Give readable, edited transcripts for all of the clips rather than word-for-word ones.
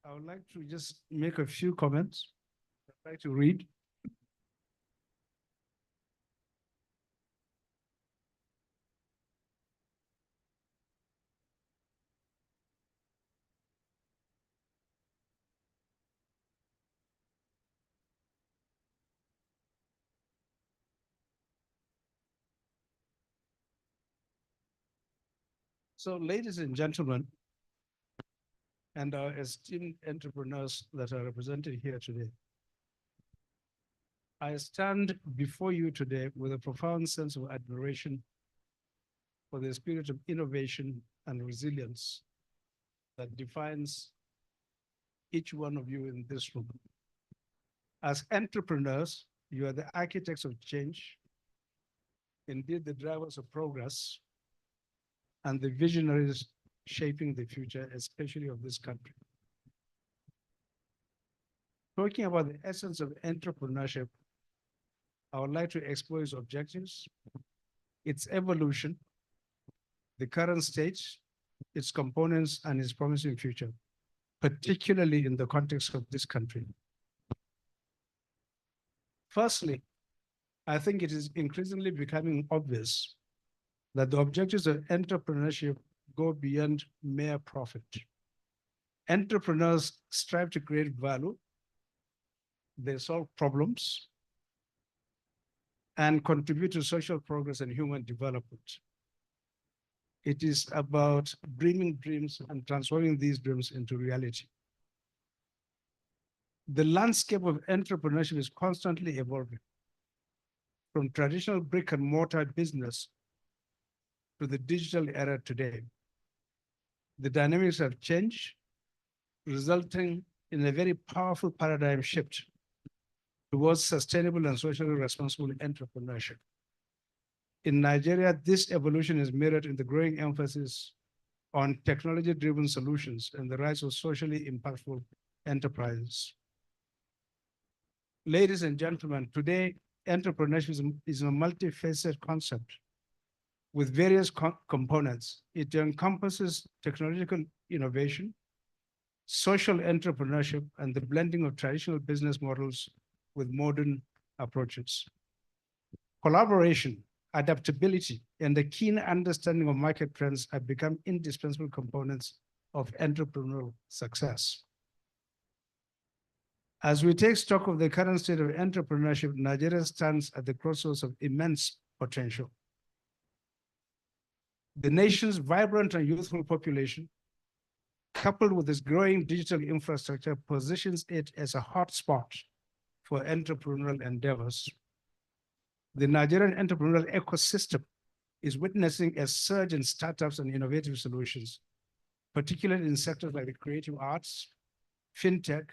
I would like to just make a few comments. I'd like to read. So, ladies and gentlemen, and our esteemed entrepreneurs that are represented here today, I stand before you today with a profound sense of admiration for the spirit of innovation and resilience that defines each one of you in this room. As entrepreneurs, you are the architects of change, indeed the drivers of progress, and the visionaries shaping the future, especially of this country. Talking about the essence of entrepreneurship, I would like to explore its objectives, its evolution, the current state, its components, and its promising future, particularly in the context of this country. Firstly, I think it is increasingly becoming obvious that the objectives of entrepreneurship go beyond mere profit. Entrepreneurs strive to create value, they solve problems, and contribute to social progress and human development. It is about dreaming dreams and transforming these dreams into reality. The landscape of entrepreneurship is constantly evolving, from traditional brick and mortar business to the digital era today. The dynamics have changed, resulting in a very powerful paradigm shift towards sustainable and socially responsible entrepreneurship. In Nigeria, this evolution is mirrored in the growing emphasis on technology-driven solutions and the rise of socially impactful enterprises. Ladies and gentlemen, today, entrepreneurship is a multifaceted concept with various components. It encompasses technological innovation, social entrepreneurship, and the blending of traditional business models with modern approaches. Collaboration, adaptability, and a keen understanding of market trends have become indispensable components of entrepreneurial success. As we take stock of the current state of entrepreneurship, Nigeria stands at the crossroads of immense potential. The nation's vibrant and youthful population, coupled with its growing digital infrastructure, positions it as a hotspot for entrepreneurial endeavors. The Nigerian entrepreneurial ecosystem is witnessing a surge in startups and innovative solutions, particularly in sectors like the creative arts, fintech,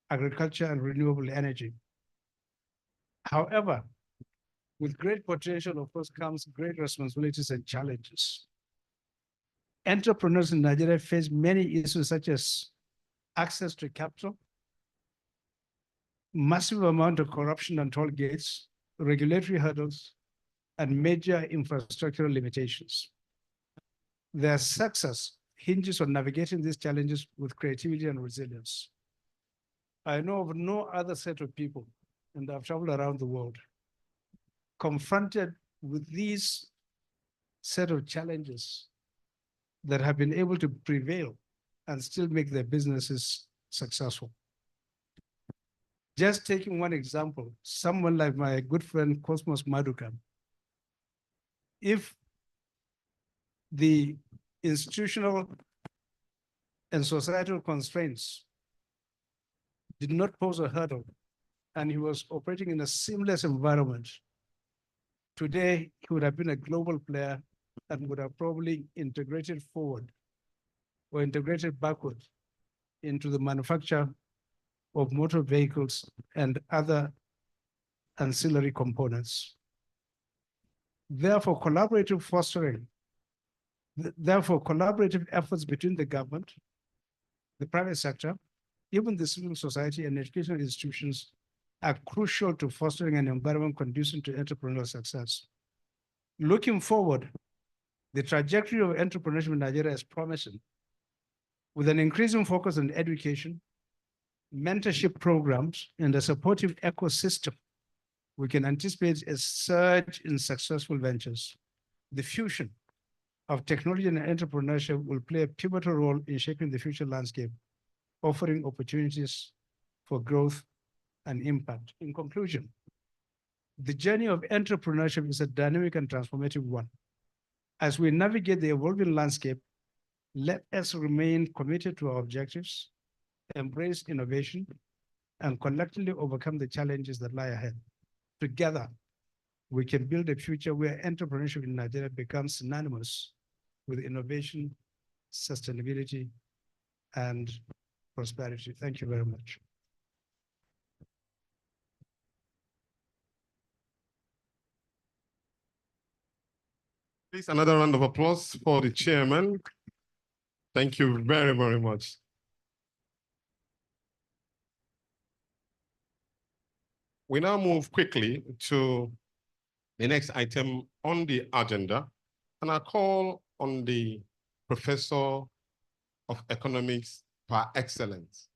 agriculture, and renewable energy. However, with great potential, of course, comes great responsibilities and challenges. Entrepreneurs in Nigeria face many issues such as access to capital, massive amount of corruption and toll gates, regulatory hurdles, and major infrastructural limitations. Their success hinges on navigating these challenges with creativity and resilience. I know of no other set of people, and I've traveled around the world, confronted with these set of challenges that have been able to prevail and still make their businesses successful. Just taking one example, someone like my good friend Cosmos Maduka, if the institutional and societal constraints did not pose a hurdle and he was operating in a seamless environment, today he would have been a global player and would have probably integrated forward or integrated backward into the manufacture of motor vehicles and other ancillary components. Therefore, collaborative efforts between the government, the private sector, even the civil society and educational institutions are crucial to fostering an environment conducive to entrepreneurial success. Looking forward, the trajectory of entrepreneurship in Nigeria is promising. With an increasing focus on education, mentorship programs, and a supportive ecosystem, we can anticipate a surge in successful ventures. The fusion of technology and entrepreneurship will play a pivotal role in shaping the future landscape, offering opportunities for growth and impact. In conclusion, the journey of entrepreneurship is a dynamic and transformative one. As we navigate the evolving landscape, let us remain committed to our objectives, embrace innovation, and collectively overcome the challenges that lie ahead. Together, we can build a future where entrepreneurship in Nigeria becomes synonymous with innovation, sustainability, and prosperity. Thank you very much. Please, another round of applause for the chairman. Thank you very, very much. We now move quickly to the next item on the agenda, and I call on the Professor of Economics par excellence,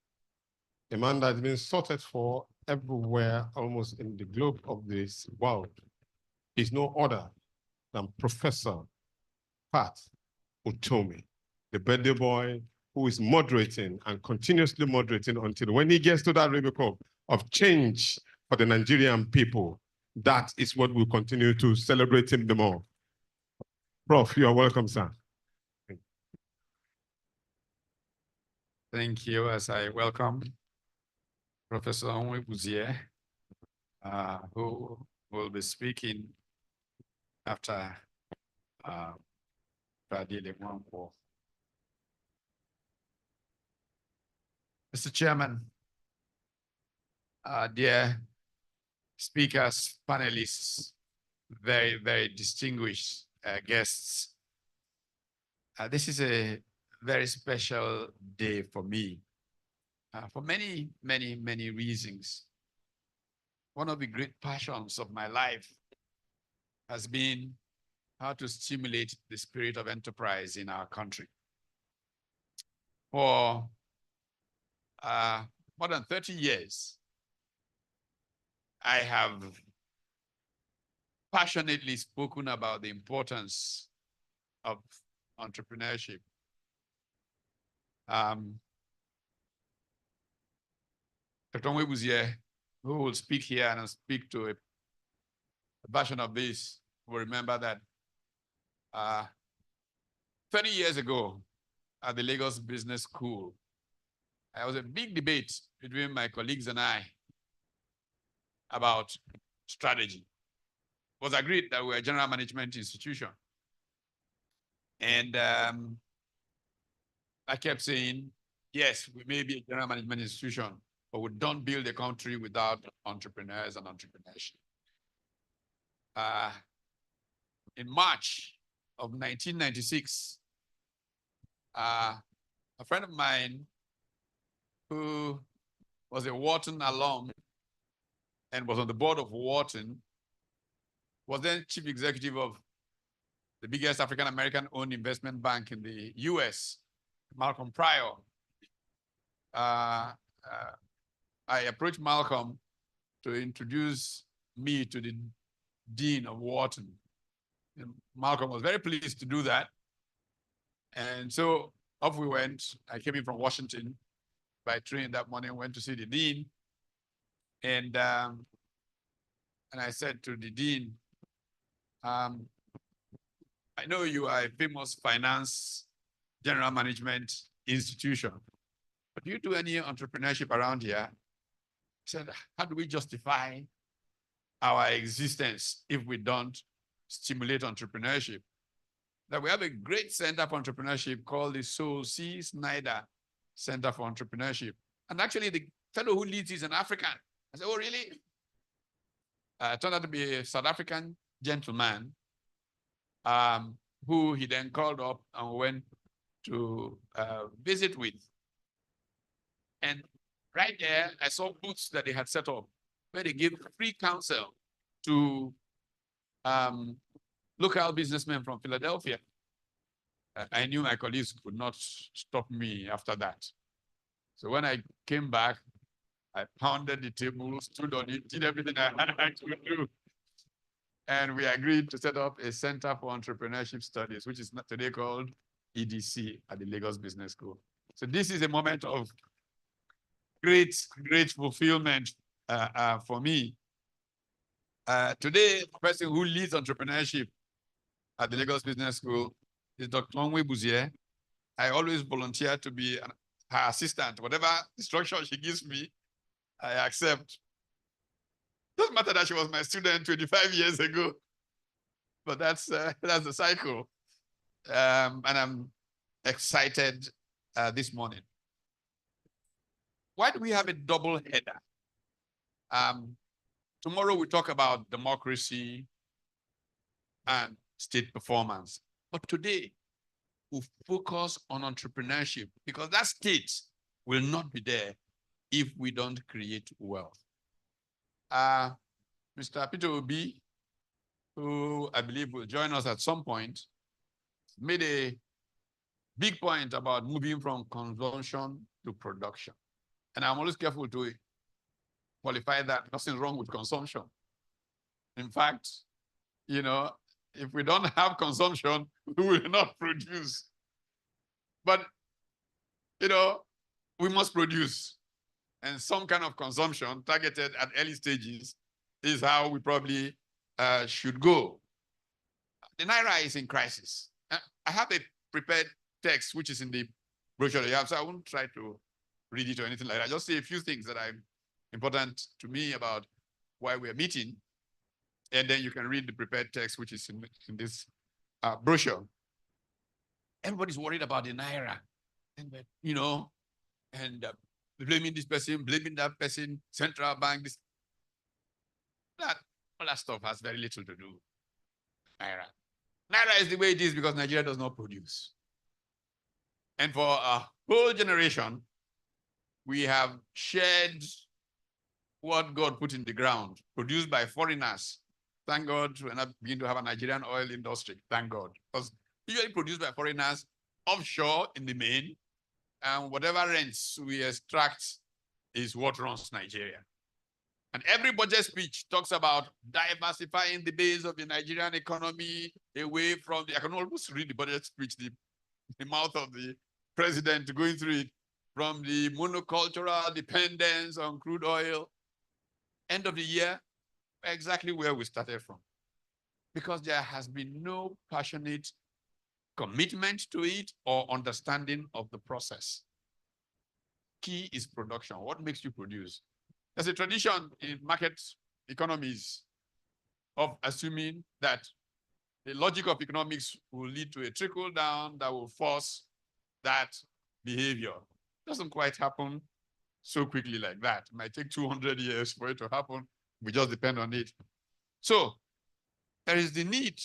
a man that has been sorted for everywhere almost in the globe of this world. Is no other than Professor Pat Utomi, the birthday boy who is moderating and continuously moderating until when he gets to that Rubicon of change for the Nigerian people. That is what we'll continue to celebrate him the more. Prof, you are welcome, sir. Thank you, as I welcome Professor Onwebuzie, who will be speaking after Pradile Mwampo. Mr. Chairman, dear speakers, panelists, very, very distinguished guests. This is a very special day for me for many, many, many reasons. One of the great passions of my life has been how to stimulate the spirit of enterprise in our country. For more than 30 years, I have passionately spoken about the importance of entrepreneurship. Dr. Onwebuzie, who will speak here and speak to a version of this, will remember that 30 years ago at the Lagos Business School, there was a big debate between my colleagues and I about strategy. It was agreed that we're a general management institution. And I kept saying, yes, we may be a general management institution, but we don't build a country without entrepreneurs and entrepreneurship. In March of 1996, a friend of mine who was a Wharton alum and was on the board of Wharton, was then chief executive of the biggest African-American owned investment bank in the US, Malcolm Pryor. I approached Malcolm to introduce me to the dean of Wharton. And Malcolm was very pleased to do that. And so off we went. I came in from Washington by train that morning, went to see the dean. And I said to the dean, I know you are a famous finance general management institution, but do you do any entrepreneurship around here? He said, how do we justify our existence if we don't stimulate entrepreneurship? That we have a great center for entrepreneurship called the Sol C. Snyder Center for Entrepreneurship. And actually the fellow who leads is an African. I said, oh, really? Turned out to be a South African gentleman who he then called up and went to visit with. And right there, I saw booths that they had set up where they give free counsel to local businessmen from Philadelphia. I knew my colleagues could not stop me after that. So when I came back, I pounded the table, stood on it, did everything I could do. And we agreed to set up a Center for Entrepreneurship Studies, which is today called EDC at the Lagos Business School. So this is a moment of great fulfillment for me. Today, the person who leads entrepreneurship at the Lagos Business School is Dr. Onwe Buzie. I always volunteer to be her assistant. Whatever instruction she gives me, I accept. Doesn't matter that she was my student 25 years ago, but that's the cycle. And I'm excited this morning. Why do we have a double header? Tomorrow we talk about democracy and state performance. But today, we'll focus on entrepreneurship because that state will not be there if we don't create wealth. Mr. Peter Obi, who I believe will join us at some point, made a big point about moving from consumption to production. And I'm always careful to qualify that. Nothing's wrong with consumption. In fact, you know, if we don't have consumption, we will not produce. But, you know, we must produce. And some kind of consumption targeted at early stages is how we probably should go. The Naira is in crisis. I have a prepared text, which is in the brochure you have, so I won't try to read it or anything like that. I just say a few things that are important to me about why we're meeting. And then you can read the prepared text, which is in this brochure. Everybody's worried about the Naira, and you know, and blaming this person, blaming that person, central bank, this, that, all that stuff has very little to do with Naira. Naira is the way it is because Nigeria does not produce. And for a whole generation, we have shared what God put in the ground, produced by foreigners. Thank God we're not beginning to have a Nigerian oil industry. Thank God. Because usually produced by foreigners offshore in the main, and whatever rents we extract is what runs Nigeria. And every budget speech talks about diversifying the base of the Nigerian economy away from the, I can almost read the budget speech, the mouth of the president going through it, from the monocultural dependence on crude oil. End of the year, exactly where we started from. Because there has been no passionate commitment to it or understanding of the process. Key is production. What makes you produce? There's a tradition in market economies of assuming that the logic of economics will lead to a trickle down that will force that behavior. It doesn't quite happen so quickly like that. It might take 200 years for it to happen. We just depend on it. So there is the need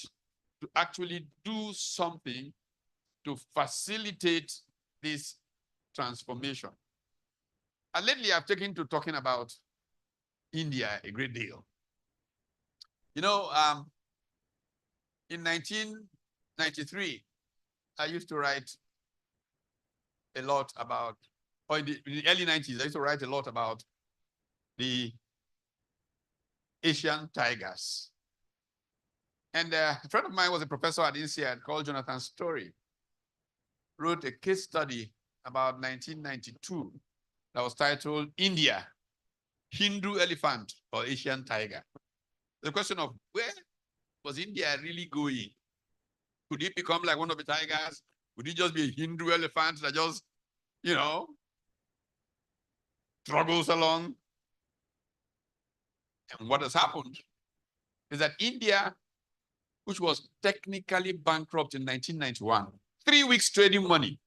to actually do something to facilitate this transformation. And lately I've taken to talking about India a great deal. You know, in 1993, I used to write a lot about, or in the early 90s, I used to write a lot about the Asian tigers. And a friend of mine was a professor at INSEAD called Jonathan Story, wrote a case study about 1992 that was titled India, Hindu Elephant or Asian Tiger. The question of where was India really going? Could it become like one of the tigers? Would it just be a Hindu elephant that just, you know, struggles along? And what has happened is that India, which was technically bankrupt in 1991, 3 weeks trading money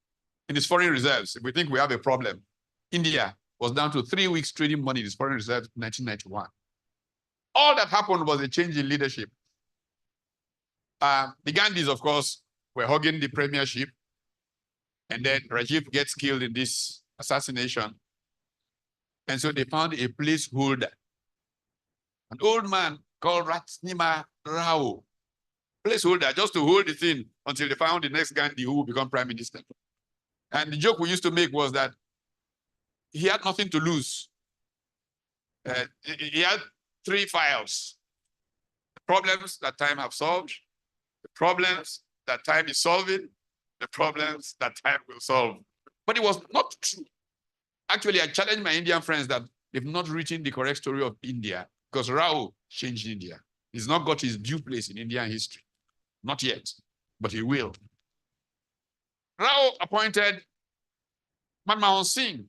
in its foreign reserves. If we think we have a problem, India was down to 3 weeks trading money in its foreign reserves in 1991. All that happened was a change in leadership. The Gandhis, of course, were hugging the premiership, and then Rajiv gets killed in this assassination. And so they found a placeholder, an old man called Ratnima Rao, placeholder just to hold the thing until they found the next Gandhi who will become prime minister. And the joke we used to make was that he had nothing to lose. He had 3 files: the problems that time have solved, the problems that time is solving, the problems that time will solve. But it was not true. Actually, I challenge my Indian friends that they've not written the correct story of India, because Rao changed India. He's not got his due place in Indian history. Not yet, but he will. Rao appointed Manmohan Singh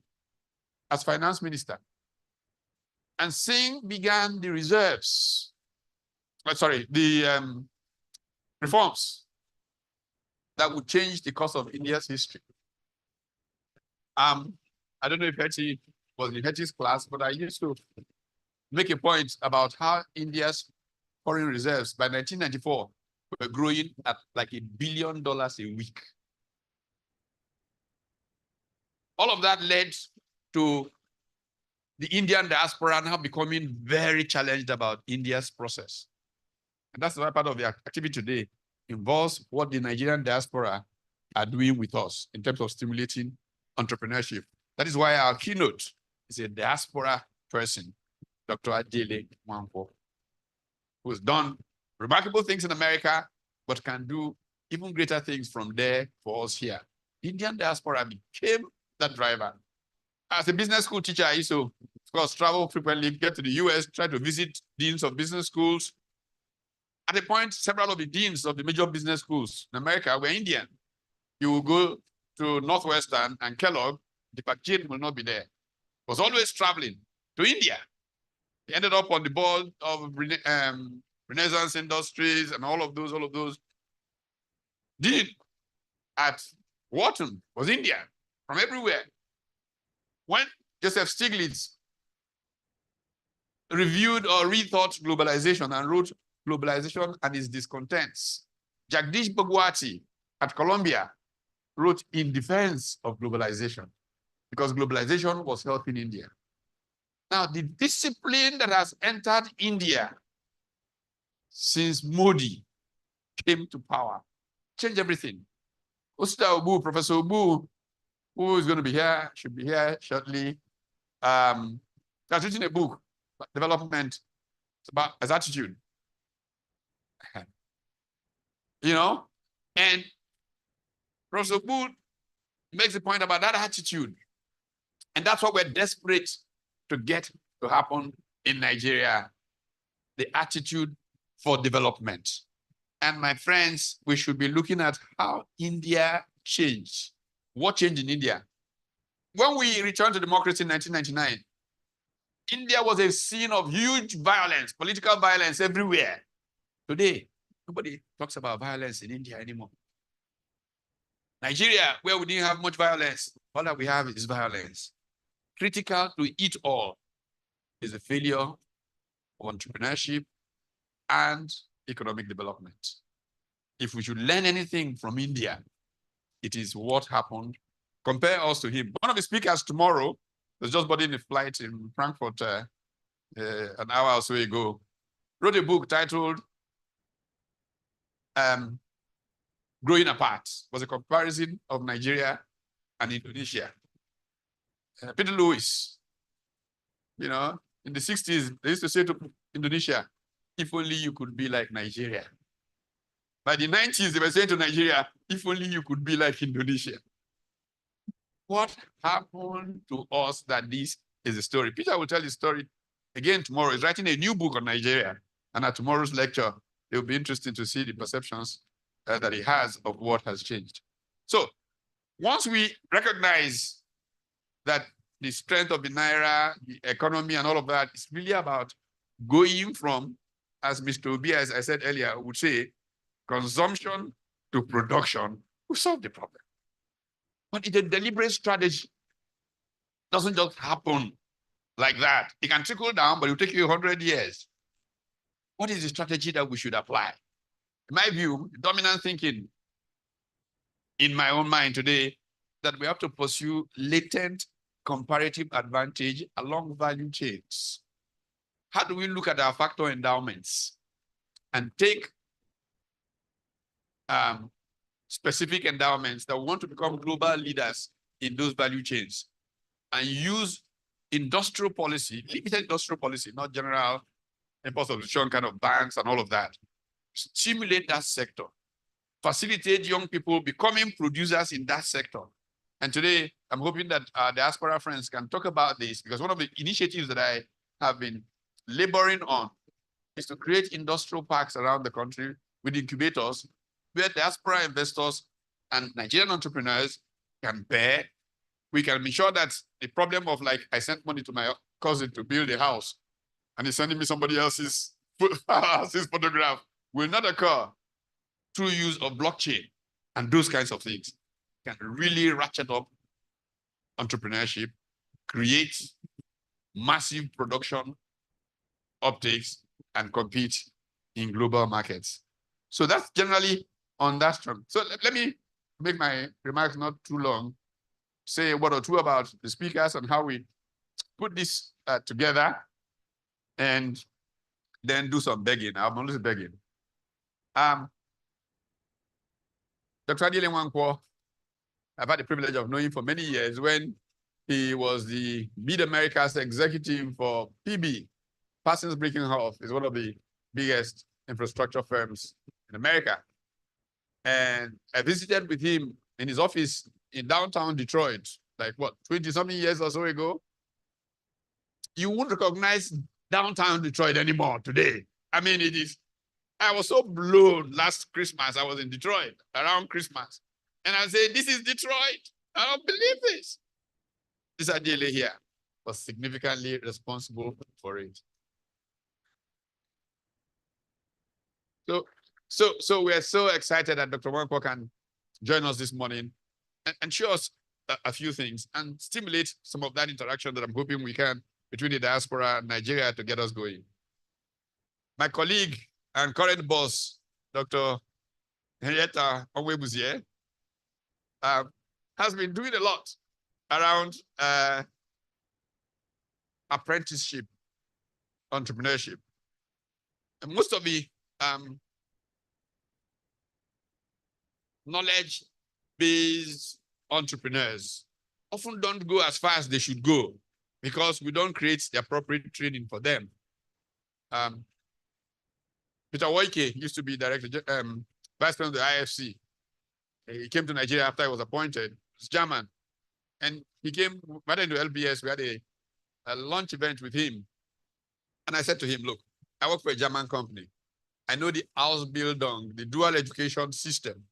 as finance minister. And Singh began the reserves. The reforms that would change the course of India's history. I don't know if Hetty was in Hetty's class, but I used to make a point about how India's foreign reserves by 1994 were growing at like $1 billion a week. All of that led to the Indian diaspora now becoming very challenged about India's process. And that's why part of the activity today involves what the Nigerian diaspora are doing with us in terms of stimulating entrepreneurship. That is why our keynote is a diaspora person, Dr. Adele Nwankwo, who has done remarkable things in America, but can do even greater things from there for us here. Indian diaspora became that driver. As a business school teacher, I used to, of course, travel frequently, get to the US, try to visit deans of business schools. At a point, several of the deans of the major business schools in America were Indian. You will go to Northwestern and Kellogg, Deepak Jain will not be there. He was always traveling to India. He ended up on the board of Renaissance Industries and all of those. Dean at Wharton was Indian from everywhere. When Joseph Stiglitz reviewed or rethought globalization and wrote Globalization and Its Discontents, Jagdish Bhagwati at Columbia wrote In Defense of Globalization, because globalization was helping India. Now, the discipline that has entered India since Modi came to power changed everything. Usta Obu, Professor Obu, who is going to be here, should be here shortly, has written a book, Development, about his attitude. You know, and Professor Obu makes a point about that attitude. And that's what we're desperate to get to happen in Nigeria, the attitude for development. And my friends, we should be looking at how India changed. What changed in India? When we returned to democracy in 1999, India was a scene of huge violence, political violence everywhere. Today, nobody talks about violence in India anymore. Nigeria, where we didn't have much violence, all that we have is violence. Critical to it all is the failure of entrepreneurship and economic development. If we should learn anything from India, it is what happened. Compare us to him. One of the speakers tomorrow was just boarding a flight in Frankfurt an hour or so ago, wrote a book titled Growing Apart. It was a comparison of Nigeria and Indonesia. Peter Lewis, you know, in the 60s, they used to say to Indonesia, if only you could be like Nigeria. By the 90s, they were saying to Nigeria, if only you could be like Indonesia. What happened to us that this is a story? Peter will tell his story again tomorrow. He's writing a new book on Nigeria. And at tomorrow's lecture, it will be interesting to see the perceptions that he has of what has changed. So once we recognize that the strength of the Naira, the economy and all of that is really about going from, as Mr. Obi, as I said earlier, would say, consumption to production, we solve the problem. But it's a deliberate strategy. It doesn't just happen like that. It can trickle down, but it will take you 100 years. What is the strategy that we should apply? In my view, dominant thinking in my own mind today, that we have to pursue latent comparative advantage along value chains. How do we look at our factor endowments and take specific endowments that want to become global leaders in those value chains and use industrial policy, limited industrial policy, not general import substitution kind of bans and all of that. Stimulate that sector, facilitate young people becoming producers in that sector. And today, I'm hoping that our diaspora friends can talk about this, because one of the initiatives that I have been laboring on is to create industrial parks around the country with incubators where diaspora investors and Nigerian entrepreneurs can bear. We can be sure that the problem of, like, I sent money to my cousin to build a house and he's sending me somebody else's photograph will not occur through use of blockchain and those kinds of things. Can really ratchet up entrepreneurship, create massive production uptakes, and compete in global markets. So that's generally on that front. So let me make my remarks not too long, say a word or two about the speakers and how we put this together, and then do some begging. I'm always begging. Dr. Adiele Nwankwo, I've had the privilege of knowing for many years when he was the Mid-Americas executive for PB. Parsons Brickhoff is one of the biggest infrastructure firms in America. And I visited with him in his office in downtown Detroit, like what, 20-something years or so ago. You won't recognize downtown Detroit anymore today. I mean, it is, I was so blown last Christmas. I was in Detroit around Christmas. And I said, this is Detroit. I don't believe this. This Adiele here was significantly responsible for it. So we're so excited that Dr. Nwankwo can join us this morning and show us a few things and stimulate some of that interaction that I'm hoping we can between the diaspora and Nigeria to get us going. My colleague and current boss, Dr. Henrietta Onwebuzie, has been doing a lot around apprenticeship, entrepreneurship. And most of the knowledge-based entrepreneurs often don't go as far as they should go because we don't create the appropriate training for them. Peter Woike used to be director, vice president of the IFC. He came to Nigeria after I was appointed. He's German. And he came right into LBS. We had a lunch event with him. And I said to him, look, I work for a German company. I know the Ausbildung, the dual education system,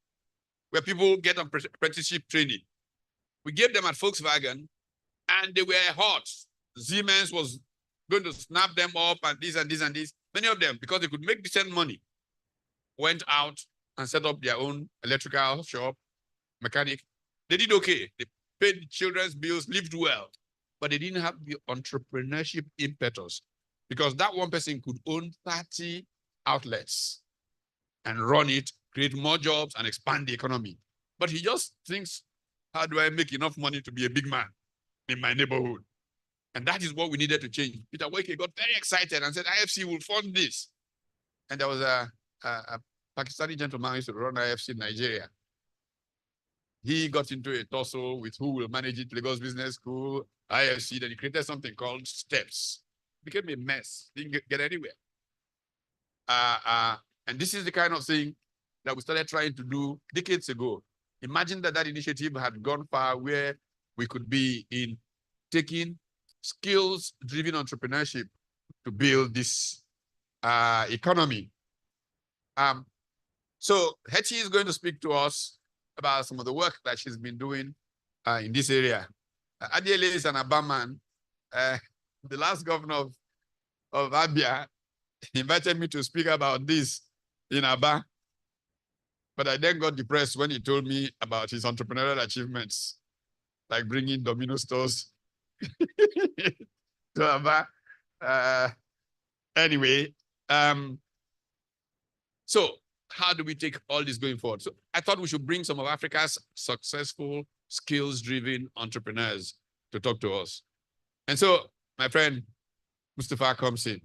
where people get apprenticeship training. We gave them at Volkswagen, and they were hot. Siemens was going to snap them up, and this and this and this. Many of them, because they could make decent money, went out and set up their own electrical shop, mechanic. They did okay. They paid children's bills, lived well, but they didn't have the entrepreneurship impetus, because that one person could own 30 outlets and run it, create more jobs and expand the economy. But he just thinks, how do I make enough money to be a big man in my neighborhood? And that is what we needed to change. Peter Woike got very excited and said, IFC will fund this. And there was a Pakistani gentleman who used to run IFC in Nigeria. He got into a tussle with who will manage it, Lagos Business School, IFC, then he created something called STEPS. It became a mess, didn't get anywhere. And this is the kind of thing that we started trying to do decades ago. Imagine that that initiative had gone far, where we could be in taking skills-driven entrepreneurship to build this economy. So Hetty is going to speak to us about some of the work that she's been doing in this area. Adiele is an Aba man. The last governor of Abia invited me to speak about this in Aba. But I then got depressed when he told me about his entrepreneurial achievements, like bringing Domino stores to Aba. Anyway, so how do we take all this going forward? So I thought we should bring some of Africa's successful, skills-driven entrepreneurs to talk to us. And so my friend Mustafa comes in.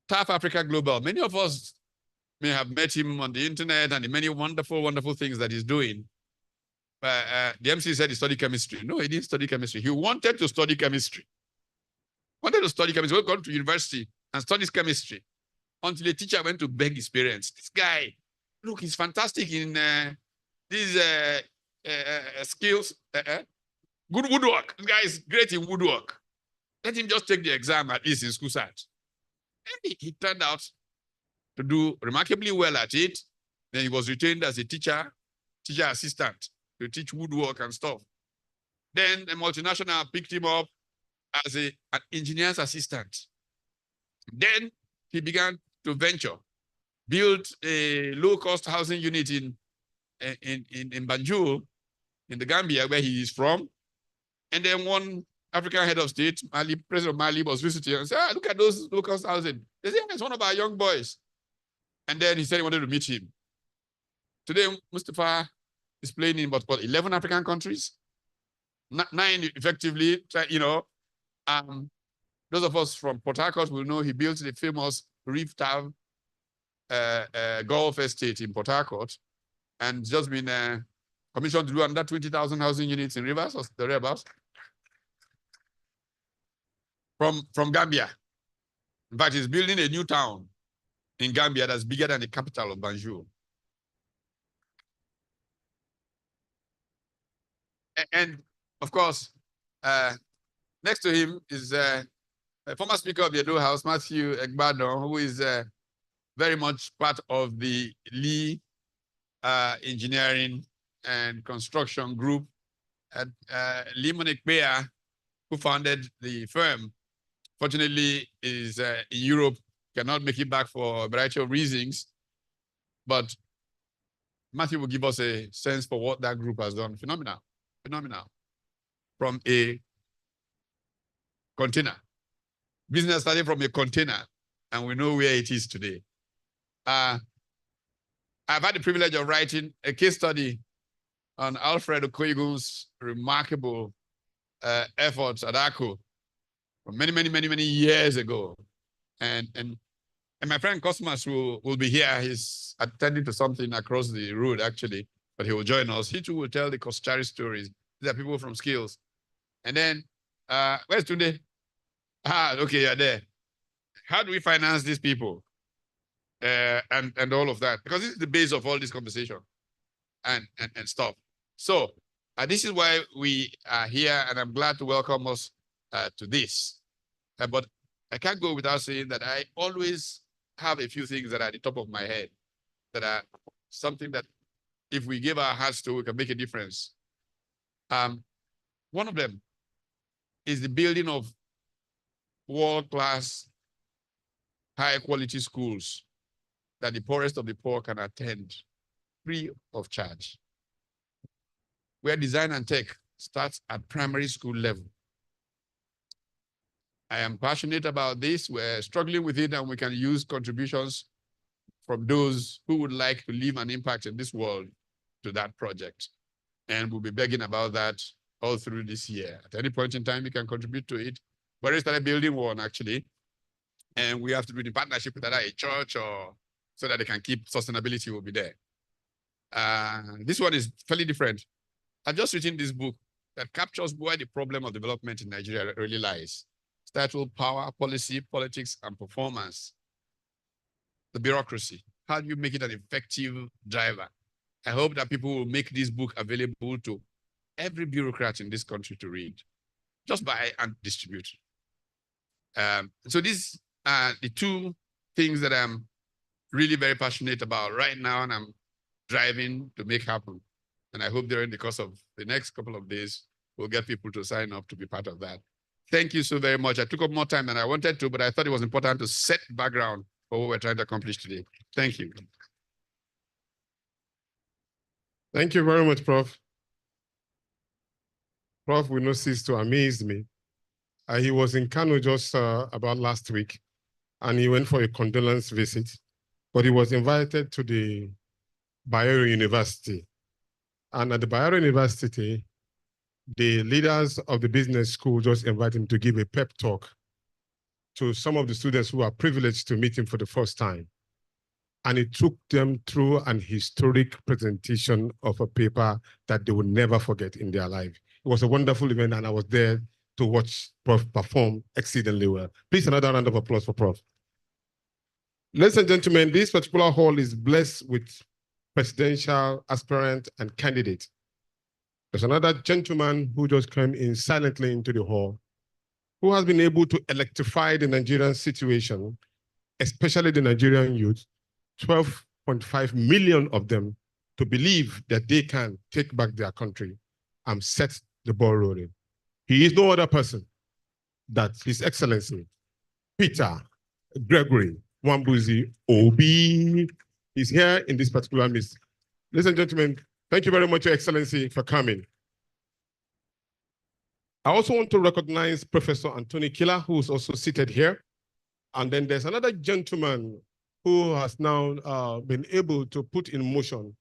TAF Africa Global. Many of us may have met him on the internet and the many wonderful, wonderful ththings that he's doing. But the MC said he studied chemistry. No, he didn't study chemistry. He wanted to study chemistry. Wanted to study chemistry. He went to university and studies chemistry until a teacher went to beg his parents. This guy, look, he's fantastic in these skills. Good woodwork. This guy is great in woodwork. Let him just take the exam at least in school sat. And he turned out to do remarkably well at it. Then he was retained as a teacher assistant to teach woodwork and stuff. Then a multinational picked him up as an engineer's assistant. Then he began to venture, built a low-cost housing unit in Banjul, in the Gambia, where he is from. And then one African head of state, Mali, President of Mali, was visiting and said, look at those low-cost housing. They say, it's one of our young boys. And then he said he wanted to meet him. Today, Mustafa is playing in what, 11 African countries? 9 effectively, you know. Those of us from Port Harcourt will know he built the famous Reef Tav golf estate in Port Harcourt, and just been commissioned to do under 20,000 housing units in Rivers or thereabouts from Gambia. In fact, he's building a new town in Gambia that's bigger than the capital of Banjul. And of course, next to him is a former Speaker of the Edo House, Matthew Egbadon, who is very much part of the Lee Engineering and Construction Group. Lee Monekbea, who founded the firm, fortunately is in Europe, cannot make it back for a variety of reasons. But Matthew will give us a sense for what that group has done. Phenomenal. From a container. Business started from a container, and we know where it is today. I've had the privilege of writing a case study on Alfred Okoyegun's remarkable efforts at ACO from many years ago. And my friend Cosmas will be here. He's attending to something across the road, actually, but he will join us. He too will tell the Koschari stories. These are people from Skills. And then, where's Tunde? Okay, you're there. How do we finance these people? And all of that, because this is the base of all this conversation and stuff. So this is why we are here, and I'm glad to welcome us to this. But I can't go without saying that I always have a few things that are at the top of my head that are something that if we give our hearts to, we can make a difference. One of them is the building of world-class, high-quality schools that the poorest of the poor can attend free of charge, where design and tech starts at primary school level. I am passionate about this. We're struggling with it, and we can use contributions from those who would like to leave an impact in this world to that project. And we'll be begging about that all through this year. At any point in time, you can contribute to it. But we started building one, actually. And we have to do it in partnership with either a church or so that they can keep sustainability will be there. This one is fairly different. I've just written this book that captures where the problem of development in Nigeria really lies. It's titled Power, Policy, Politics, and Performance. The bureaucracy. How do you make it an effective driver? I hope that people will make this book available to every bureaucrat in this country to read, just buy and distribute. So these are the two things that I'm really very passionate about right now, and I'm driving to make happen. And I hope during the course of the next couple of days, we'll get people to sign up to be part of that. Thank you so very much. I took up more time than I wanted to, but I thought it was important to set background for what we're trying to accomplish today. Thank you. Thank you very much, Prof. Prof will not cease to amaze me. He was in Kano just about last week, and he went for a condolence visit, but he was invited to the Bayero University. And at the Bayero University, the leaders of the business school just invited him to give a pep talk to some of the students who are privileged to meet him for the first time. and it took them through an historic presentation of a paper that they would never forget in their life. It was a wonderful event, and I was there to watch Prof perform exceedingly well. Please, another round of applause for Prof. Ladies and gentlemen, this particular hall is blessed with presidential aspirant and candidate. There's another gentleman who just came in silently into the hall, who has been able to electrify the Nigerian situation, especially the Nigerian youth, 12.5 million of them, to believe that they can take back their country and set the ball rolling. He is no other person than His Excellency Peter Gregory Nwambuzi Obi. Is here in this particular midst. Ladies and gentlemen, thank you very much, Your Excellency, for coming. I also want to recognize Professor Anthony Killer, who is also seated here. And then there's another gentleman who has now been able to put in motion,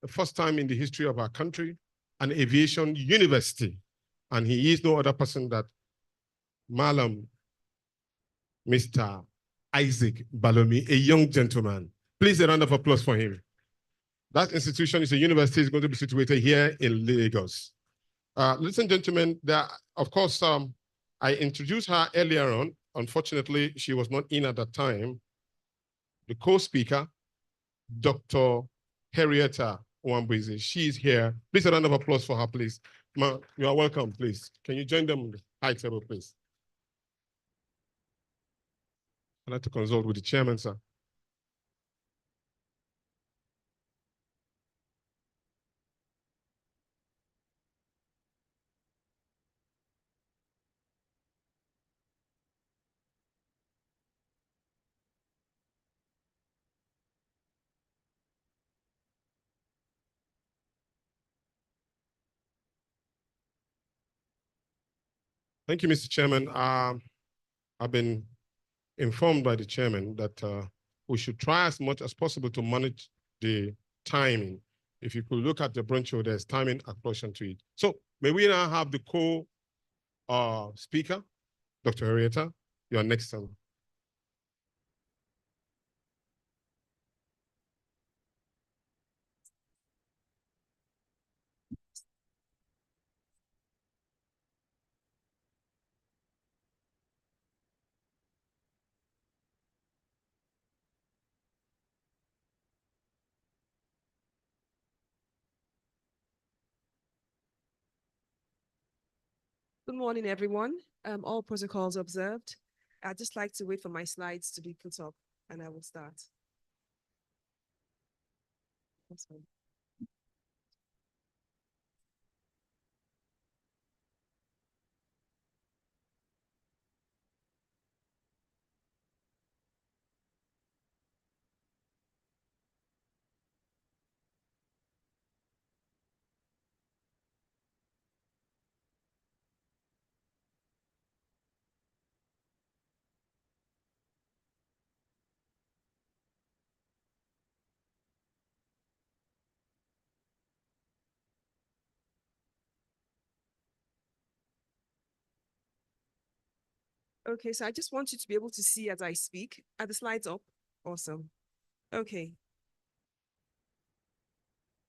the first time in the history of our country, an aviation university. And he is no other person than Malam Mr. Isaac Balomi, a young gentleman. Please, a round of applause for him. That institution is a university, is going to be situated here in Lagos. Ladies and gentlemen, of course, I introduced her earlier on. Unfortunately, she was not in at that time. The co-speaker, Dr. Henrietta Nwambuzi, she is here. Please, a round of applause for her, please. Ma, you are welcome, please. Can you join them on the high table, please? I'd like to consult with the chairman, sir. Thank you, Mr. Chairman. I've been informed by the chairman that we should try as much as possible to manage the timing. If you could look at the brochure, there's timing approach to it. So may we now have the co-speaker, Dr. Henrietta, your next time. Good morning, everyone. All protocols observed. I'd just like to wait for my slides to be put up and I will start. Awesome. Okay, so I just want you to be able to see as I speak. Are the slides up? Awesome. Okay.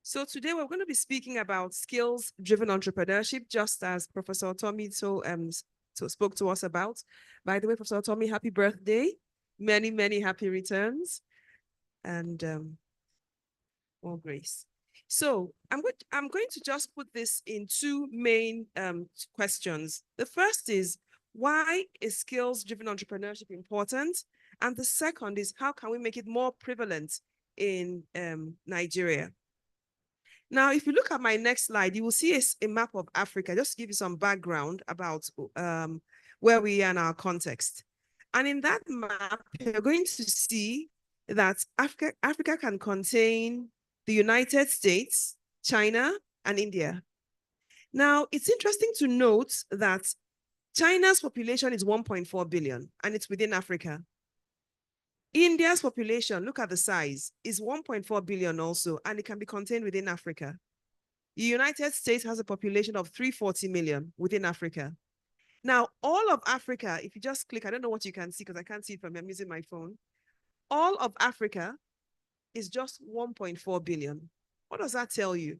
So today we're going to be speaking about skills-driven entrepreneurship, just as Professor Tommy spoke to us about. By the way, Professor Tommy, happy birthday. Many, many happy returns. And more grace. So I'm going to just put this in two main questions. The first is, why is skills-driven entrepreneurship important? And the second is, how can we make it more prevalent in Nigeria? Now, if you look at my next slide, you will see a map of Africa, just to give you some background about where we are in our context. And in that map, you're going to see that Africa can contain the United States, China, and India. Now, it's interesting to note that China's population is 1.4 billion, and it's within Africa. India's population, look at the size, is 1.4 billion also, and it can be contained within Africa. The United States has a population of 340 million within Africa. Now, all of Africa, if you just click, I don't know what you can see because I can't see it from here, I'm using my phone. All of Africa is just 1.4 billion. What does that tell you?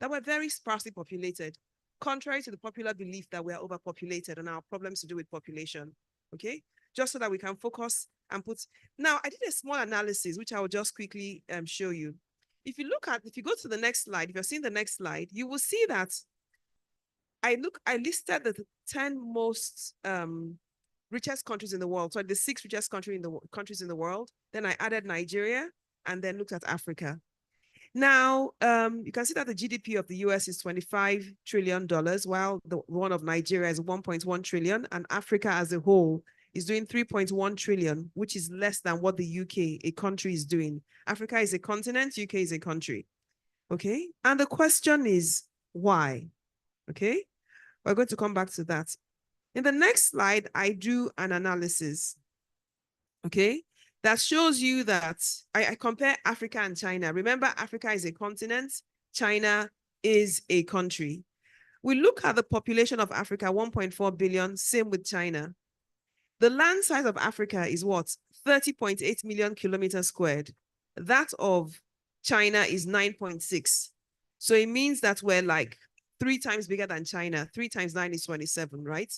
That we're very sparsely populated, contrary to the popular belief that we're overpopulated and our problems to do with population. Okay, just so that we can focus and put. Now, I did a small analysis, which I will just quickly show you. If you go to the next slide, if you're seeing the next slide, you will see that I listed the 10 most richest countries in the world. So the 6 richest countries in the world. Then I added Nigeria and then looked at Africa. Now, you can see that the GDP of the US is $25 trillion, while the one of Nigeria is 1.1 trillion, and Africa as a whole is doing 3.1 trillion, which is less than what the UK, a country, is doing. Africa is a continent, UK is a country. Okay, and the question is why? Okay, we're going to come back to that. In the next slide, I do an analysis. Okay, that shows you that I compare Africa and China. Remember, Africa is a continent, China is a country. We look at the population of Africa, 1.4 billion, same with China. The land size of Africa is what? 30.8 million kilometers squared. That of China is 9.6. So it means that we're like 3 times bigger than China. 3 times 9 is 27, right?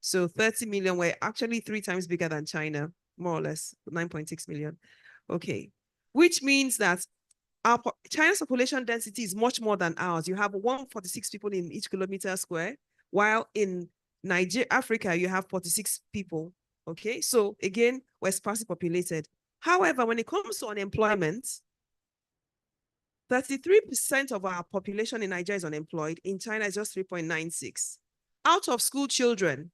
So 30 million, we're actually 3 times bigger than China, more or less, 9.6 million. Okay, which means that China's population density is much more than ours. You have 146 people in each kilometer square, while in Africa, you have 46 people. Okay, so again, we're sparsely populated. However, when it comes to unemployment, 33% of our population in Nigeria is unemployed. In China, it's just 3.96. Out of school children,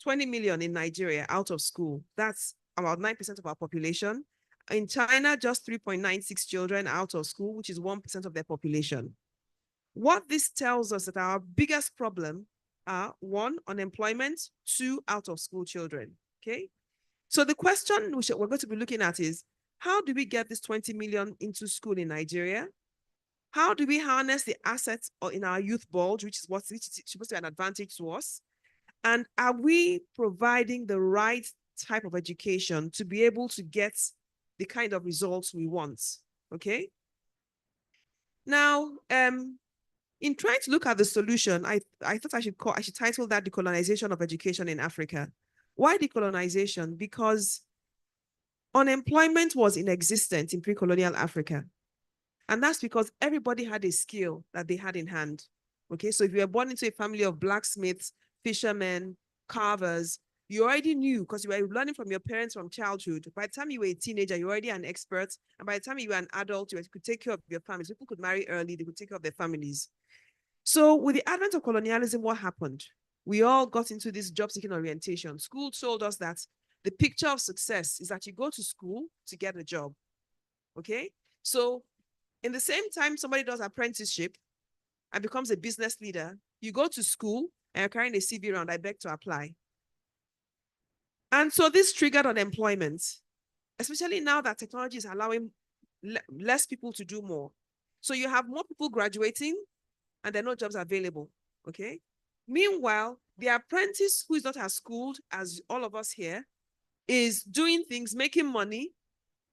20 million in Nigeria out of school. That's about 9% of our population. In China, just 3.96 children out of school, which is 1% of their population. What this tells us that our biggest problem are 1, unemployment, 2, out of school children. Okay. So the question which we're going to be looking at is, how do we get this 20 million into school in Nigeria? How do we harness the assets in our youth bulge, which is supposed to be an advantage to us? And are we providing the right type of education to be able to get the kind of results we want? Okay. Now, in trying to look at the solution, I thought I should title that Decolonization of Education in Africa. Why decolonization? Because unemployment was inexistent in pre-colonial Africa. And that's because everybody had a skill that they had in hand. Okay, so if you were born into a family of blacksmiths, fishermen, carvers, you already knew because you were learning from your parents from childhood. By the time you were a teenager, you're already an expert. And by the time you were an adult, you could take care of your families. People could marry early, they could take care of their families. So with the advent of colonialism, what happened? We all got into this job-seeking orientation. School told us that the picture of success is that you go to school to get a job. Okay? So in the same time somebody does apprenticeship and becomes a business leader, you go to school and you're carrying a CV around, I beg to apply. And so this triggered unemployment, especially now that technology is allowing less people to do more. So you have more people graduating and there are no jobs available, okay? Meanwhile, the apprentice who is not as schooled as all of us here is doing things, making money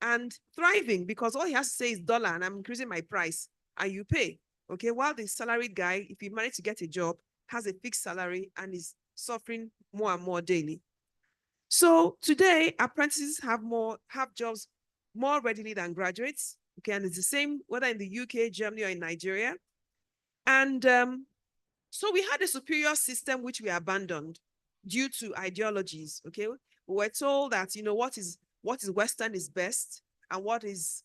and thriving because all he has to say is dollar and I'm increasing my price and you pay, okay? While the salaried guy, if he managed to get a job, has a fixed salary and is suffering more and more daily. So today, apprentices have jobs more readily than graduates, okay? And it's the same whether in the UK, Germany, or in Nigeria. And so we had a superior system which we abandoned due to ideologies, okay? We were told that, you know, what is Western is best and what is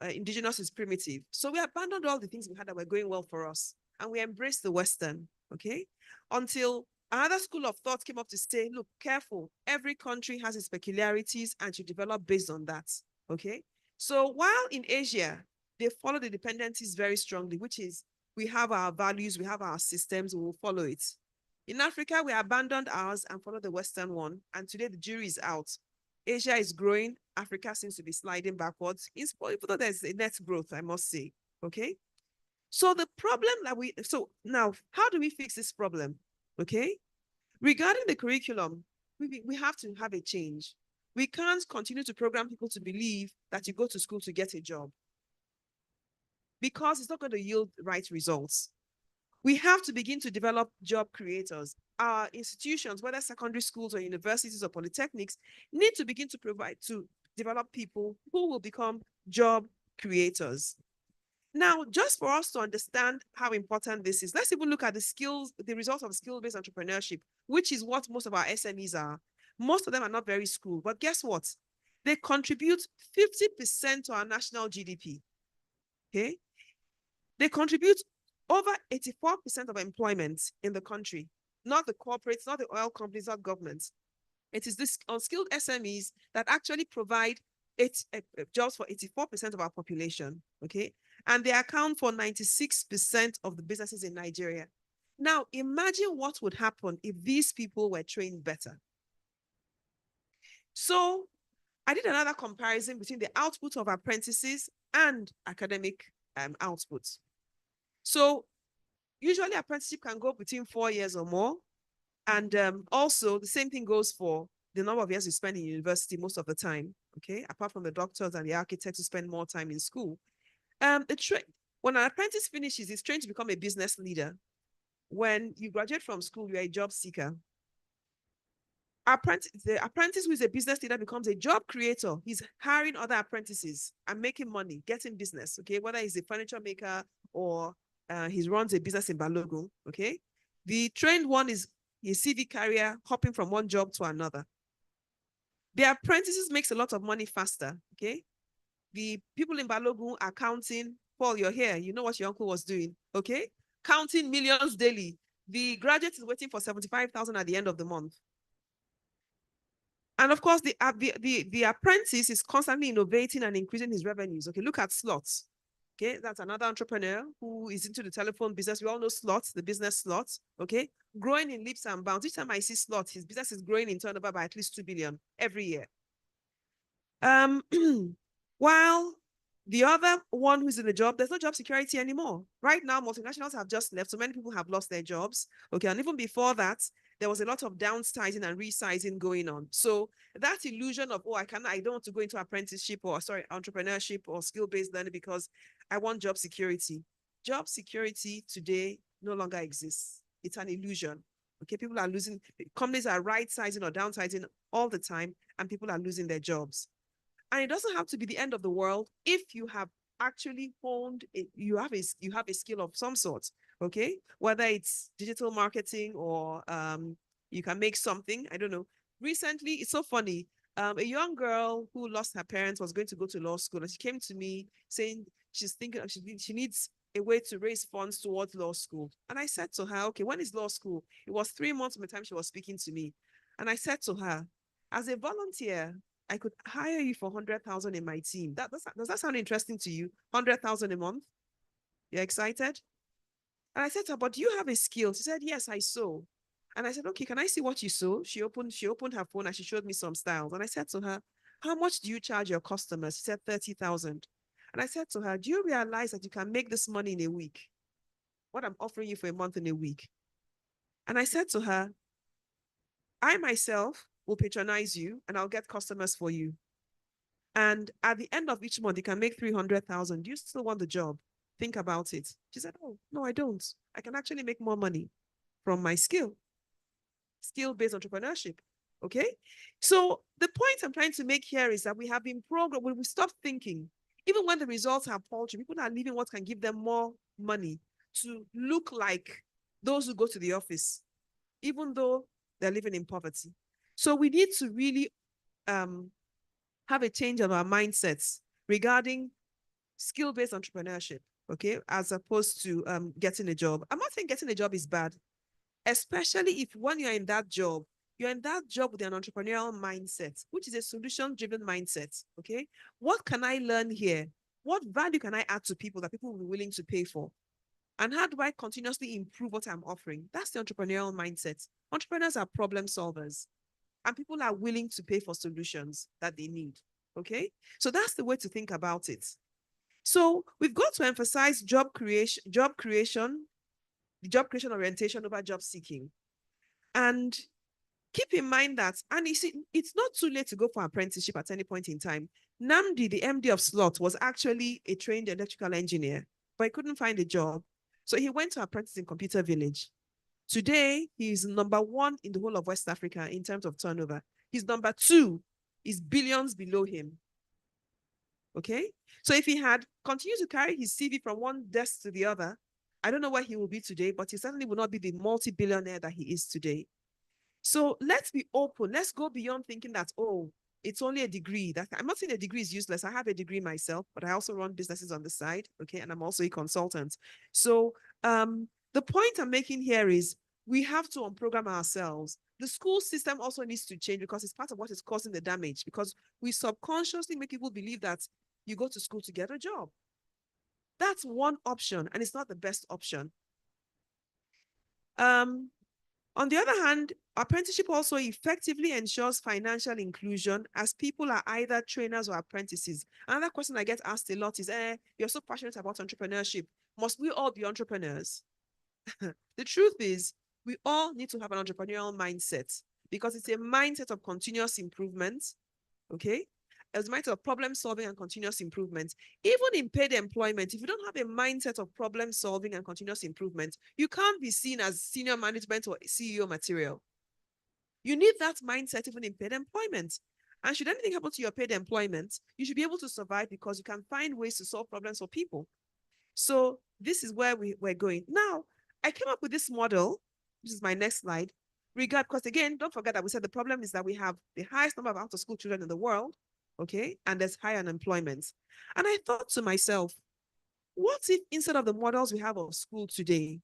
indigenous is primitive. So we abandoned all the things we had that were going well for us and we embraced the Western, okay? Until another school of thought came up to say, look, careful, every country has its peculiarities and should develop based on that, okay? So while in Asia, they follow the dependencies very strongly, which is we have our values, we have our systems, we will follow it. In Africa, we abandoned ours and followed the Western one. And today the jury is out. Asia is growing. Africa seems to be sliding backwards. Even though there's a net growth, I must say, okay? So the problem that so now, how do we fix this problem? Okay, regarding the curriculum, we have to have a change. We can't continue to program people to believe that you go to school to get a job, because it's not going to yield right results. We have to begin to develop job creators. Our institutions, whether secondary schools or universities or polytechnics, need to begin to develop people who will become job creators. Now, just for us to understand how important this is, let's even look at the results of skill-based entrepreneurship, which is what most of our SMEs are. Most of them are not very skilled, but guess what? They contribute 50% to our national GDP. Okay? They contribute over 84% of employment in the country, not the corporates, not the oil companies, not governments. It is this unskilled SMEs that actually provide jobs for 84% of our population, okay? And they account for 96% of the businesses in Nigeria. Now, imagine what would happen if these people were trained better. So I did another comparison between the output of apprentices and academic outputs. So usually apprenticeship can go between 4 years or more. And also the same thing goes for the number of years you spend in university most of the time, okay? Apart from the doctors and the architects who spend more time in school. When an apprentice finishes, he's trained to become a business leader. When you graduate from school, you're a job seeker. The apprentice who is a business leader becomes a job creator. He's hiring other apprentices and making money, getting business, okay? Whether he's a furniture maker or he runs a business in Balogun, okay? The trained one is a CV carrier hopping from one job to another. The apprentices makes a lot of money faster, okay? The people in Balogun are counting, Paul, you're here, you know what your uncle was doing, okay? Counting millions daily. The graduate is waiting for 75,000 at the end of the month. And of course, the apprentice is constantly innovating and increasing his revenues. Okay, look at Slots. Okay, that's another entrepreneur who is into the telephone business. We all know Slots, the business Slots. Okay, growing in leaps and bounds. Each time I see Slots, his business is growing in turnover by at least 2 billion every year. While the other one who's in the job, there's no job security anymore. Right now, multinationals have just left. So many people have lost their jobs. Okay, and even before that, there was a lot of downsizing and resizing going on. So that illusion of, oh, I don't want to go into apprenticeship or entrepreneurship or skill-based learning because I want job security. Job security today no longer exists. It's an illusion. Okay, people are losing, companies are right-sizing or downsizing all the time, and people are losing their jobs. And it doesn't have to be the end of the world if you have actually honed it, you have a skill of some sort, okay? Whether it's digital marketing or you can make something, I don't know. Recently, it's so funny. A young girl who lost her parents was going to go to law school, and she came to me saying she's thinking she needs a way to raise funds towards law school. And I said to her, okay, when is law school? It was 3 months from the time she was speaking to me. And I said to her, as a volunteer, I could hire you for 100,000 in my team. Does that sound interesting to you? 100,000 a month? You're excited? And I said to her, but do you have a skill? She said, yes, I sew. And I said, okay, can I see what you sew? She opened her phone and she showed me some styles. And I said to her, how much do you charge your customers? She said 30,000. And I said to her, do you realize that you can make this money in a week? What I'm offering you for a month in a week. And I said to her, I myself will patronize you and I'll get customers for you. And at the end of each month, you can make 300,000. Do you still want the job? Think about it. She said, oh, no, I don't. I can actually make more money from my skill-based entrepreneurship. Okay. So the point I'm trying to make here is that we have been programmed, when we stop thinking, even when the results are paltry, people are leaving what can give them more money to look like those who go to the office, even though they're living in poverty. So we need to really have a change of our mindsets regarding skill-based entrepreneurship, okay, as opposed to getting a job. I'm not saying getting a job is bad, especially if when you're in that job with an entrepreneurial mindset, which is a solution-driven mindset, okay? What can I learn here? What value can I add to people that people will be willing to pay for? And how do I continuously improve what I'm offering? That's the entrepreneurial mindset. Entrepreneurs are problem solvers. And people are willing to pay for solutions that they need, okay? So that's the way to think about it. So we've got to emphasize job creation orientation over job seeking. And keep in mind that, and you see, it's not too late to go for apprenticeship at any point in time. Namdi, the MD of Slot, was actually a trained electrical engineer, but he couldn't find a job. So he went to apprentice in Computer Village. Today, he's #1 in the whole of West Africa in terms of turnover. He's #2, is billions below him. Okay? So if he had continued to carry his CV from one desk to the other, I don't know where he will be today, but he certainly will not be the multi-billionaire that he is today. So let's be open. Let's go beyond thinking that, oh, it's only a degree. That I'm not saying a degree is useless. I have a degree myself, but I also run businesses on the side. Okay. And I'm also a consultant. So the point I'm making here is we have to unprogram ourselves. The school system also needs to change because it's part of what is causing the damage, because we subconsciously make people believe that you go to school to get a job. That's one option, and it's not the best option. On the other hand, apprenticeship also effectively ensures financial inclusion as people are either trainers or apprentices. Another question I get asked a lot is, you're so passionate about entrepreneurship. Must we all be entrepreneurs? The truth is, we all need to have an entrepreneurial mindset because it's a mindset of continuous improvement, okay? As a mindset of problem solving and continuous improvement. Even in paid employment, if you don't have a mindset of problem solving and continuous improvement, you can't be seen as senior management or CEO material. You need that mindset even in paid employment. And should anything happen to your paid employment, you should be able to survive because you can find ways to solve problems for people. So this is where we're going. Now, I came up with this model, which is my next slide, because again, don't forget that we said the problem is that we have the highest number of out-of-school children in the world, okay? And there's high unemployment. And I thought to myself, what if instead of the models we have of school today,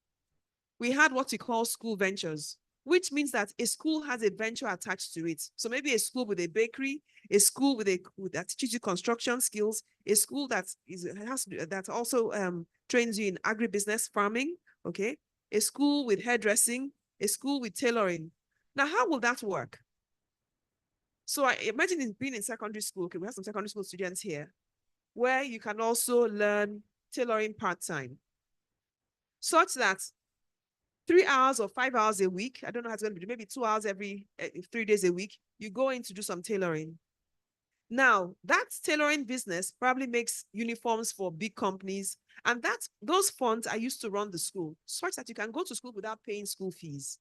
we had what we call school ventures, which means that a school has a venture attached to it. So maybe a school with a bakery, a school that teaches you construction skills, a school that also trains you in agribusiness farming, okay? A school with hairdressing, a school with tailoring. Now, how will that work? So I imagine being in secondary school, okay, we have some secondary school students here, where you can also learn tailoring part-time, such that 3 hours or 5 hours a week, I don't know how it's going to be, maybe 2 hours every 3 days a week, you go in to do some tailoring. Now, that tailoring business probably makes uniforms for big companies, and those funds are used to run the school, such that you can go to school without paying school fees.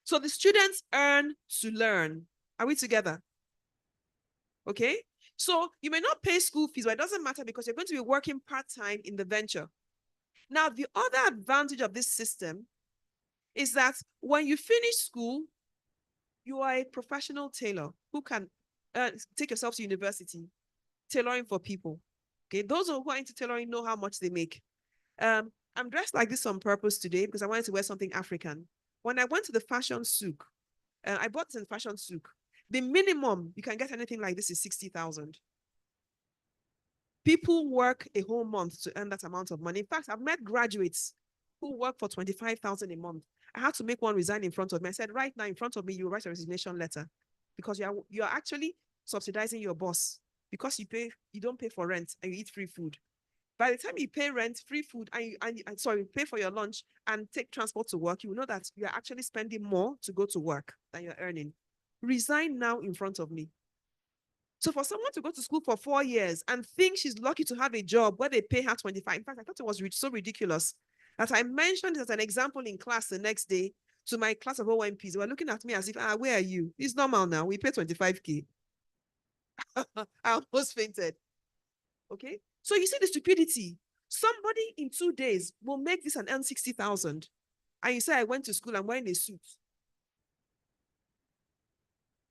So the students earn to learn. Are we together? Okay? So you may not pay school fees, but it doesn't matter because you're going to be working part-time in the venture. Now, the other advantage of this system is that when you finish school, you are a professional tailor who can take yourself to university, tailoring for people. Okay, those who are into tailoring know how much they make. I'm dressed like this on purpose today because I wanted to wear something African. When I went to the fashion souk, I bought this in fashion souk. The minimum you can get anything like this is 60,000. People work a whole month to earn that amount of money. In fact, I've met graduates who work for 25,000 a month. I had to make one resign in front of me. I said, right now in front of me, you write a resignation letter because you are actually subsidizing your boss because you don't pay for rent and you eat free food. By the time you pay rent, free food, and pay for your lunch and take transport to work, you will know that you are actually spending more to go to work than you're earning. Resign now in front of me. So for someone to go to school for 4 years and think she's lucky to have a job where they pay her 25, in fact, I thought it was so ridiculous that I mentioned it as an example in class the next day to my class of OMPs. They were looking at me as if, where are you? It's normal now. We pay 25K. I almost fainted. Okay. So you see the stupidity. Somebody in 2 days will make this and earn 60,000. And you say, I went to school, I'm wearing a suit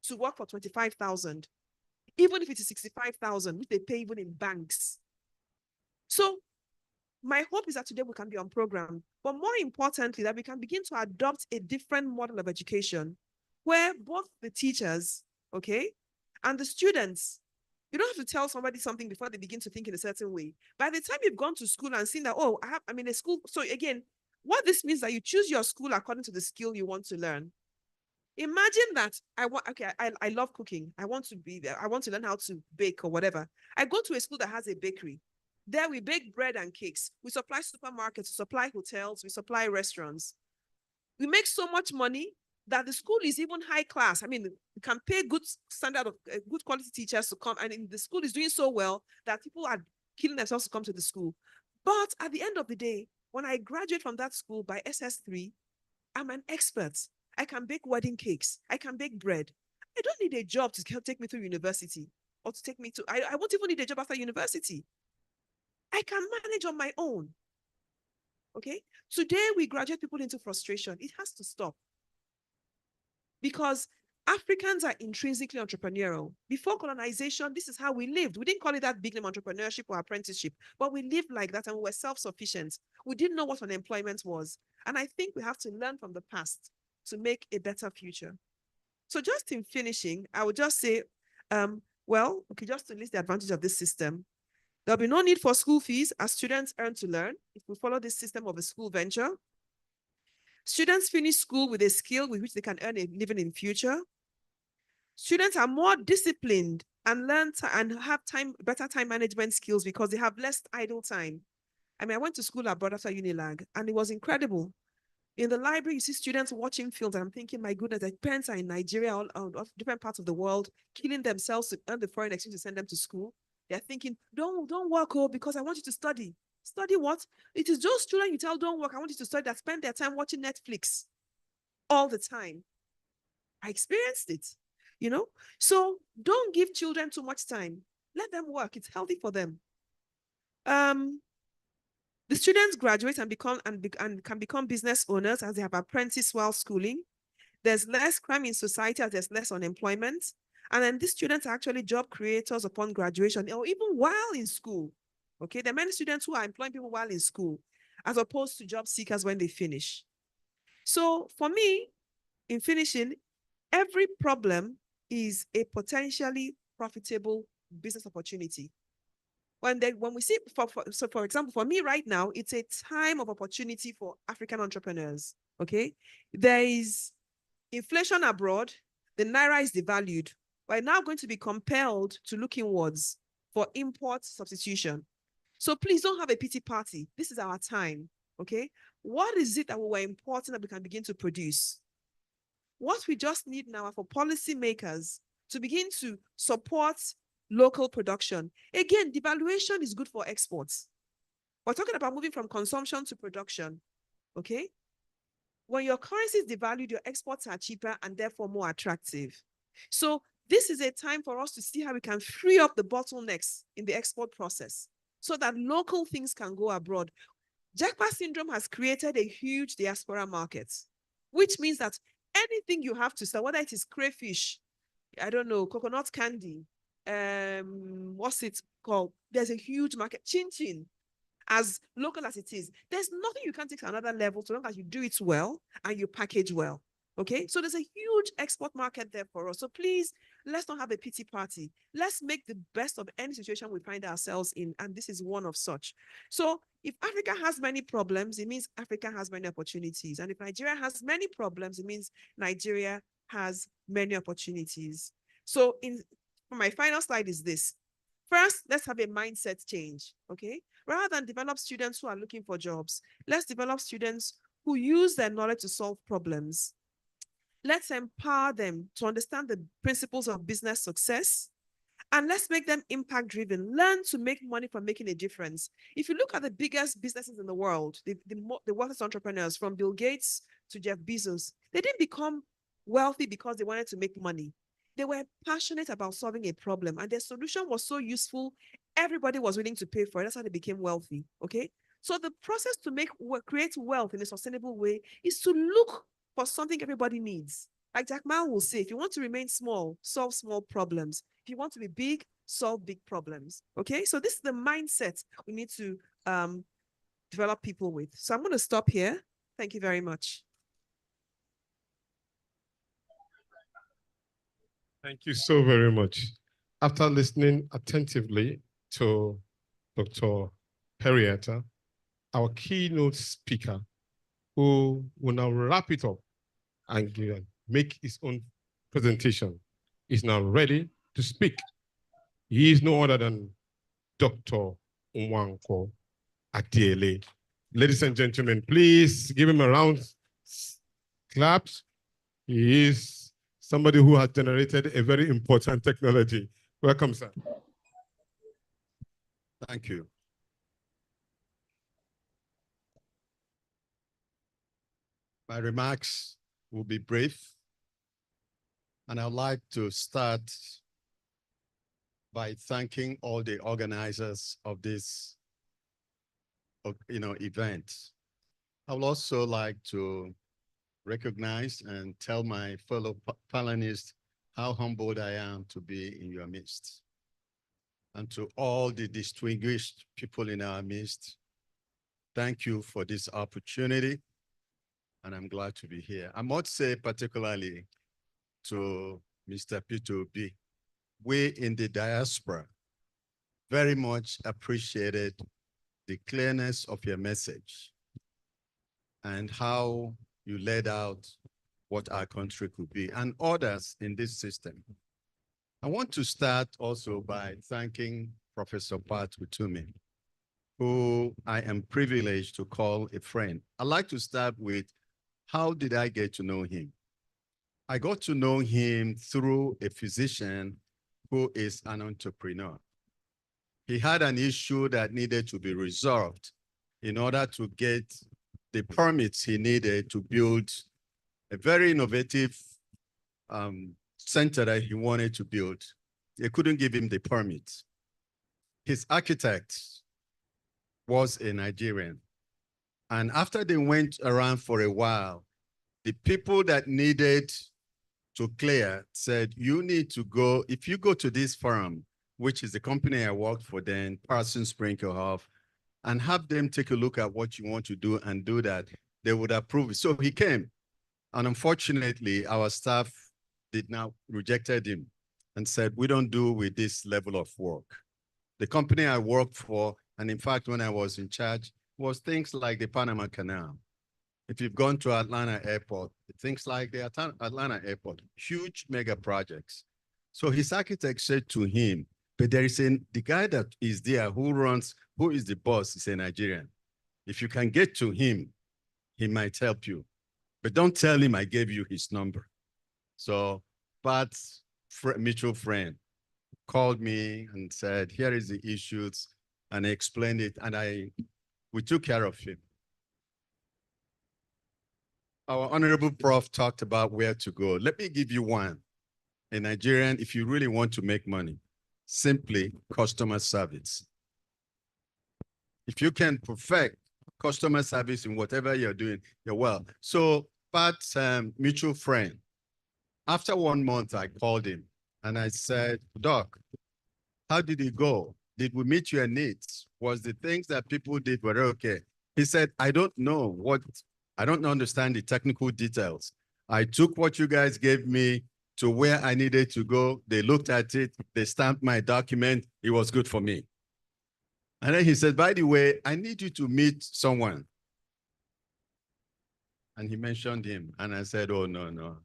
to work for 25,000. Even if it is 65,000, which they pay even in banks. So my hope is that today we can be on program, but more importantly, that we can begin to adopt a different model of education where both the teachers, okay, and the students, you don't have to tell somebody something before they begin to think in a certain way. By the time you've gone to school and seen that, I'm in a school. So again, what this means that you choose your school according to the skill you want to learn. Imagine that I love cooking. I want to be there. I want to learn how to bake or whatever. I go to a school that has a bakery. There we bake bread and cakes. We supply supermarkets, we supply hotels, we supply restaurants. We make so much money that the school is even high class. I mean, you can pay good standard of good quality teachers to come, and the school is doing so well that people are killing themselves to come to the school. But at the end of the day, when I graduate from that school by SS3, I'm an expert. I can bake wedding cakes. I can bake bread. I don't need a job to take me through university or to take me to, I won't even need a job after university. I can manage on my own. Okay? Today, we graduate people into frustration. It has to stop. Because Africans are intrinsically entrepreneurial. Before colonization, this is how we lived. We didn't call it that big name entrepreneurship or apprenticeship, but we lived like that and we were self-sufficient. We didn't know what unemployment was. And I think we have to learn from the past to make a better future. So just in finishing, I would just say, well, okay, just to list the advantage of this system, there'll be no need for school fees as students earn to learn if we follow this system of a school venture. Students finish school with a skill with which they can earn a living in future. Students are more disciplined and learn and have better time management skills because they have less idle time. I mean, I went to school abroad after Unilag, and it was incredible. In the library, you see students watching films, and I'm thinking, my goodness, their parents are in Nigeria, all different parts of the world, killing themselves to earn the foreign exchange to send them to school. They're thinking, don't work, because I want you to study. Study what? It is those children you tell don't work, I want you to study, that spend their time watching Netflix all the time. I experienced it, you know? So don't give children too much time. Let them work. It's healthy for them. The students graduate and can become business owners as they have apprenticed while schooling. There's less crime in society as there's less unemployment. And then these students are actually job creators upon graduation or even while in school. Okay, there are many students who are employing people while in school as opposed to job seekers when they finish. So for me, in finishing, every problem is a potentially profitable business opportunity. When we see, for example, for me right now, it's a time of opportunity for African entrepreneurs, okay? There is inflation abroad, the Naira is devalued. We're now going to be compelled to look inwards for import substitution. So please don't have a pity party. This is our time, okay? What is it that we were importing that we can begin to produce? What we just need now are for policymakers to begin to support local production. Again, devaluation is good for exports. We're talking about moving from consumption to production, okay? When your currency is devalued, your exports are cheaper and therefore more attractive. So this is a time for us to see how we can free up the bottlenecks in the export process so that local things can go abroad. Japa syndrome has created a huge diaspora market, which means that anything you have to sell, whether it is crayfish, I don't know, coconut candy, what's it called? There's a huge market. Chin chin, as local as it is, there's nothing you can take to another level so long as you do it well and you package well. Okay, so there's a huge export market there for us. So please, let's not have a pity party. Let's make the best of any situation we find ourselves in, and this is one of such. So if Africa has many problems, it means Africa has many opportunities. And if Nigeria has many problems, it means Nigeria has many opportunities. So my final slide is this. First, let's have a mindset change, okay? Rather than develop students who are looking for jobs, let's develop students who use their knowledge to solve problems. Let's empower them to understand the principles of business success, and let's make them impact-driven. Learn to make money from making a difference. If you look at the biggest businesses in the world, the wealthiest entrepreneurs, from Bill Gates to Jeff Bezos, they didn't become wealthy because they wanted to make money. They were passionate about solving a problem, and their solution was so useful, everybody was willing to pay for it. That's how they became wealthy, okay? So the process to create wealth in a sustainable way is to look for something everybody needs. Like Jack Ma will say, if you want to remain small, solve small problems. If you want to be big, solve big problems, okay? So this is the mindset we need to develop people with. So I'm going to stop here. Thank you very much. Thank you so very much. After listening attentively to Dr. Henrietta, our keynote speaker, who will now wrap it up and make his own presentation, is now ready to speak. He is no other than Dr. Nwankwo Adiele. Ladies and gentlemen, please give him a round claps. He is somebody who has generated a very important technology. Welcome, sir. Thank you. My remarks will be brief, and I'd like to start by thanking all the organizers of this event. I would also like to recognize and tell my fellow panelists how humbled I am to be in your midst. And to all the distinguished people in our midst, thank you for this opportunity, and I'm glad to be here. I must say particularly to Mr. P2B, we in the diaspora very much appreciated the clearness of your message and how you laid out what our country could be and others in this system. I want to start also by thanking Professor Pat Utomi, who I am privileged to call a friend. I'd like to start with, how did I get to know him? I got to know him through a physician who is an entrepreneur. He had an issue that needed to be resolved in order to get the permits he needed to build a very innovative center that he wanted to build. They couldn't give him the permit. His architect was a Nigerian. And after they went around for a while, the people that needed to clear said, you need to go, if you go to this firm, which is the company I worked for then, Parsons Sprinkelhoff, and have them take a look at what you want to do and do that, they would approve it. So he came. And unfortunately, our staff rejected him and said, we don't do with this level of work. The company I worked for, and in fact, when I was in charge, was things like the Panama Canal. If you've gone to Atlanta Airport, things like the Atlanta Airport, huge mega projects. So his architect said to him, but there is the guy that is there who is the boss, is a Nigerian. If you can get to him, he might help you. But don't tell him I gave you his number. So Pat's mutual friend called me and said, here is the issues, and I explained it, and we took care of him. Our Honorable Prof talked about where to go. Let me give you one. A Nigerian, if you really want to make money, simply customer service. If you can perfect customer service in whatever you're doing, you're well. So Pat's mutual friend, after 1 month, I called him and I said, Doc, how did it go? Did we meet your needs? Was the things that people did were okay? He said, I don't understand the technical details. I took what you guys gave me to where I needed to go. They looked at it, they stamped my document. It was good for me. And then he said, by the way, I need you to meet someone. And he mentioned him. And I said, oh, no,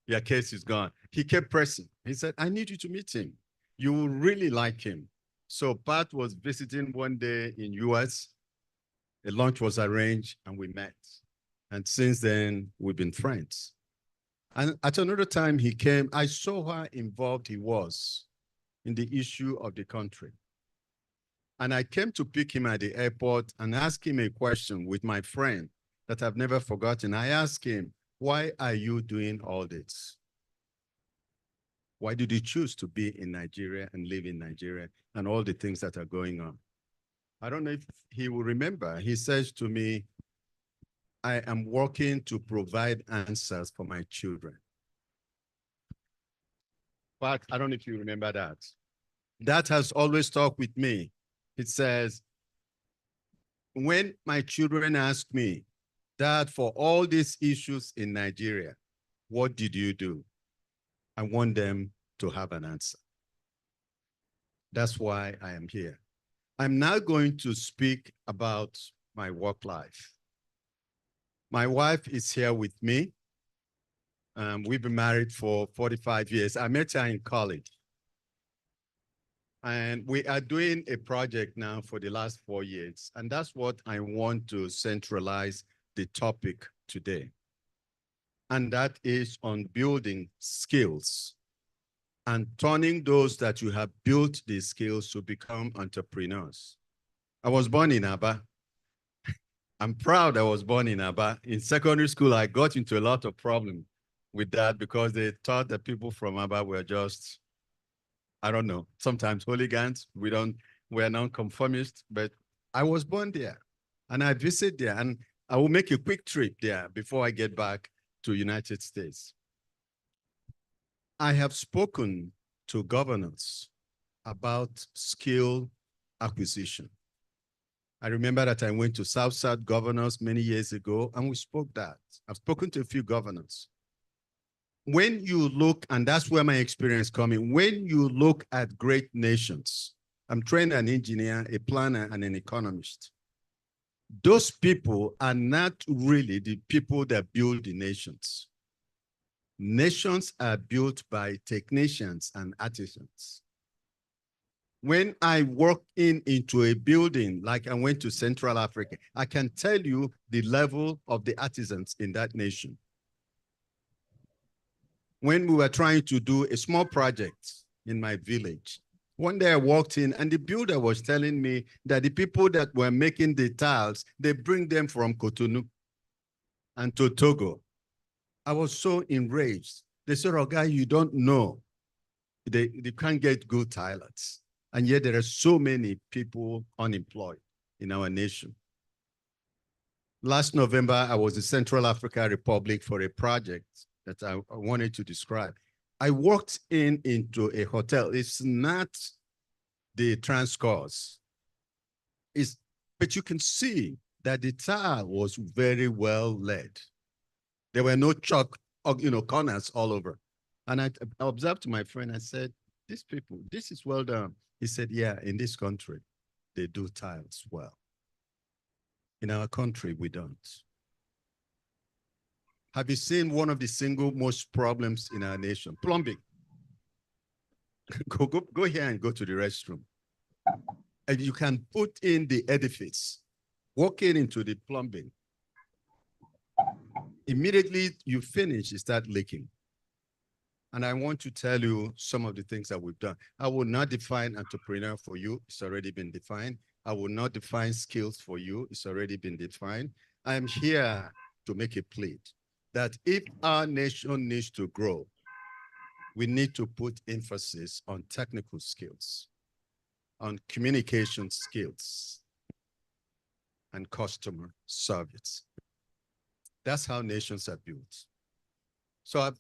your case is gone. He kept pressing. He said, I need you to meet him. You will really like him. So Pat was visiting one day in US. A lunch was arranged and we met. And since then, we've been friends. And at another time he came, I saw how involved he was in the issue of the country. And I came to pick him at the airport and ask him a question with my friend that I've never forgotten. I asked him, why are you doing all this? Why did you choose to be in Nigeria and live in Nigeria and all the things that are going on? I don't know if he will remember. He says to me, I am working to provide answers for my children. But I don't know if you remember that. That has always stuck with me. It says, when my children ask me, Dad, for all these issues in Nigeria, what did you do? I want them to have an answer. That's why I am here. I'm now going to speak about my work life. My wife is here with me. We've been married for 45 years. I met her in college. And we are doing a project now for the last 4 years. And that's what I want to centralize the topic today. and that is on building skills and turning those that you have built these skills to become entrepreneurs. I was born in Aba. I'm proud I was born in Aba. In secondary school, I got into a lot of problems with that because they thought that people from Aba were just, I don't know, sometimes hooligans. We're non-conformists, but I was born there and I visit there, and I will make a quick trip there before I get back to United States. I have spoken to governors about skill acquisition. I remember that I went to South governors many years ago, and we spoke that. I've spoken to a few governors. When you look, and that's where my experience coming, when you look at great nations, I'm trained an engineer, a planner, and an economist. Those people are not really the people that build the nations. Nations are built by technicians and artisans. When I walk into a building, like I went to Central Africa, I can tell you the level of the artisans in that nation. When we were trying to do a small project in my village, one day I walked in and the builder was telling me that the people that were making the tiles, they bring them from Cotonou and to Togo. I was so enraged. They said, "Oh, guy, you don't know. They can't get good tilers." And yet there are so many people unemployed in our nation. Last November, I was in Central Africa Republic for a project that I wanted to describe. I walked into a hotel. It's not the Transcourse. But you can see that the tile was very well laid. There were no chalk, corners all over. And I observed to my friend, I said, "These people, this is well done." He said, "Yeah, in this country, they do tiles well. In our country, we don't." Have you seen one of the single most problems in our nation? Plumbing. Go here and go to the restroom. And you can put in the edifice, walk into the plumbing. Immediately you finish, you start leaking. And I want to tell you some of the things that we've done. I will not define entrepreneur for you. It's already been defined. I will not define skills for you. It's already been defined. I am here to make a plea that if our nation needs to grow, we need to put emphasis on technical skills, on communication skills, and customer service. That's how nations are built. So,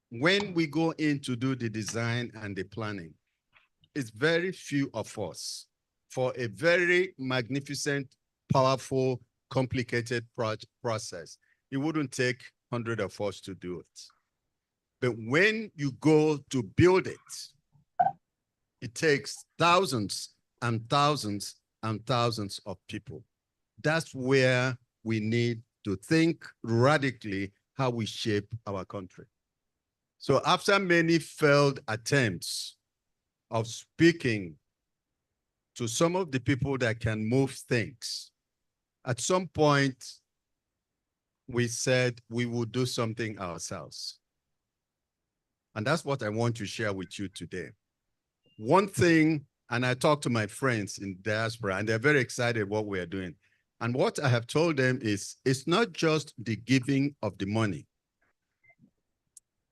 when we go in to do the design and the planning, it's very few of us for a very magnificent, powerful, complicated process. It wouldn't take 100 of us to do it. But when you go to build it, it takes thousands and thousands and thousands of people. That's where we need to think radically how we shape our country. So after many failed attempts of speaking to some of the people that can move things, at some point, we said we would do something ourselves. And that's what I want to share with you today. One thing, and I talked to my friends in diaspora, and they're very excited what we're doing. And what I have told them is, it's not just the giving of the money.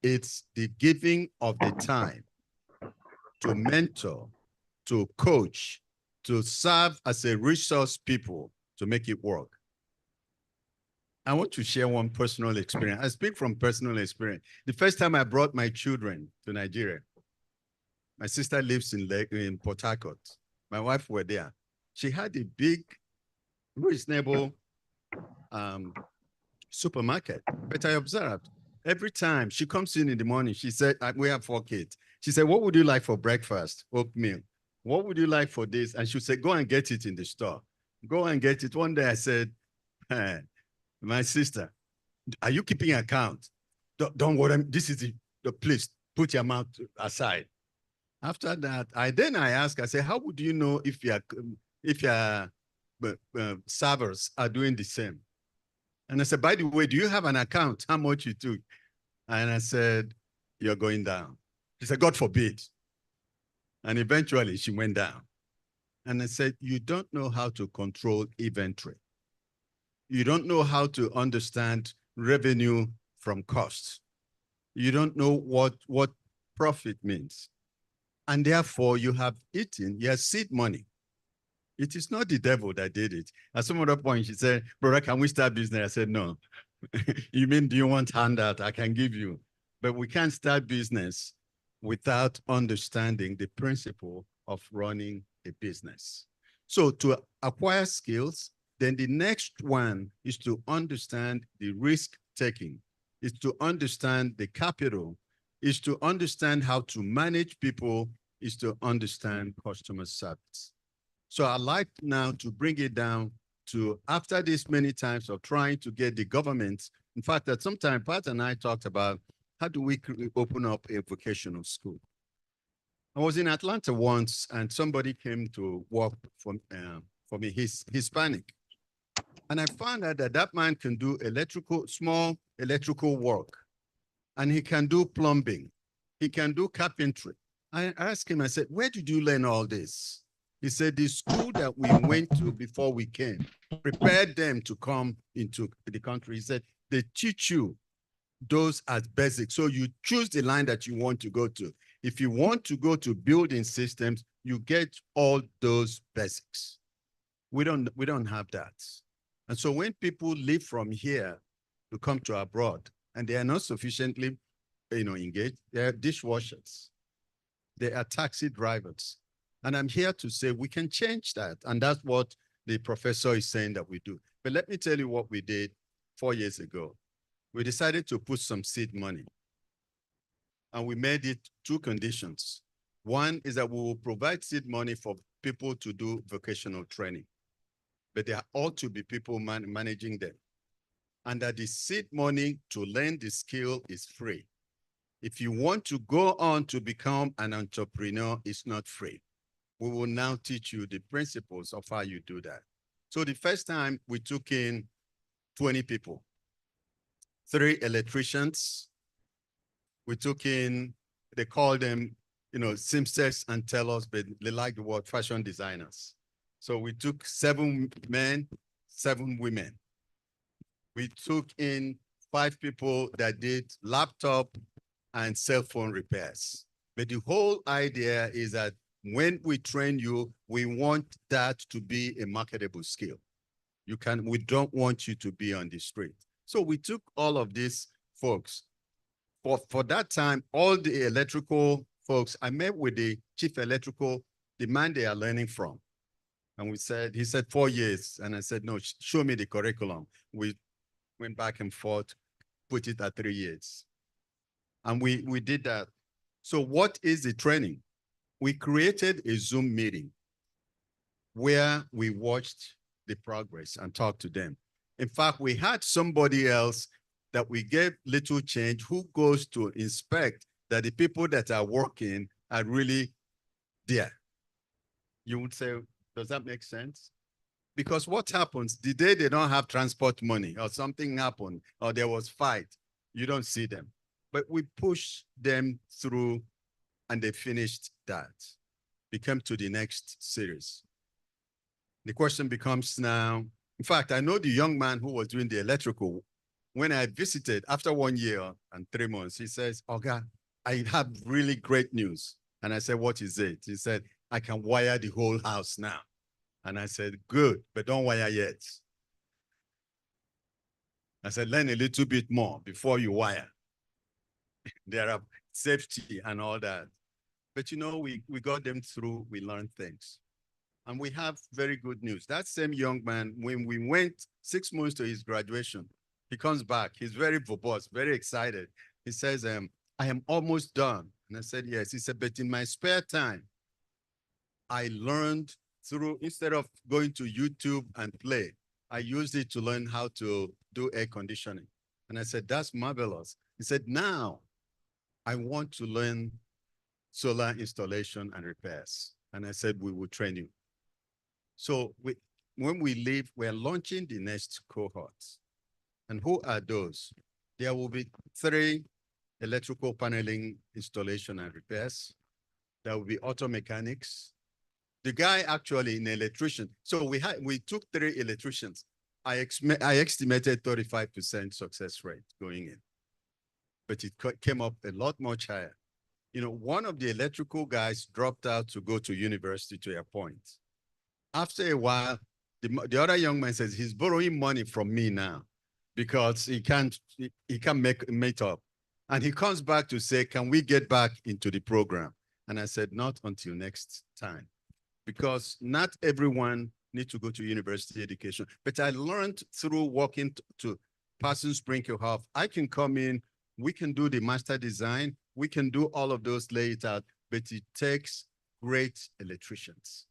It's the giving of the time to mentor, to coach, to serve as a resource people to make it work. I want to share one personal experience. I speak from personal experience. The first time I brought my children to Nigeria, my sister lives in Port Harcourt. My wife were there. She had a big, reasonable supermarket, but I observed every time she comes in the morning, she said, we have 4 kids. She said, "What would you like for breakfast?" "Oatmeal." "What would you like for this?" And she said, "Go and get it in the store. Go and get it." One day I said, "Hey, my sister, are you keeping account? Don't worry, this is the place. Put your mouth aside." After that, I asked, I said, "How would you know if your servers are doing the same?" And I said, by the way, do you have an account? How much you took? And I said, you're going down. She said, God forbid. And eventually she went down. And I said, you don't know how to control inventory. You don't know how to understand revenue from costs. You don't know what profit means. And therefore you have eaten your seed money. It is not the devil that did it. At some other point, she said, brother, can we start business? I said, no. You mean, do you want handout? I can give you. But we can't start business without understanding the principle of running a business. So to acquire skills, then the next one is to understand the risk taking, is to understand the capital, is to understand how to manage people, is to understand customer service. So I'd like now to bring it down to, after this many times of trying to get the government, in fact, at some time, Pat and I talked about how do we open up a vocational school. I was in Atlanta once and somebody came to work for me, he's Hispanic. And I found out that that man can do small electrical work, and he can do plumbing. He can do carpentry. I asked him, I said, where did you learn all this? He said, the school that we went to before we came prepared them to come into the country. He said, they teach you those as basics. So you choose the line that you want to go to. If you want to go to building systems, you get all those basics. We don't have that. And so when people leave from here to come to abroad and they are not sufficiently, engaged, they are dishwashers, they are taxi drivers. And I'm here to say we can change that. And that's what the professor is saying that we do. But let me tell you what we did 4 years ago. We decided to put some seed money. And we made it 2 conditions. One is that we will provide seed money for people to do vocational training, but there ought to be people managing them. And that the seed money to learn the skill is free. If you want to go on to become an entrepreneur, it's not free. We will now teach you the principles of how you do that. So the first time we took in 20 people, 3 electricians. We took in, they call them, seamsters and tellers, but they like the word fashion designers. So we took 7 men, 7 women. We took in 5 people that did laptop and cell phone repairs. But the whole idea is that when we train you, we want that to be a marketable skill. We don't want you to be on the street. So we took all of these folks. For that time, all the electrical folks, I met with the chief electrical, the man they are learning from. And he said 4 years. And I said, no, show me the curriculum. We went back and forth, put it at 3 years. And we did that. So what is the training? We created a Zoom meeting where we watched the progress and talked to them. In fact, we had somebody else that we gave little change who goes to inspect that the people that are working are really there. You would say, does that make sense? Because what happens the day they don't have transport money or something happened or there was fight, you don't see them. But we push them through and they finished that. We come to the next series. The question becomes now, in fact, I know the young man who was doing the electrical. When I visited after 1 year and 3 months, he says, Oga, I have really great news. And I said, what is it? He said, I can wire the whole house now. And I said, good, but don't wire yet. I said, learn a little bit more before you wire. There are safety and all that. But we got them through, we learned things. And we have very good news. That same young man, when we went 6 months to his graduation, he comes back. He's very verbose, very excited. He says, I am almost done. And I said, yes. He said, but in my spare time, I learned instead of going to YouTube and play, I used it to learn how to do air conditioning. And I said, that's marvelous. He said, now I want to learn solar installation and repairs. And I said, we will train you. So when we leave, we're launching the next cohort. And who are those? There will be 3 electrical paneling installation and repairs. There will be auto mechanics. The guy actually an electrician. So we took 3 electricians. I estimated 35% success rate going in, but it came up a lot much higher. You know, one of the electrical guys dropped out to go to university to a point. After a while, the other young man says he's borrowing money from me now because he can't make up. And he comes back to say, can we get back into the program? And I said, not until next time, because not everyone needs to go to university education. But I learned through walking to Parsons Brinckerhoff, I can come in, we can do the master design, we can do all of those, lay it out, but it takes great electricians.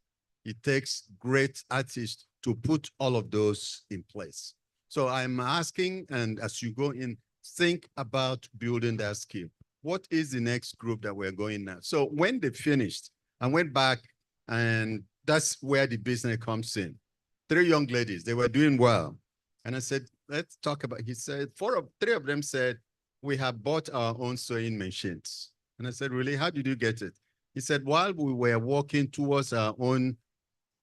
It takes great artists to put all of those in place. So I'm asking, and as you go in, think about building that skill. What is the next group that we're going now? So when they finished, I went back, and that's where the business comes in. 3 young ladies, they were doing well. And I said, let's talk about, he said, 3 of them said, we have bought our own sewing machines. And I said, really, how did you get it? He said, while we were walking towards our own,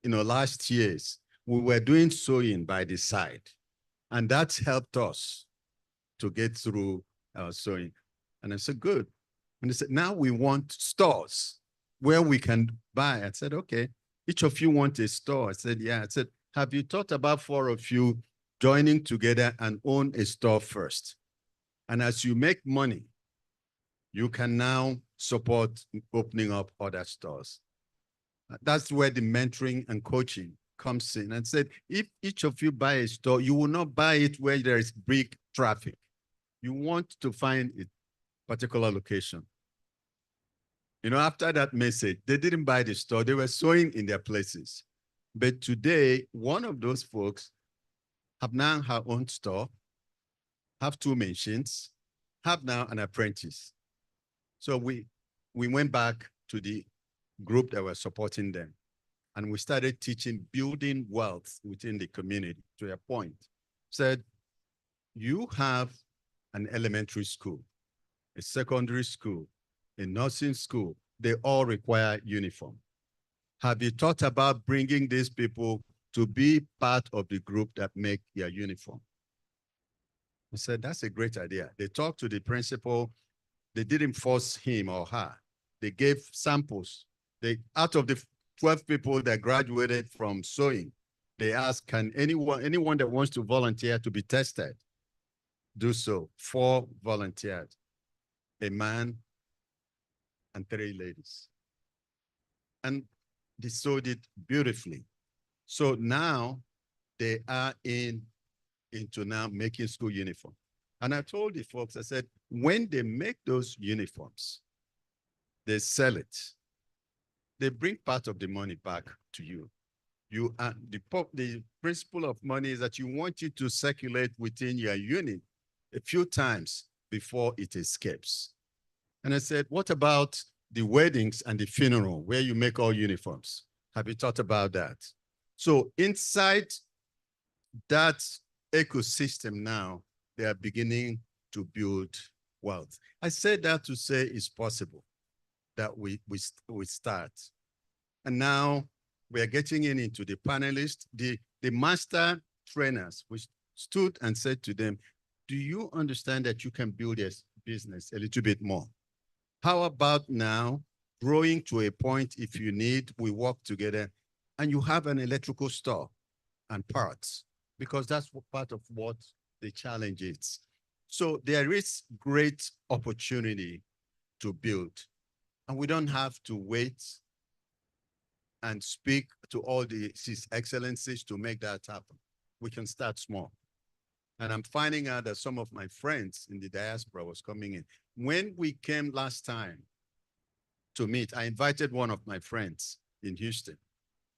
last years, we were doing sewing by the side. And that's helped us to get through our sewing. And I said, good. And they said, now we want stores where we can buy. I said, okay, each of you want a store? I said, yeah. I said, have you thought about 4 of you joining together and own a store first? And as you make money, you can now support opening up other stores. That's where the mentoring and coaching comes in. And said, if each of you buy a store, you will not buy it where there is big traffic. You want to find a particular location. After that message, they didn't buy the store. They were sewing in their places. But today, one of those folks have now her own store, have 2 machines, have now an apprentice. So we went back to the group that were supporting them, and we started teaching building wealth within the community to a point. Said, you have an elementary school, a secondary school, a nursing school, they all require uniform. Have you thought about bringing these people to be part of the group that make your uniform? I said, that's a great idea. They talked to the principal. They didn't force him or her. They gave samples. Out of the 12 people that graduated from sewing, they asked, can anyone that wants to volunteer to be tested, do so? 4 volunteered, a man and 3 ladies. And they sewed it beautifully. So now they are into now making school uniform. And I told the folks, I said, when they make those uniforms, they sell it. They bring part of the money back to you. The principle of money is that you want it to circulate within your unit a few times before it escapes. And I said, what about the weddings and the funeral where you make all uniforms? Have you thought about that? So inside that ecosystem now, they are beginning to build wealth. I said that to say it's possible that we start. And now we are getting into the panelists, the master trainers. We stood and said to them, do you understand that you can build a business a little bit more? How about now growing to a point, if you need, we work together and you have an electrical store and parts, because that's part of what the challenge is. So there is great opportunity to build, and we don't have to wait and speak to all the His Excellencies to make that happen. We can start small. And I'm finding out that some of my friends in the diaspora was coming in. When we came last time to meet, I invited one of my friends in Houston.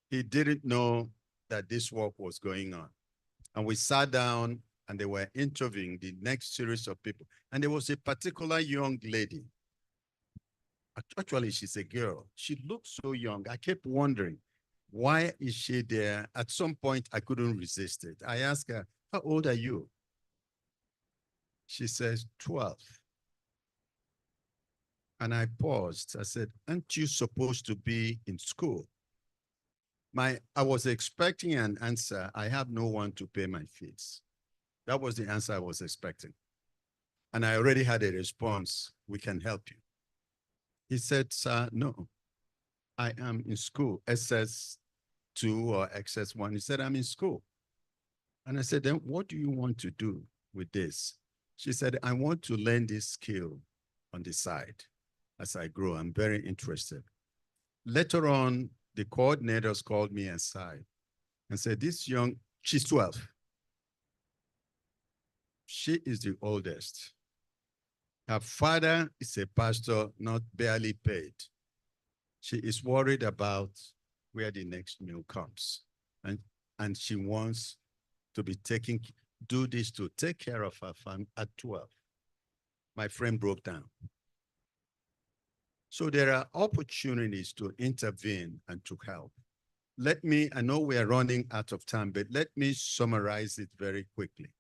He didn't know that this work was going on. And we sat down and they were interviewing the next series of people. And there was a particular young lady. Actually, she's a girl. She looked so young. I kept wondering, why is she there? At some point, I couldn't resist it. I asked her, how old are you? She says, 12. And I paused. I said, aren't you supposed to be in school? I was expecting an answer. I have no one to pay my fees. That was the answer I was expecting. And I already had a response. We can help you. He said, sir, no, I am in school, SS2 or XS1. He said, I'm in school. And I said, then what do you want to do with this? She said, I want to learn this skill on the side as I grow. I'm very interested. Later on, the coordinators called me aside and said, she's 12. She is the oldest. Her father is a pastor, not barely paid. She is worried about where the next meal comes. And she wants to do this to take care of her family at 12. My friend broke down. So there are opportunities to intervene and to help. I know we are running out of time, but let me summarize it very quickly.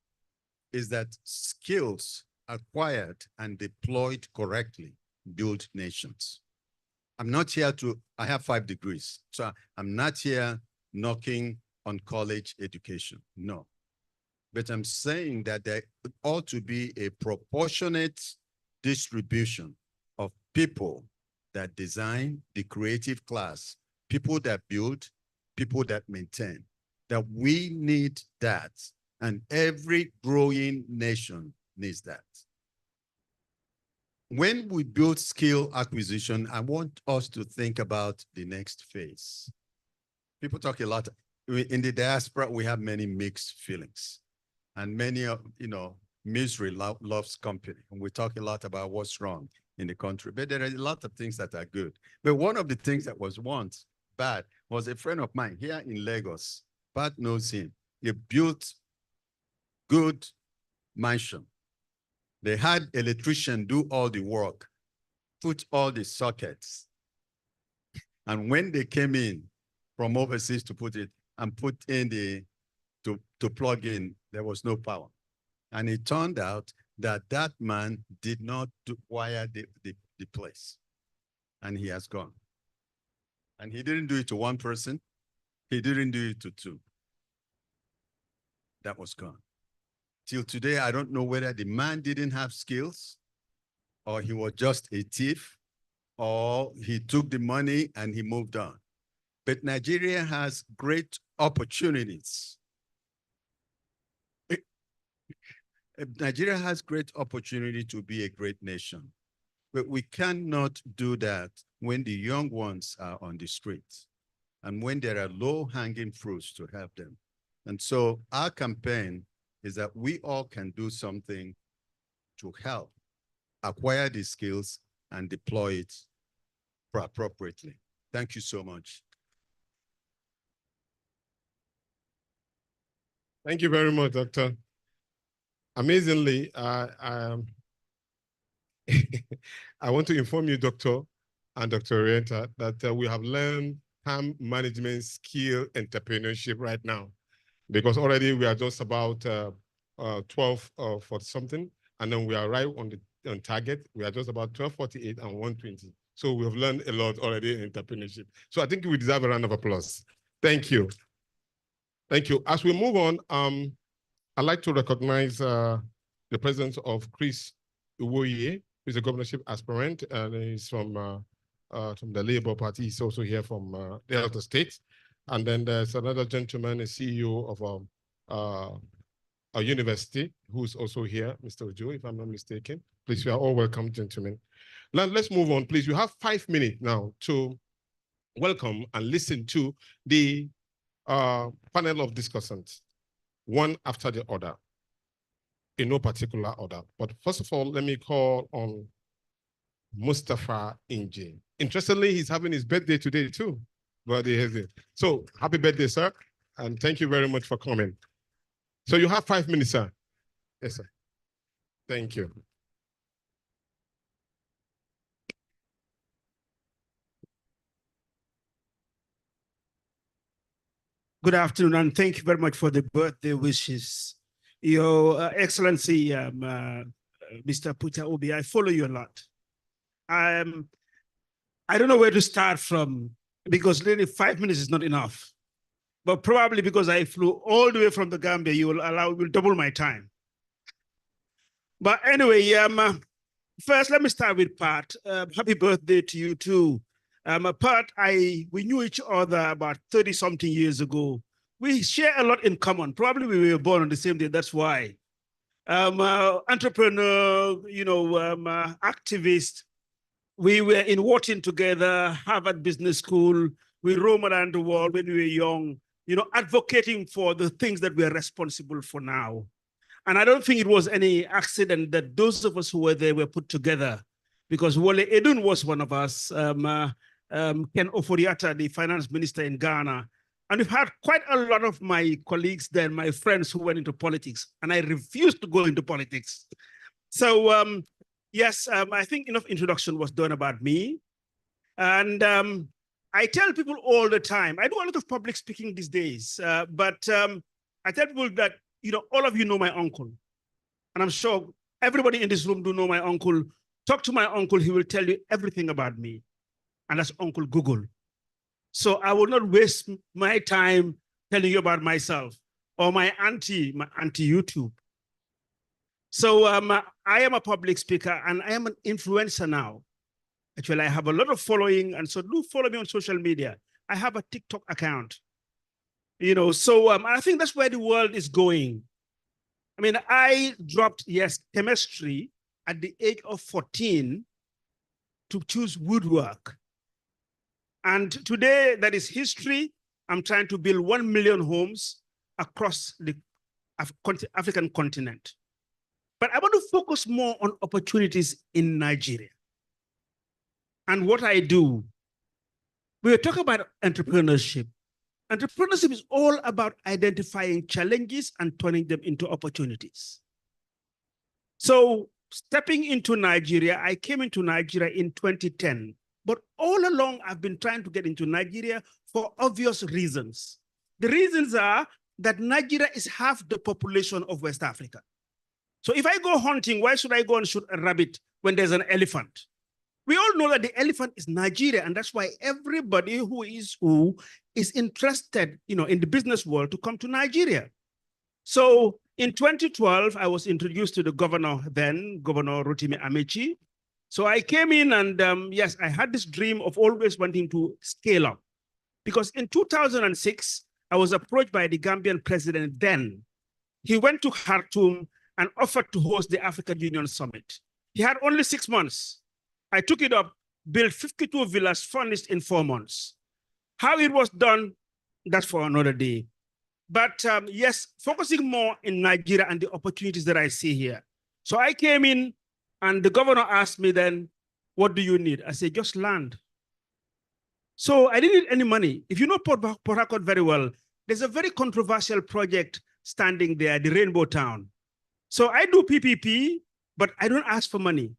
Is that skills acquired and deployed correctly build nations. I have 5 degrees, so I'm not here knocking on college education, no. But I'm saying that there ought to be a proportionate distribution of people that design, the creative class, people that build, people that maintain, that we need that. And every growing nation needs that. When we build skill acquisition, I want us to think about the next phase. People talk a lot. In the diaspora, we have many mixed feelings. And many of, misery loves company. And we talk a lot about what's wrong in the country. But there are a lot of things that are good. But one of the things that was once bad was a friend of mine here in Lagos. Pat knows him. He built good mansion. They had electrician do all the work, put all the sockets. And when they came in from overseas to put it and put in to plug in, there was no power. And it turned out that that man did not wire the place. And he has gone. And he didn't do it to one person. He didn't do it to 2. That was gone. Till today, I don't know whether the man didn't have skills or he was just a thief or he took the money and he moved on. But Nigeria has great opportunities. Nigeria has great opportunity to be a great nation, but we cannot do that when the young ones are on the streets and when there are low-hanging fruits to help them. And so our campaign is that we all can do something to help acquire these skills and deploy it appropriately. Thank you so much. Thank you very much, Doctor. Amazingly, I want to inform you, Doctor and Dr. Orienta, that we have learned time management skill entrepreneurship right now, because already we are just about 12 for something, and then we are right on target. We are just about 12:48 and 1:20. So we have learned a lot already in entrepreneurship. So I think we deserve a round of applause. Thank you. Thank you. As we move on, I'd like to recognize the presence of Chris Iwoye, who's a governorship aspirant, and he's from the Labour Party. He's also here from the Delta State. And then there's another gentleman, a CEO of a university, who's also here, Mr. Ojo, if I'm not mistaken. Please, you are all welcome, gentlemen. Now, let's move on, please. You have 5 minutes now to welcome and listen to the panel of discussants, one after the other, in no particular order. But first of all, let me call on Mustafa Inje. Interestingly, he's having his birthday today too. So happy birthday, sir. And thank you very much for coming. So you have 5 minutes, sir. Yes, sir. Thank you. Good afternoon, and thank you very much for the birthday wishes. Your Excellency, Mr. Puta Obi. I follow you a lot. I don't know where to start from because really 5 minutes is not enough. But probably because I flew all the way from the Gambia, you will double my time. But anyway, first let me start with Pat. Happy birthday to you too. Pat, we knew each other about 30-something years ago. We share a lot in common. Probably we were born on the same day, that's why. Entrepreneur, activist. We were in Wharton together, Harvard Business School. We roamed around the world when we were young, advocating for the things that we are responsible for now. And I don't think it was any accident that those of us who were there were put together, because Wole Edun was one of us, Ken Oforiatta, the finance minister in Ghana. And we've had quite a lot of my colleagues there, my friends who went into politics, and I refused to go into politics. So yes, I think enough introduction was done about me. And I tell people all the time, I do a lot of public speaking these days, but I tell people that, all of you know my uncle. And I'm sure everybody in this room do know my uncle. Talk to my uncle, he will tell you everything about me. And that's Uncle Google. So I will not waste my time telling you about myself or my auntie YouTube. So I am a public speaker and I am an influencer now. Actually, I have a lot of following, and so do follow me on social media. I have a TikTok account. So I think that's where the world is going. I mean, I dropped, yes, chemistry at the age of 14 to choose woodwork. And today, that is history. I'm trying to build 1 million homes across the African continent. But I want to focus more on opportunities in Nigeria. And what I do, we were talking about entrepreneurship. Entrepreneurship is all about identifying challenges and turning them into opportunities. So stepping into Nigeria, I came into Nigeria in 2010. But all along, I've been trying to get into Nigeria for obvious reasons. The reasons are that Nigeria is half the population of West Africa. So if I go hunting, why should I go and shoot a rabbit when there's an elephant? We all know that the elephant is Nigeria, and that's why everybody who is interested, in the business world to come to Nigeria. So in 2012, I was introduced to the governor then, Governor Rotimi Amechi. So I came in and yes, I had this dream of always wanting to scale up. Because in 2006, I was approached by the Gambian president then. He went to Khartoum and offered to host the African Union Summit. He had only 6 months. I took it up, built 52 villas, furnished in 4 months. How it was done, that's for another day. But yes, focusing more in Nigeria and the opportunities that I see here. So I came in and the governor asked me then, what do you need? I said, just land. So I didn't need any money. If you know Port Harcourt very well, there's a very controversial project standing there, the Rainbow Town. So I do PPP, but I don't ask for money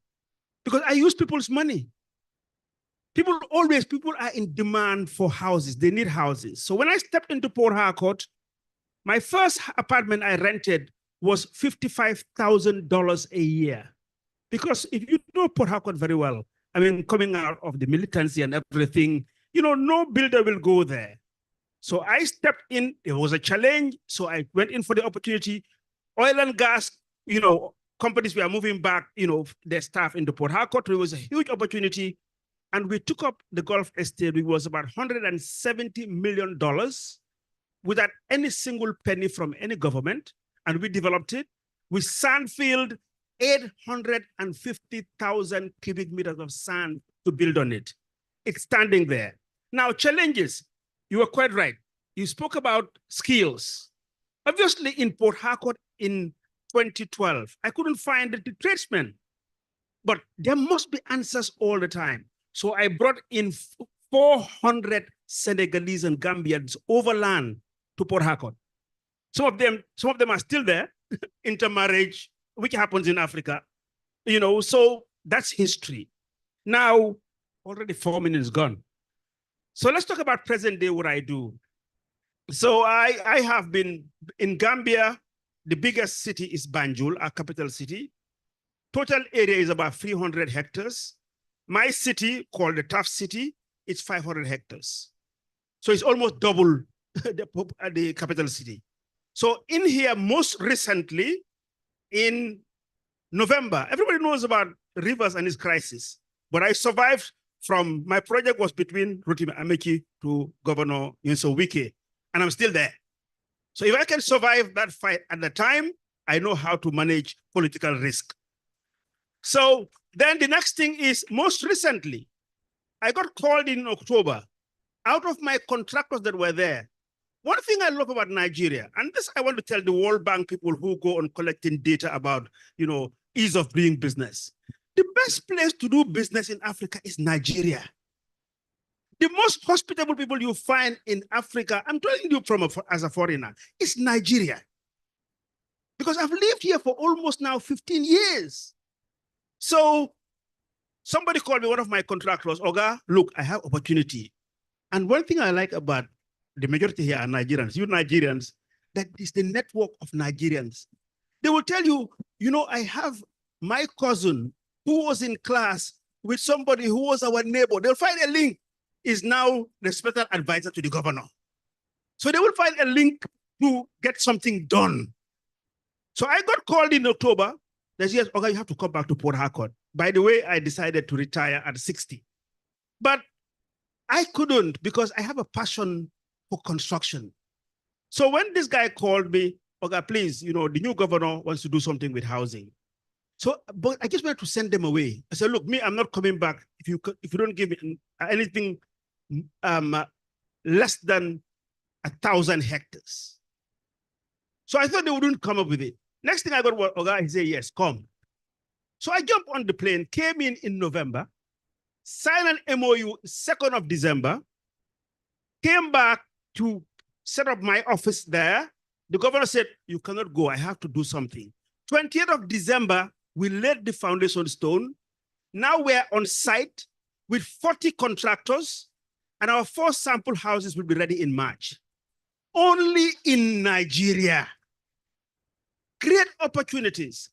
because I use people's money. People are in demand for houses. They need houses. So when I stepped into Port Harcourt, my first apartment I rented was $55,000 a year. Because if you know Port Harcourt very well, I mean, coming out of the militancy and everything, no builder will go there. So I stepped in, it was a challenge. So I went in for the opportunity. Oil and gas, companies were moving back, their staff into Port Harcourt. It was a huge opportunity. And we took up the Gulf Estate. It was about $170 million without any single penny from any government. And we developed it. We sandfilled 850,000 cubic meters of sand to build on it. It's standing there. Now, challenges, you were quite right. You spoke about skills. Obviously, in Port Harcourt in 2012, I couldn't find the tradesmen, but there must be answers all the time. So I brought in 400 Senegalese and Gambians overland to Port Harcourt. Some of them are still there, intermarriage, which happens in Africa, so that's history. Now, already 4 minutes gone. So let's talk about present day, what I do. So I have been in Gambia. The biggest city is Banjul, our capital city. Total area is about 300 hectares. My city, called the Tough City, it's 500 hectares. So it's almost double the capital city. So in here, most recently, in November, everybody knows about Rivers and his crisis, but I survived from, my project was between Rotimi Ameki to Governor Nyesom Wike, and I'm still there. So if I can survive that fight at the time, I know how to manage political risk. So then the next thing is, most recently, I got called in October. Out of my contractors that were there, one thing I love about Nigeria, and this I want to tell the World Bank people who go on collecting data about, ease of doing business. The best place to do business in Africa is Nigeria. The most hospitable people you find in Africa, I'm telling you as a foreigner, is Nigeria. Because I've lived here for almost now 15 years. So somebody called me, one of my contractors, Oga, look, I have opportunity. And one thing I like about the majority here are Nigerians, you Nigerians, that is the network of Nigerians. They will tell you, I have my cousin who was in class with somebody who was our neighbor. They'll find a link, is now the special advisor to the governor. So they will find a link to get something done. So I got called in October. They said, yes, okay, you have to come back to Port Harcourt. By the way, I decided to retire at 60. But I couldn't because I have a passion for construction. So when this guy called me, okay, please, the new governor wants to do something with housing. So, but I just wanted to send them away. I said, look, I'm not coming back if you don't give me anything less than 1,000 hectares. So I thought they wouldn't come up with it. Next thing I got was, okay, he said, yes, come. So I jumped on the plane, came in November, signed an MOU 2nd of December, came back to set up my office there. The governor said, you cannot go, I have to do something. 20th of December, we laid the foundation stone. Now we're on site with 40 contractors, and our 4 sample houses will be ready in March. Only in Nigeria. Great opportunities.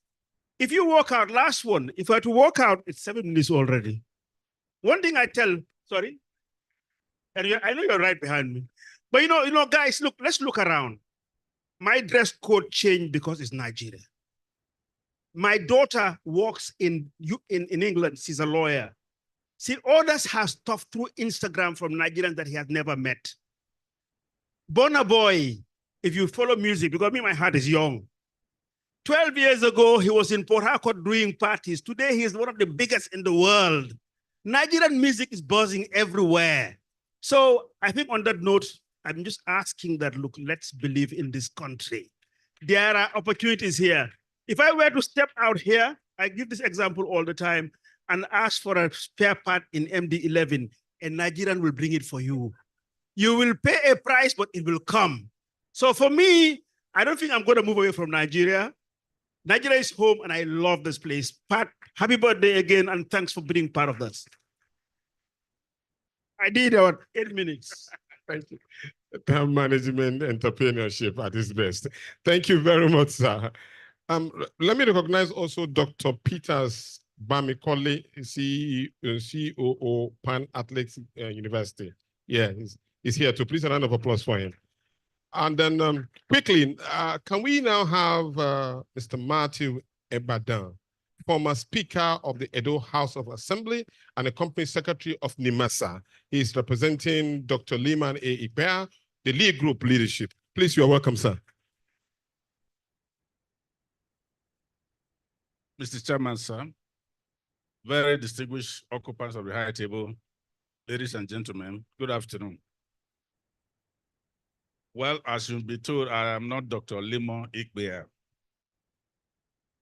If you walk out, last one, if I had to walk out, it's 7 minutes already. One thing I tell, sorry, and I know you're right behind me, but guys, look, let's look around. My dress code changed because it's Nigeria. My daughter works in England. She's a lawyer. See, others have stuff through Instagram from Nigerians that he has never met. Burna Boy, if you follow music, because my heart is young. 12 years ago, he was in Port Harcourt doing parties. Today, he is one of the biggest in the world. Nigerian music is buzzing everywhere. So I think on that note, I'm just asking that, look, let's believe in this country. There are opportunities here. If I were to step out here, I give this example all the time, and ask for a spare part in MD-11, a Nigerian will bring it for you. You will pay a price, but it will come. So for me, I don't think I'm going to move away from Nigeria. Nigeria is home, and I love this place. Pat, happy birthday again, and thanks for being part of this. I did about 8 minutes. Thank you. Time management, entrepreneurship at its best. Thank you very much, sir. Let me recognize also Dr. Peters Bamikole, COO, Pan Athletics University. Yeah, he's here too. Please a round of applause for him. And then quickly, can we now have Mr. Matthew Ebadan, former Speaker of the Edo House of Assembly and the Company Secretary of NIMASA. He's representing Dr. Liman A. Ipea, the Lee Group leadership. Please, you are welcome, sir. Mr. Chairman, sir, very distinguished occupants of the high table, ladies and gentlemen, good afternoon. Well, as you'll be told, I am not Dr. Liman Ikbea,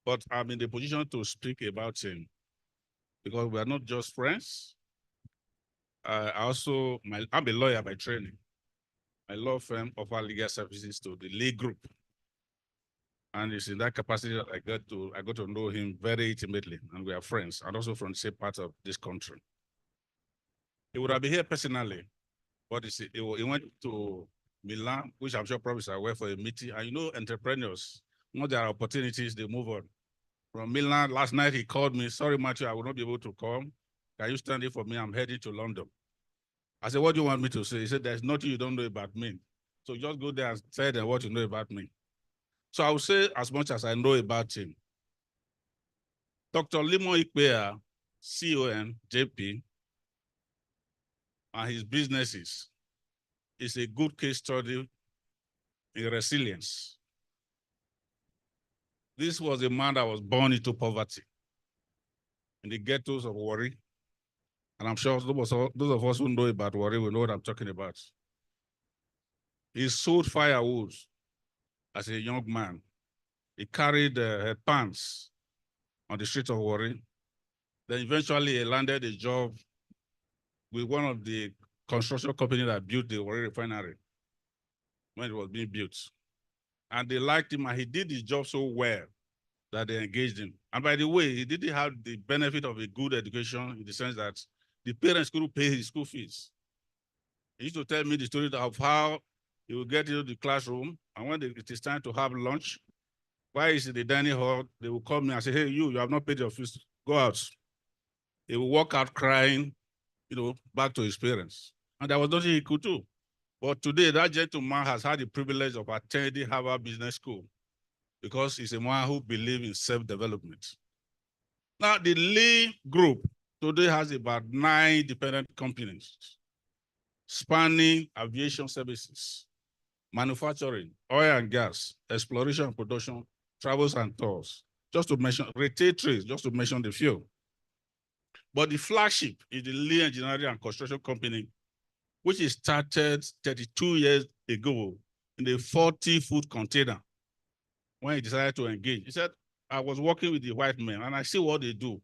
but I'm in the position to speak about him because we are not just friends. I'm a lawyer by training. My law firm offers legal services to the Lee Group. And it's in that capacity that I got to know him very intimately, and we are friends, and also from the same part of this country. He would have been here personally, but he went to Milan, which I'm sure probably is aware for a meeting. And entrepreneurs, there are opportunities, they move on from Milan. Last night he called me, sorry, Matthew, I will not be able to come. Can you stand in for me? I'm heading to London. I said, what do you want me to say? He said, there's nothing you don't know about me. So just go there and tell them what you know about me. So I will say as much as I know about him. Dr. Limon Ikpea, CON, JP, and his businesses is a good case study in resilience. This was a man that was born into poverty in the ghettos of Warri. And I'm sure those of us who know about Warri will know what I'm talking about. He sold firewood as a young man. He carried pants on the street of Warri. Then eventually he landed a job with one of the construction companies that built the Warri refinery when it was being built. And they liked him, and he did his job so well that they engaged him. And by the way, he didn't have the benefit of a good education in the sense that the parents couldn't pay his school fees. He used to tell me the story of how he would get into the classroom, and when it is time to have lunch, while he's in the dining hall, they will call me and say, hey, you have not paid your fees, go out. He will walk out crying, back to his parents. And there was nothing he could do. But today, that gentleman has had the privilege of attending Harvard Business School because he's a man who believes in self-development. Now, the Lee Group today has about 9 dependent companies spanning aviation services, manufacturing, oil and gas, exploration and production, travels and tours, just to mention, retail trades, just to mention the few. But the flagship is the Lee Engineering and Construction Company, which is started 32 years ago in a 40-foot container when he decided to engage. He said, I was working with the white men and I see what they do.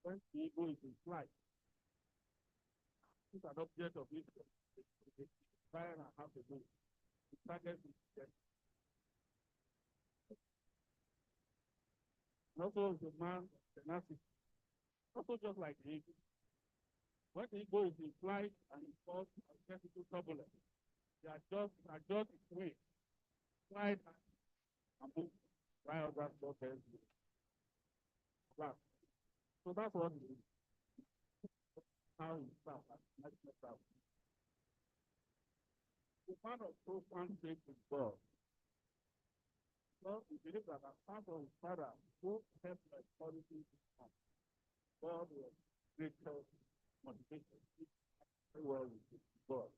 When the eagle is in flight, it's an object of interest. Fire and half a moon. The target is dead. Also, the man, the Nazi, also just like the eagle. When the eagle is in flight and it falls and gets into turbulence, they adjust its way, flight and move, while that dog is flat. So that's what it is. How it starts. The part of profound faith in God. God, we believe that as part of his father, who helped my quality to come, God was greater motivation. Very well with God.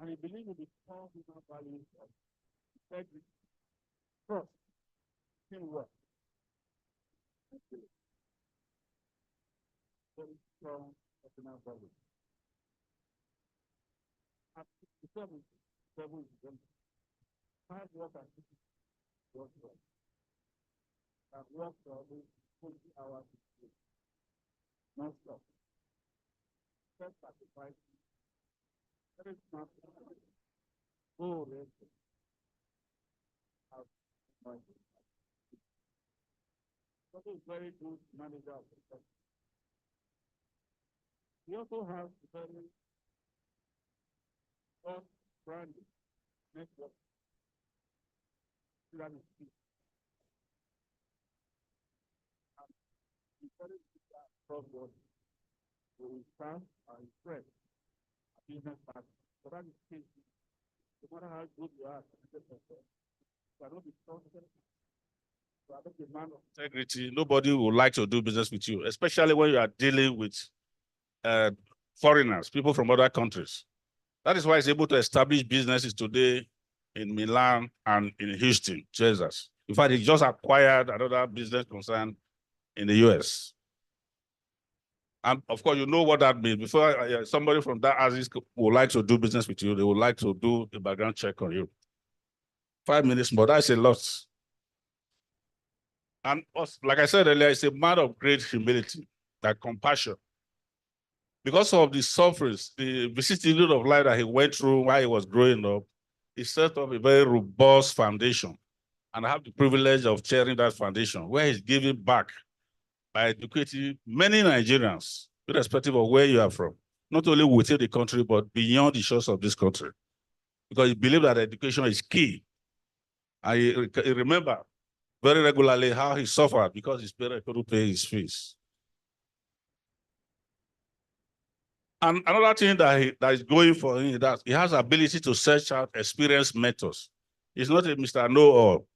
And he believed in the core human values of integrity, trust, teamwork, and faith. Very strong personal values. At 67, hard work and work well. And work for almost 20 hours a day. Non-stop. Self-sacrifice. Very smart. Go rest. Also a very good manager of the company. We also have very good brand network. That is key. And we very cross-border. We stand and spread a business partner. So that is key. No matter how good you are, you cannot be trusted. Integrity. Nobody would like to do business with you, especially when you are dealing with foreigners, people from other countries. That is why it's able to establish businesses today in Milan and in Houston, Texas. In fact, he just acquired another business concern in the US. And of course, you know what that means. Before somebody from that Aziz would like to do business with you, they would like to do a background check on you. 5 minutes more, that's a lot. And like I said earlier, it's a man of great humility, like compassion. Because of the sufferings, the vicissitude of life that he went through while he was growing up, he set up a very robust foundation. And I have the privilege of chairing that foundation, where he's giving back by educating many Nigerians, irrespective of where you are from, not only within the country, but beyond the shores of this country. Because he believes that education is key. I remember very regularly how he suffered because his parents couldn't pay his fees. And another thing that is going for him is that he has the ability to search out experienced mentors. He's not a Mr. Know-all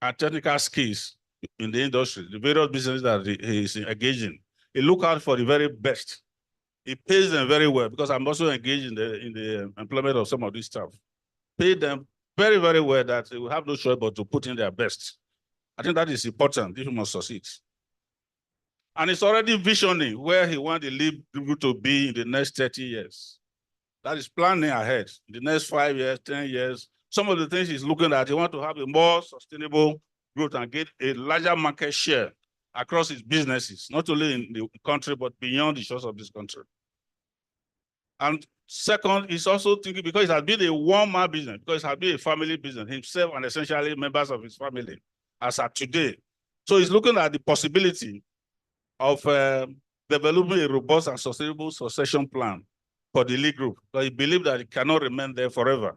and technical skills in the industry, the various businesses that he is engaged in. He look out for the very best. He pays them very well because I'm also engaged in the employment of some of these staff. Pay them very, very well that they will have no choice but to put in their best. I think that is important if you must succeed. And it's already visioning where he wants the league to be in the next 30 years. That is planning ahead. In the next 5 years, 10 years, some of the things he's looking at, he wants to have a more sustainable growth and get a larger market share across his businesses, not only in the country, but beyond the shores of this country. And second, he's also thinking, because it has been a one-man business, because it has been a family business, himself and essentially members of his family, as at today. So he's looking at the possibility of developing a robust and sustainable succession plan for the Lee Group, because he believes that it cannot remain there forever.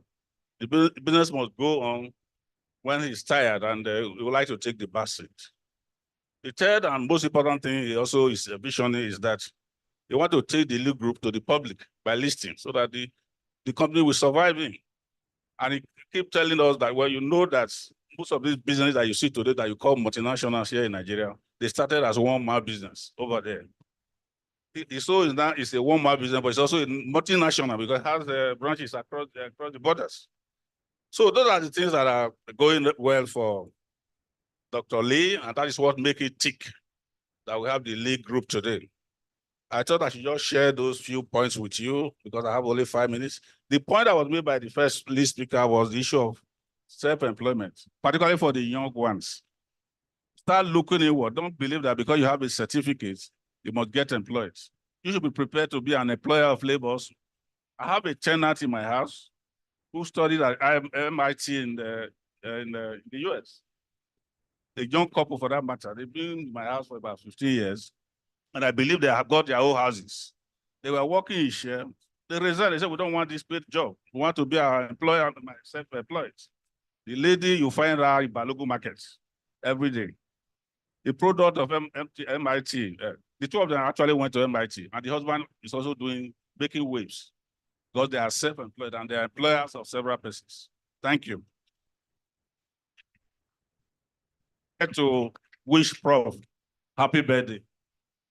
The business must go on when he's tired and he would like to take the back seat. The third and most important thing he also is visioning is that he wants to take the Lee Group to the public by listing so that the company will survive him. And he keeps telling us that, well, you know that most of these businesses that you see today that you call multinationals here in Nigeria, they started as one-man business over there. It's a one-man business, but it's also a multinational because it has branches across the borders. So those are the things that are going well for Dr. Lee, and that is what makes it tick that we have the Lee Group today. I thought I should just share those few points with you because I have only 5 minutes. The point that was made by the first Lee speaker was the issue of self-employment, particularly for the young ones. Start looking inward. Don't believe that because you have a certificate, you must get employed. You should be prepared to be an employer of labors. I have a tenant in my house who studied at MIT in the US. A young couple for that matter. They've been in my house for about 15 years. And I believe they have got their own houses. They were working in share. They resigned. They said, we don't want this paid job. We want to be our employer, self-employed. The lady, you find her in Balogun Market every day. The product of MIT, the two of them actually went to MIT, and the husband is also making waves because they are self-employed and they are employers of several persons. Thank you. I'd like to wish Prof happy birthday.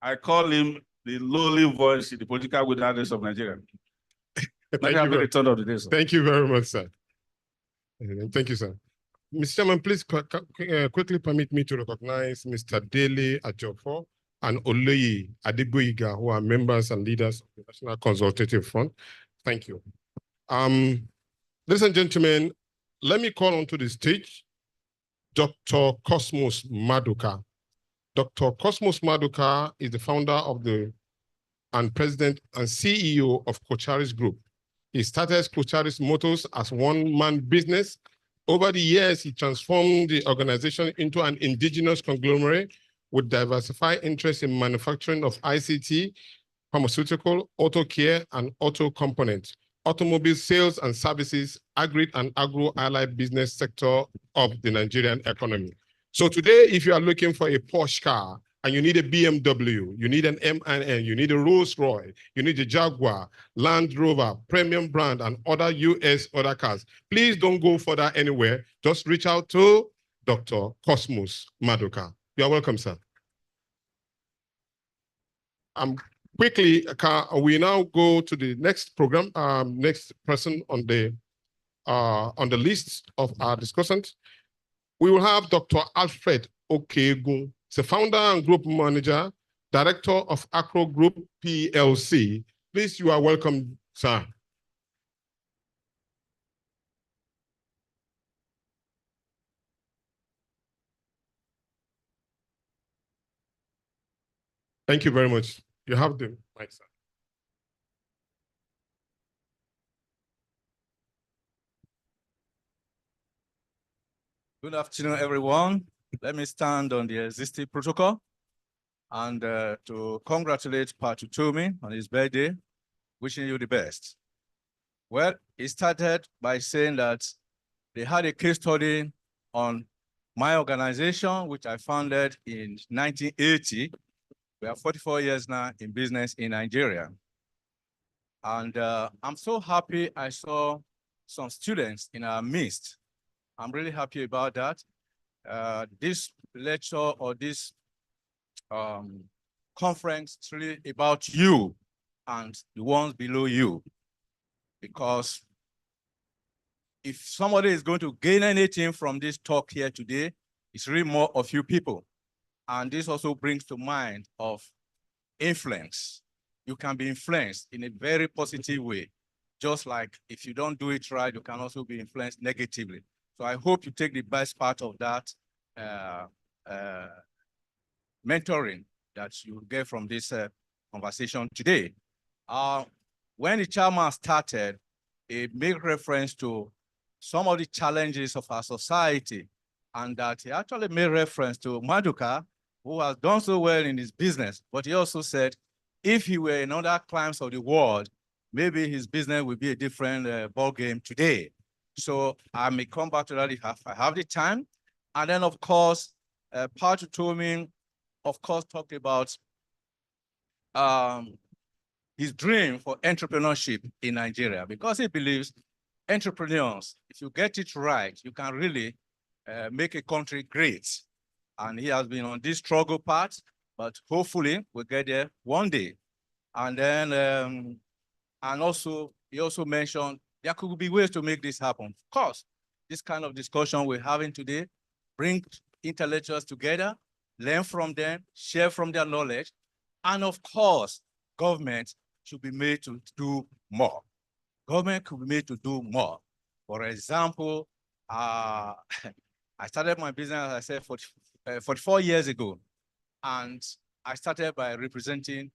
I call him the lowly voice in the political wilderness of Nigeria. Thank you very much, sir. Thank you, sir. Mr. Chairman, please quickly permit me to recognize Mr. Dele Ajofo and Oloyi Adegboyega, who are members and leaders of the National Consultative Fund. Thank you. Ladies and gentlemen, let me call onto the stage Dr. Cosmos Maduka. Dr. Cosmos Maduka is the founder and president and CEO of Kocharis Group. He started Kocharis Motors as one-man business, Over the years, he transformed the organization into an indigenous conglomerate with diversified interests in manufacturing of ICT, pharmaceutical, auto care, and auto components, automobile sales and services, agri and agro-allied business sector of the Nigerian economy. So today, if you are looking for a Porsche car and you need a BMW, you need an MAN, you need a Rolls-Royce, you need a Jaguar, Land Rover, premium brand, and other other cars, please don't go further anywhere. Just reach out to Dr. Cosmos Maduka. You are welcome, sir. Quickly, we now go to the next program, next person on the list of our discussants. We will have Dr. Alfred Okegun, the founder and group manager, director of Acro Group PLC. Please, you are welcome, sir. Thank you very much. You have the mic, sir. Good afternoon, everyone. Let me stand on the existing protocol and to congratulate Patu Tomi on his birthday, wishing you the best. Well, he started by saying that they had a case study on my organization, which I founded in 1980. We are 44 years now in business in Nigeria. And I'm so happy I saw some students in our midst. I'm really happy about that. This lecture or this conference is really about you and the ones below you. Because if somebody is going to gain anything from this talk here today, it's really more of you people. And this also brings to mind of influence. You can be influenced in a very positive way. Just like if you don't do it right, you can also be influenced negatively. So I hope you take the best part of that mentoring that you get from this conversation today. When the chairman started, he made reference to some of the challenges of our society, and that he actually made reference to Maduka, who has done so well in his business, but he also said, if he were in other climes of the world, maybe his business would be a different ball game today. So I may come back to that if I have the time. And then, of course, Patu Tomi, of course, talked about his dream for entrepreneurship in Nigeria, because he believes entrepreneurs, if you get it right, you can really make a country great. And he has been on this struggle path, but hopefully we'll get there one day. And then, and also, he also mentioned there could be ways to make this happen. Of course, this kind of discussion we're having today, bring intellectuals together, learn from them, share from their knowledge. And of course, government should be made to do more. Government could be made to do more. For example, I started my business, as I said, 44 years ago. And I started by representing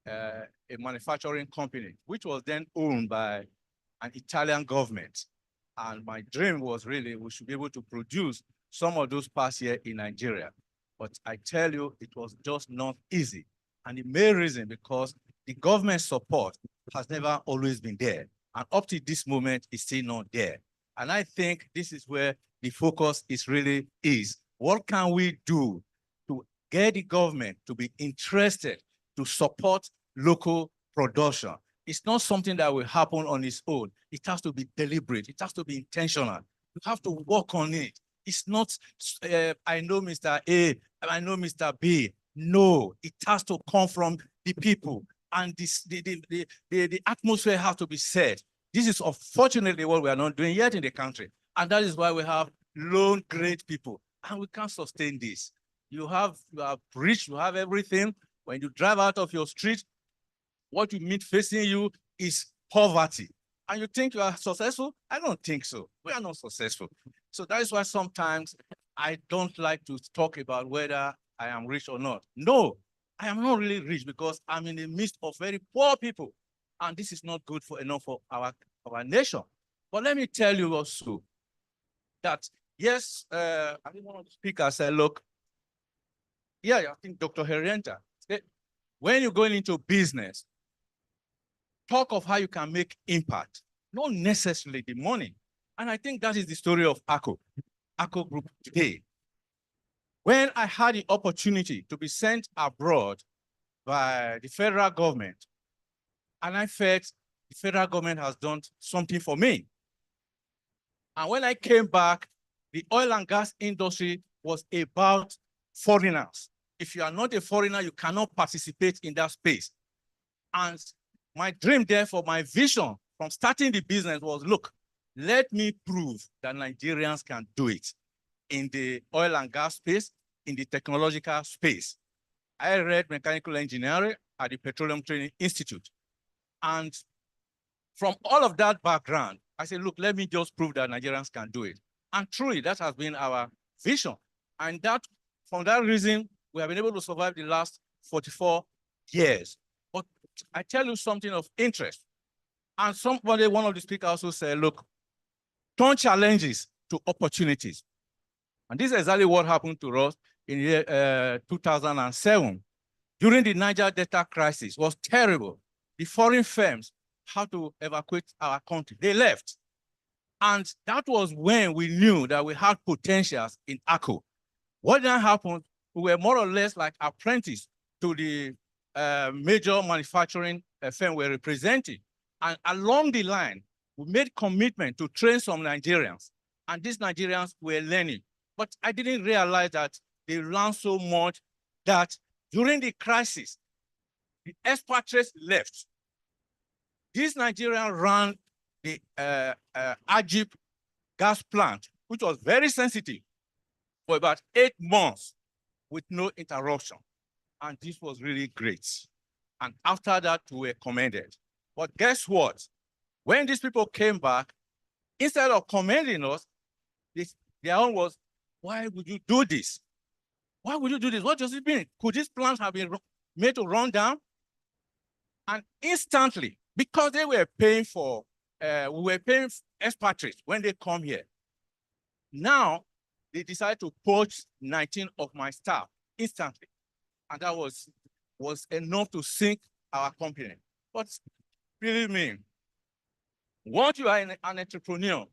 a manufacturing company, which was then owned by an Italian government. And my dream was really, we should be able to produce some of those parts here in Nigeria. But I tell you, it was just not easy. And the main reason, because the government support has never always been there. And up to this moment, it's still not there. And I think this is where the focus really is. What can we do to get the government to be interested to support local production? It's not something that will happen on its own. It has to be deliberate. It has to be intentional. You have to work on it. It's not, I know Mr. A, I know Mr. B. No, it has to come from the people. And the atmosphere has to be set. This is unfortunately what we are not doing yet in the country. And that is why we have lone great people. And we can't sustain this. You have rich, you have everything. When you drive out of your street, what you meet facing you is poverty. And you think you are successful? I don't think so. We are not successful. So that is why sometimes I don't like to talk about whether I am rich or not. No, I am not really rich because I'm in the midst of very poor people. And this is not good for enough for our nation. But let me tell you also that, yes, I think one of the speakers said, look, yeah, I think Dr. Herienta, when you're going into business, talk of how you can make impact, not necessarily the money. And I think that is the story of ACO Group today. When I had the opportunity to be sent abroad by the federal government, and I felt the federal government has done something for me. And when I came back, the oil and gas industry was about foreigners. If you are not a foreigner, you cannot participate in that space. And my dream, therefore, my vision from starting the business was, look, let me prove that Nigerians can do it in the oil and gas space, in the technological space. I read mechanical engineering at the Petroleum Training Institute. And from all of that background, I said, look, let me just prove that Nigerians can do it. And truly, that has been our vision. And that, for that reason, we have been able to survive the last 44 years. But I tell you something of interest. And somebody, one of the speakers also said, look, turn challenges to opportunities. And this is exactly what happened to us in year 2007. During the Niger Delta crisis, it was terrible. The foreign firms had to evacuate our country. They left. And that was when we knew that we had potentials in ACO. What then happened, we were more or less like apprentices to the major manufacturing firm we're representing. And along the line, we made commitment to train some Nigerians. And these Nigerians were learning. But I didn't realize that they learned so much that during the crisis, the expatriates left. These Nigerians ran the Ajib gas plant, which was very sensitive, for about 8 months with no interruption. And this was really great. And after that, we were commended. But guess what? When these people came back, instead of commending us, their own was, why would you do this? Why would you do this? What does it mean? Could this plant have been made to run down? And instantly, because they were paying for, we were paying expatriates when they come here. Now, they decided to poach 19 of my staff instantly. And that was enough to sink our company. But believe me, once you are an entrepreneur,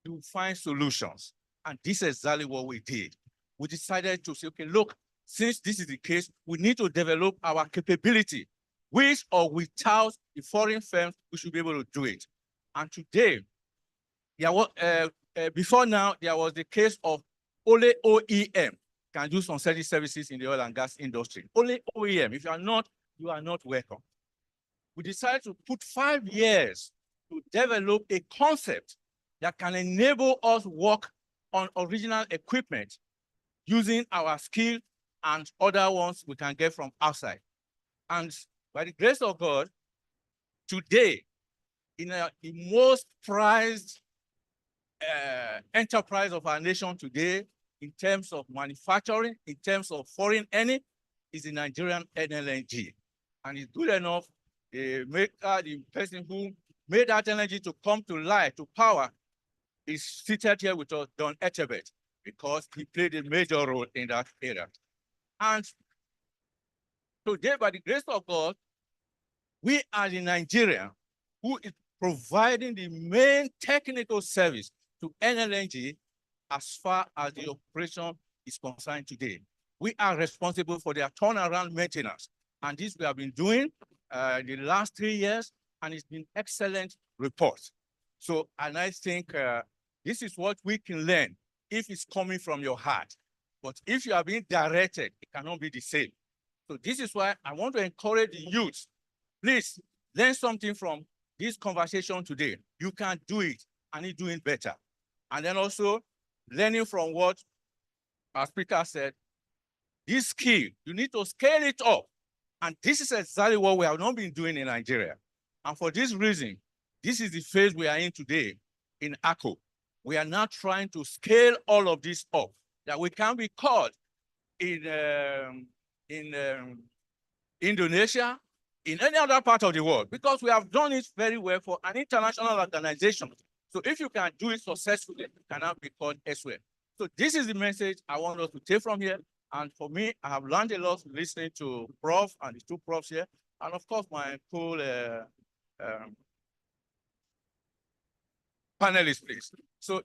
you find solutions. And this is exactly what we did. We decided to say, okay, look, since this is the case, we need to develop our capability. With or without the foreign firms, we should be able to do it. And today, before now, there was the case of only OEM can do some services in the oil and gas industry. Only OEM. If you are not welcome. We decided to put 5 years to develop a concept that can enable us work on original equipment using our skill and other ones we can get from outside. And by the grace of God, today, in the most prized enterprise of our nation today, in terms of manufacturing, in terms of foreign earning, is the Nigerian NLNG. And it's good enough, the person who made that energy to come to life, to power, is seated here with us, Don Etchebet, because he played a major role in that area. And today, by the grace of God, we are the Nigerian who is providing the main technical service to NLNG as far as the operation is concerned today. We are responsible for their turnaround maintenance. And this we have been doing the last 3 years, and it's been excellent reports. So, and I think this is what we can learn if it's coming from your heart. But if you are being directed, it cannot be the same. So this is why I want to encourage the youth. Please learn something from this conversation today. You can do it, and you're doing better. And then also learning from what our speaker said, this skill, you need to scale it up. And this is exactly what we have not been doing in Nigeria. And for this reason, this is the phase we are in today in ACO. We are now trying to scale all of this up, that we can be called in Indonesia, in any other part of the world, because we have done it very well for an international organization. So if you can do it successfully, you cannot be called elsewhere. So this is the message I want us to take from here. And for me, I have learned a lot listening to Prof and the two profs here. And of course, my cool panelists, please. So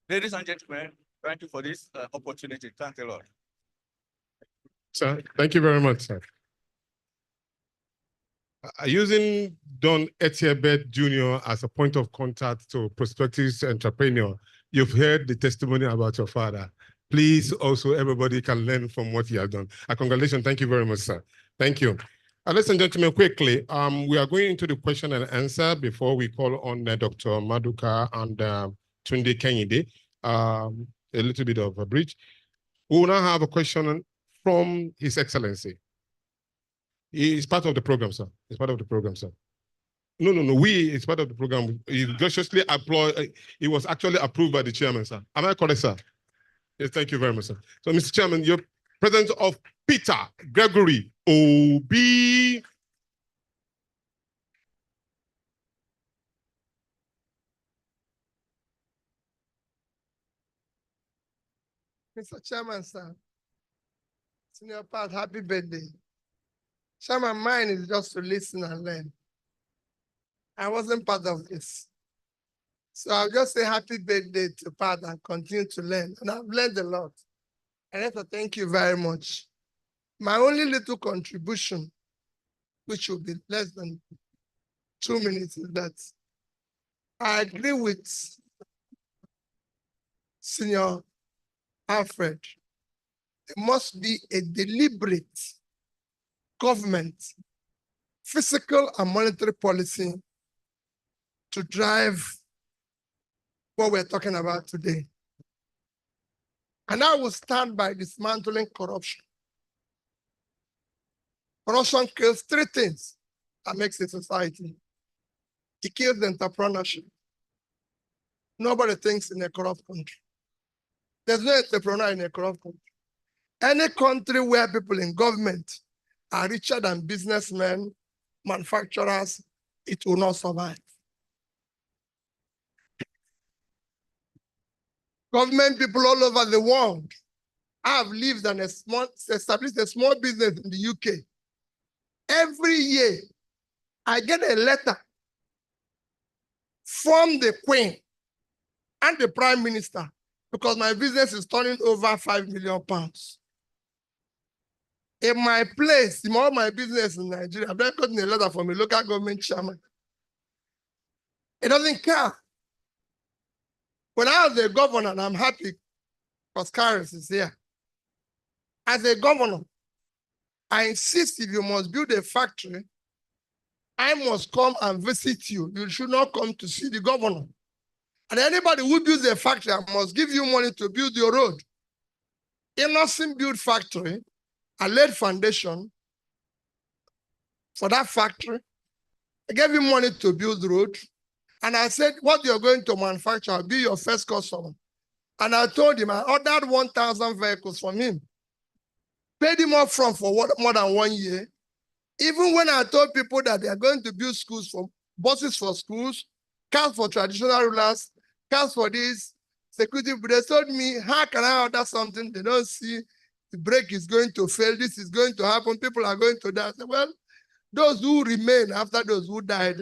ladies and gentlemen, thank you for this opportunity. Thanks a lot. Sir, thank you very much, sir. Using Don Etiebet Jr. as a point of contact to prospective entrepreneur, you've heard the testimony about your father. Please also, everybody can learn from what he has done. Congratulations. Thank you very much, sir. Thank you. Ladies and gentlemen, quickly, we are going into the question and answer before we call on Dr. Maduka and Tunde Kenyide. A little bit of a bridge. We will now have a question from His Excellency. It's part of the program, sir. It's part of the program, sir. No. It's part of the program. He graciously applied. It was actually approved by the chairman, sir. Am I correct, sir? Yes, thank you very much, sir. So, Mr. Chairman, your presence of Peter Gregory Obi. Mr. Chairman, sir. Senior Pat, happy birthday. Chairman, mine is just to listen and learn. I wasn't part of this. So I'll just say happy birthday to Pat and continue to learn. And I've learned a lot. And I have to thank you very much. My only little contribution, which will be less than 2 minutes, is that I agree with Senior Alfred. There must be a deliberate government, fiscal and monetary policy to drive what we're talking about today. And I will start by dismantling corruption. Corruption kills 3 things that makes a society. It kills entrepreneurship. Nobody thinks in a corrupt country. There's no entrepreneur in a corrupt country. Any country where people in government are richer than businessmen, manufacturers, it will not survive. Government people all over the world have lived and established a small business in the UK. Every year, I get a letter from the Queen and the Prime Minister because my business is turning over £5 million. In my place, in all my business in Nigeria, I've never gotten a letter from a local government chairman. It doesn't care. When I was a governor, and I'm happy because Karis is here. As a governor, I insist if you must build a factory, I must come and visit you. You should not come to see the governor. And anybody who builds a factory, I must give you money to build your road. Innocent built factory, I laid foundation for that factory. I gave him money to build the road. And I said, what you're going to manufacture will be your first customer. And I told him, I ordered 1,000 vehicles from him. Paid him up front for more than 1 year. Even when I told people that they are going to build schools for buses for schools, cars for traditional rulers, cars for this, security, but they told me, how can I order something? They don't see the brake is going to fail, this is going to happen, people are going to die. I said, well, those who remain after those who died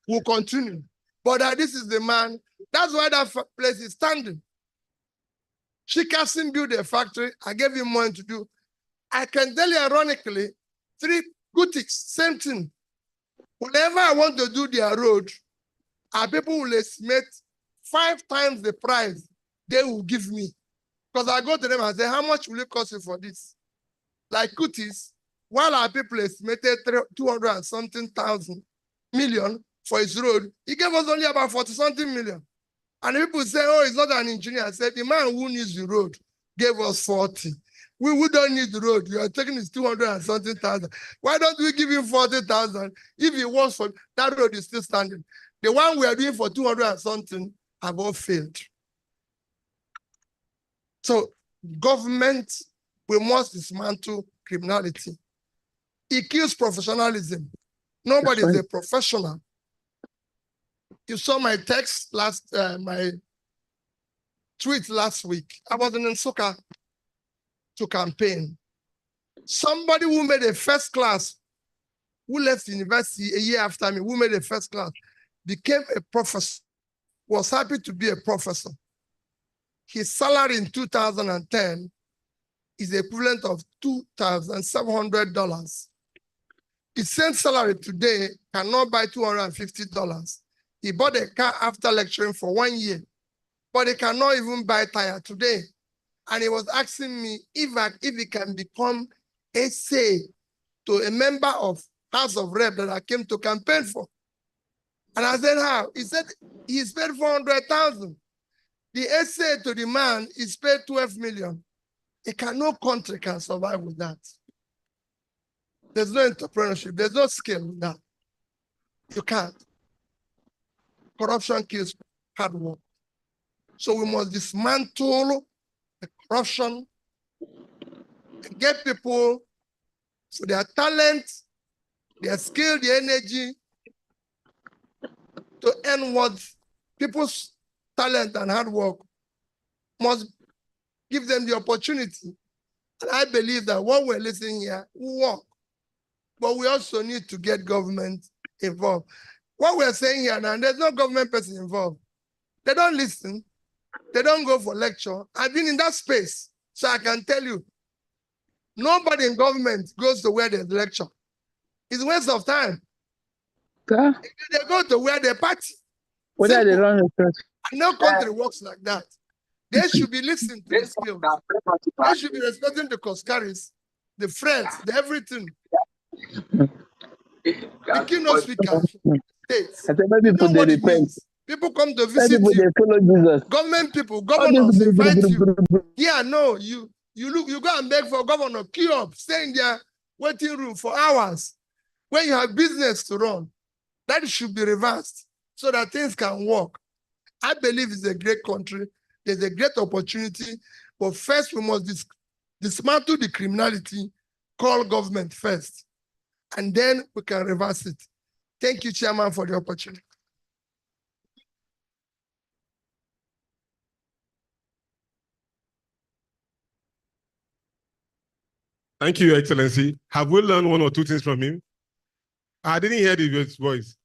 will continue. But this is the man. That's why that place is standing. Shikasin built a factory. I gave him money to do. I can tell you ironically, 3 boutiques, same thing. Whenever I want to do their road, our people will estimate 5 times the price they will give me. Because I go to them and say, how much will it cost you for this? Like Kutis, while our people estimated 200 and something million for his road, he gave us only about 40-something million. And people say, oh, he's not an engineer. I said, the man who needs the road gave us 40. We don't need the road. You are taking his 200 and something thousand. Why don't we give him 40,000? If he wants for that road is still standing. The one we are doing for 200 and something have all failed. So government, we must dismantle criminality. It kills professionalism. Nobody is a professional You saw my text my tweet last week. I was in Nsukka to campaign. Somebody who made a first class, who left university a year after me, who made a first class, became a professor, was happy to be a professor. His salary in 2010 is the equivalent of $2,700. His same salary today cannot buy $250. He bought a car after lecturing for 1 year, but he cannot even buy a tire today. And he was asking me if he can become a say to a member of House of Rep that I came to campaign for. And I said, how? He said, he's paid 400,000. The essay to the man is paid 12 million. No country can survive with that. There's no entrepreneurship. There's no skill in that. You can't. Corruption kills hard work. So we must dismantle the corruption and get people for their talent, their skill, their energy to earn what people's talent and hard work must give them the opportunity. And I believe that what we're listening here will work. But we also need to get government involved. What we're saying here now, there's no government person involved. They don't listen. They don't go for lecture. I've been in that space, so I can tell you, nobody in government goes to where there's lecture. It's a waste of time. Okay. They go to where they party. Whether they run research. No country works like that. They should be listening to the skills. They should be respecting the Koskaris, the friends, the everything. The keynote speaker, states. People come to visit you. Government people, governors invite you. Yeah, no, you go and beg for governor, queue up, stay in their waiting room for hours when you have business to run. That should be reversed so that things can work. I believe it's a great country. There's a great opportunity. But first, we must dismantle the criminality, call government first, and then we can reverse it. Thank you, Chairman, for the opportunity. Thank you, Your Excellency. Have we learned one or two things from him? I didn't hear his voice.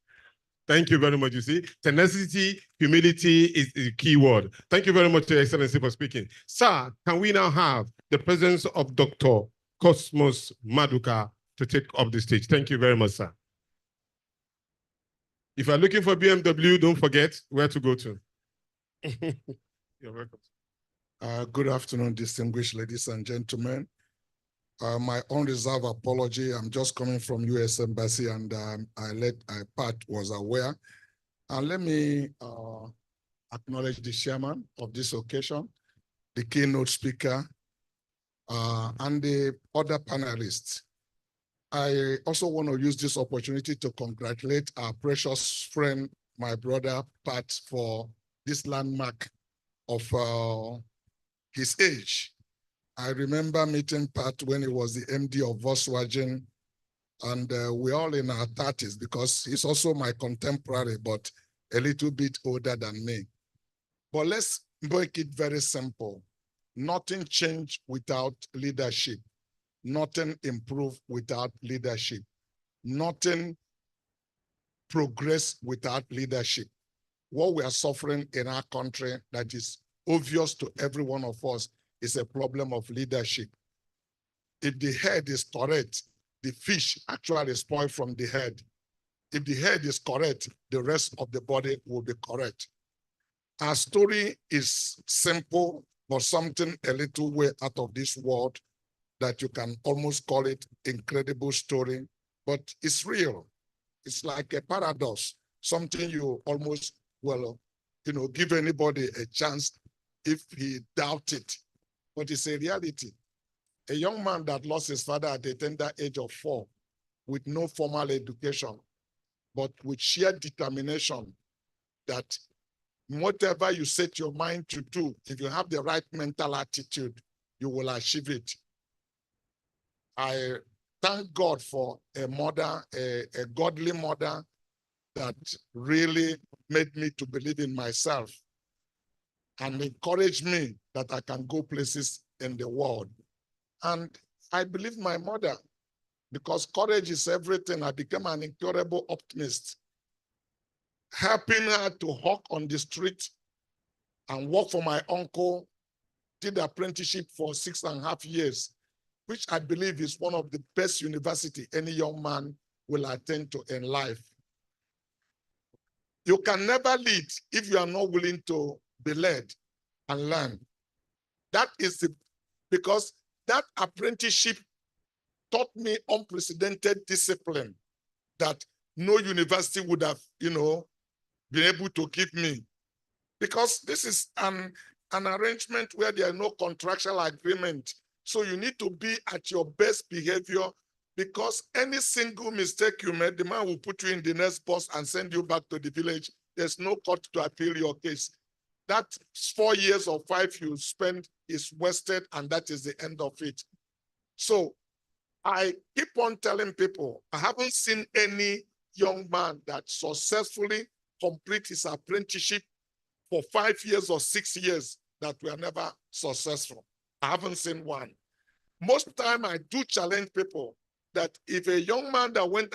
Thank you very much. You see, tenacity, humility is the key word. Thank you very much, Your Excellency, for speaking. Sir, can we now have the presence of Dr. Cosmos Maduka to take up the stage? Thank you very much, sir. If you're looking for BMW, don't forget where to go to. You're welcome. Good afternoon, distinguished ladies and gentlemen. My unreserved apology. I'm just coming from U.S. Embassy, and Pat was aware. And let me acknowledge the chairman of this occasion, the keynote speaker, and the other panelists. I also want to use this opportunity to congratulate our precious friend, my brother Pat, for this landmark of his age. I remember meeting Pat when he was the MD of Volkswagen, and we're all in our 30s because he's also my contemporary, but a little bit older than me. But let's make it very simple. Nothing changed without leadership. Nothing improved without leadership. Nothing progressed without leadership. What we are suffering in our country that is obvious to every one of us is a problem of leadership. If the head is correct, the fish actually spoil from the head. If the head is correct, the rest of the body will be correct. Our story is simple, but something a little way out of this world that you can almost call it incredible story, but it's real. It's like a paradox, something you almost, give anybody a chance if he doubts it. But it's a reality. A young man that lost his father at the tender age of 4 with no formal education, but with sheer determination that whatever you set your mind to do, if you have the right mental attitude, you will achieve it. I thank God for a mother, a godly mother that really made me to believe in myself and encouraged me that I can go places in the world. And I believe my mother, because courage is everything. I became an incurable optimist, helping her to hawk on the street and work for my uncle, did apprenticeship for 6.5 years, which I believe is one of the best university any young man will attend to in life. You can never lead if you are not willing to be led and learn. That is because that apprenticeship taught me unprecedented discipline that no university would have, been able to give me. Because this is an arrangement where there are no contractual agreement. So you need to be at your best behavior, because any single mistake you made, the man will put you in the next bus and send you back to the village. There's no court to appeal your case. That 4 years or 5 you spend is wasted, and that is the end of it. So I keep on telling people, I haven't seen any young man that successfully complete his apprenticeship for 5 years or 6 years that were never successful. I haven't seen one. Most of the time I do challenge people that if a young man that went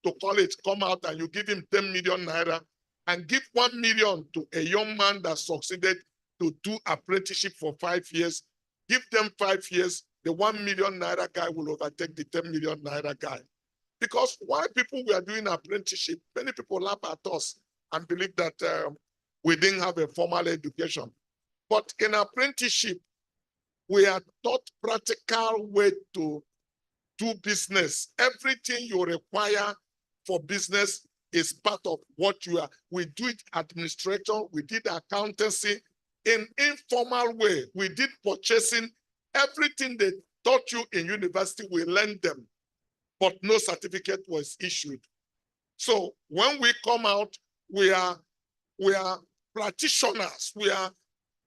to college come out and you give him 10 million naira and give 1 million to a young man that succeeded to do apprenticeship for 5 years, give them 5 years, the 1 million naira guy will overtake the 10 million naira guy. Because while people were doing apprenticeship, many people laugh at us and believe that we didn't have a formal education. But in apprenticeship, we are taught practical way to do business. Everything you require for business is part of what you are. We do it administration, we did accountancy in informal way. We did purchasing. Everything they taught you in university, we learned them, but no certificate was issued. So when we come out, we are practitioners. We are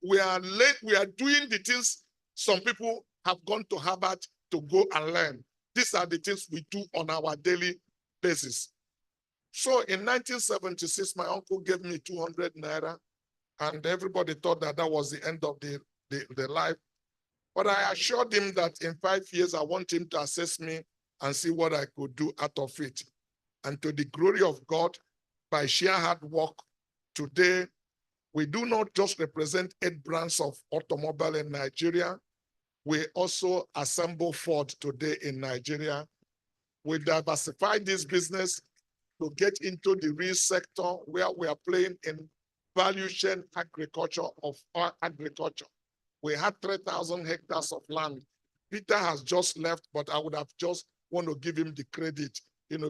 doing the things some people have gone to Harvard to go and learn. These are the things we do on our daily basis. So in 1976, my uncle gave me 200 naira, and everybody thought that that was the end of the life. But I assured him that in 5 years, I want him to assess me and see what I could do out of it. And to the glory of God, by sheer hard work, today, we do not just represent 8 brands of automobile in Nigeria. We also assemble Ford today in Nigeria. We diversify this business to get into the real sector where we are playing in value chain agriculture of our agriculture. We had 3,000 hectares of land. Peter has just left, but I would have just want to give him the credit,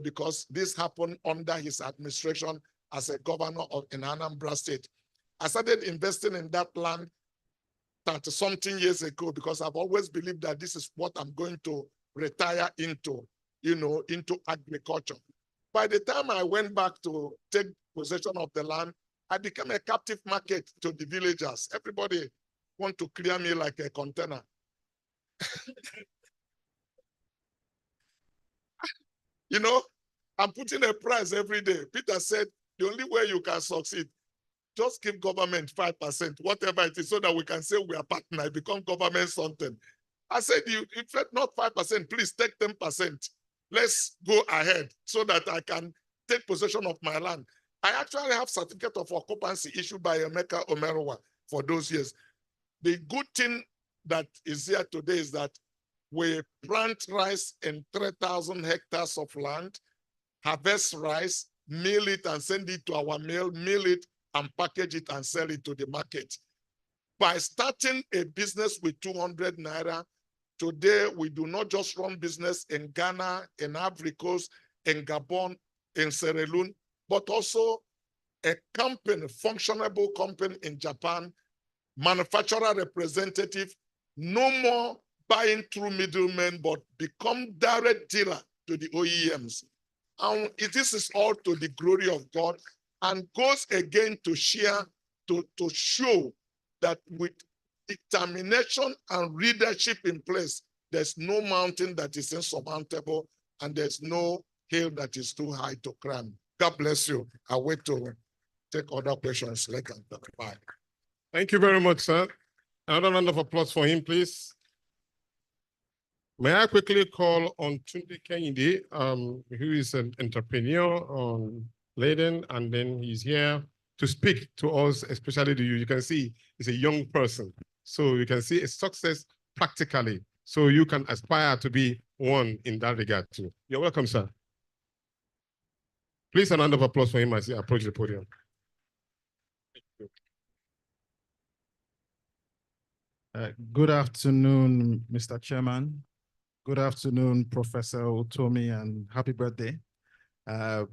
because this happened under his administration as a governor in Anambra State. I started investing in that land 30-something years ago because I've always believed that this is what I'm going to retire into, into agriculture. By the time I went back to take possession of the land, I became a captive market to the villagers. Everybody want to clear me like a container. I'm putting a price every day. Peter said, the only way you can succeed, just give government 5%, whatever it is, so that we can say we are partner, become government something. I said, if not 5%, please take 10%. Let's go ahead so that I can take possession of my land. I actually have certificate of occupancy issued by Emeka Omeruwa for those years. The good thing that is here today is that we plant rice in 3,000 hectares of land, harvest rice, mill it and send it to our mill it and package it and sell it to the market. By starting a business with 200 naira, today we do not just run business in Ghana, in Ivory Coast, in Gabon, in Sierra Leone, but also a company, functionable company in Japan, manufacturer representative, no more buying through middlemen, but become direct dealer to the OEMs. And this is all to the glory of God, and goes again to share, to show that with determination and leadership in place, there's no mountain that is insurmountable, and there's no hill that is too high to climb. God bless you. I wait to take other questions later. Bye. Thank you very much, sir. Another round of applause for him, please. May I quickly call on Tunde Kehinde, who is an entrepreneur on Leiden, and then he's here to speak to us, especially to you. You can see he's a young person, so you can see a success practically. So you can aspire to be one in that regard too. You're welcome, sir. Please, a round of applause for him as he approaches the podium. Good afternoon, Mr. Chairman. Good afternoon, Professor Utomi, and happy birthday.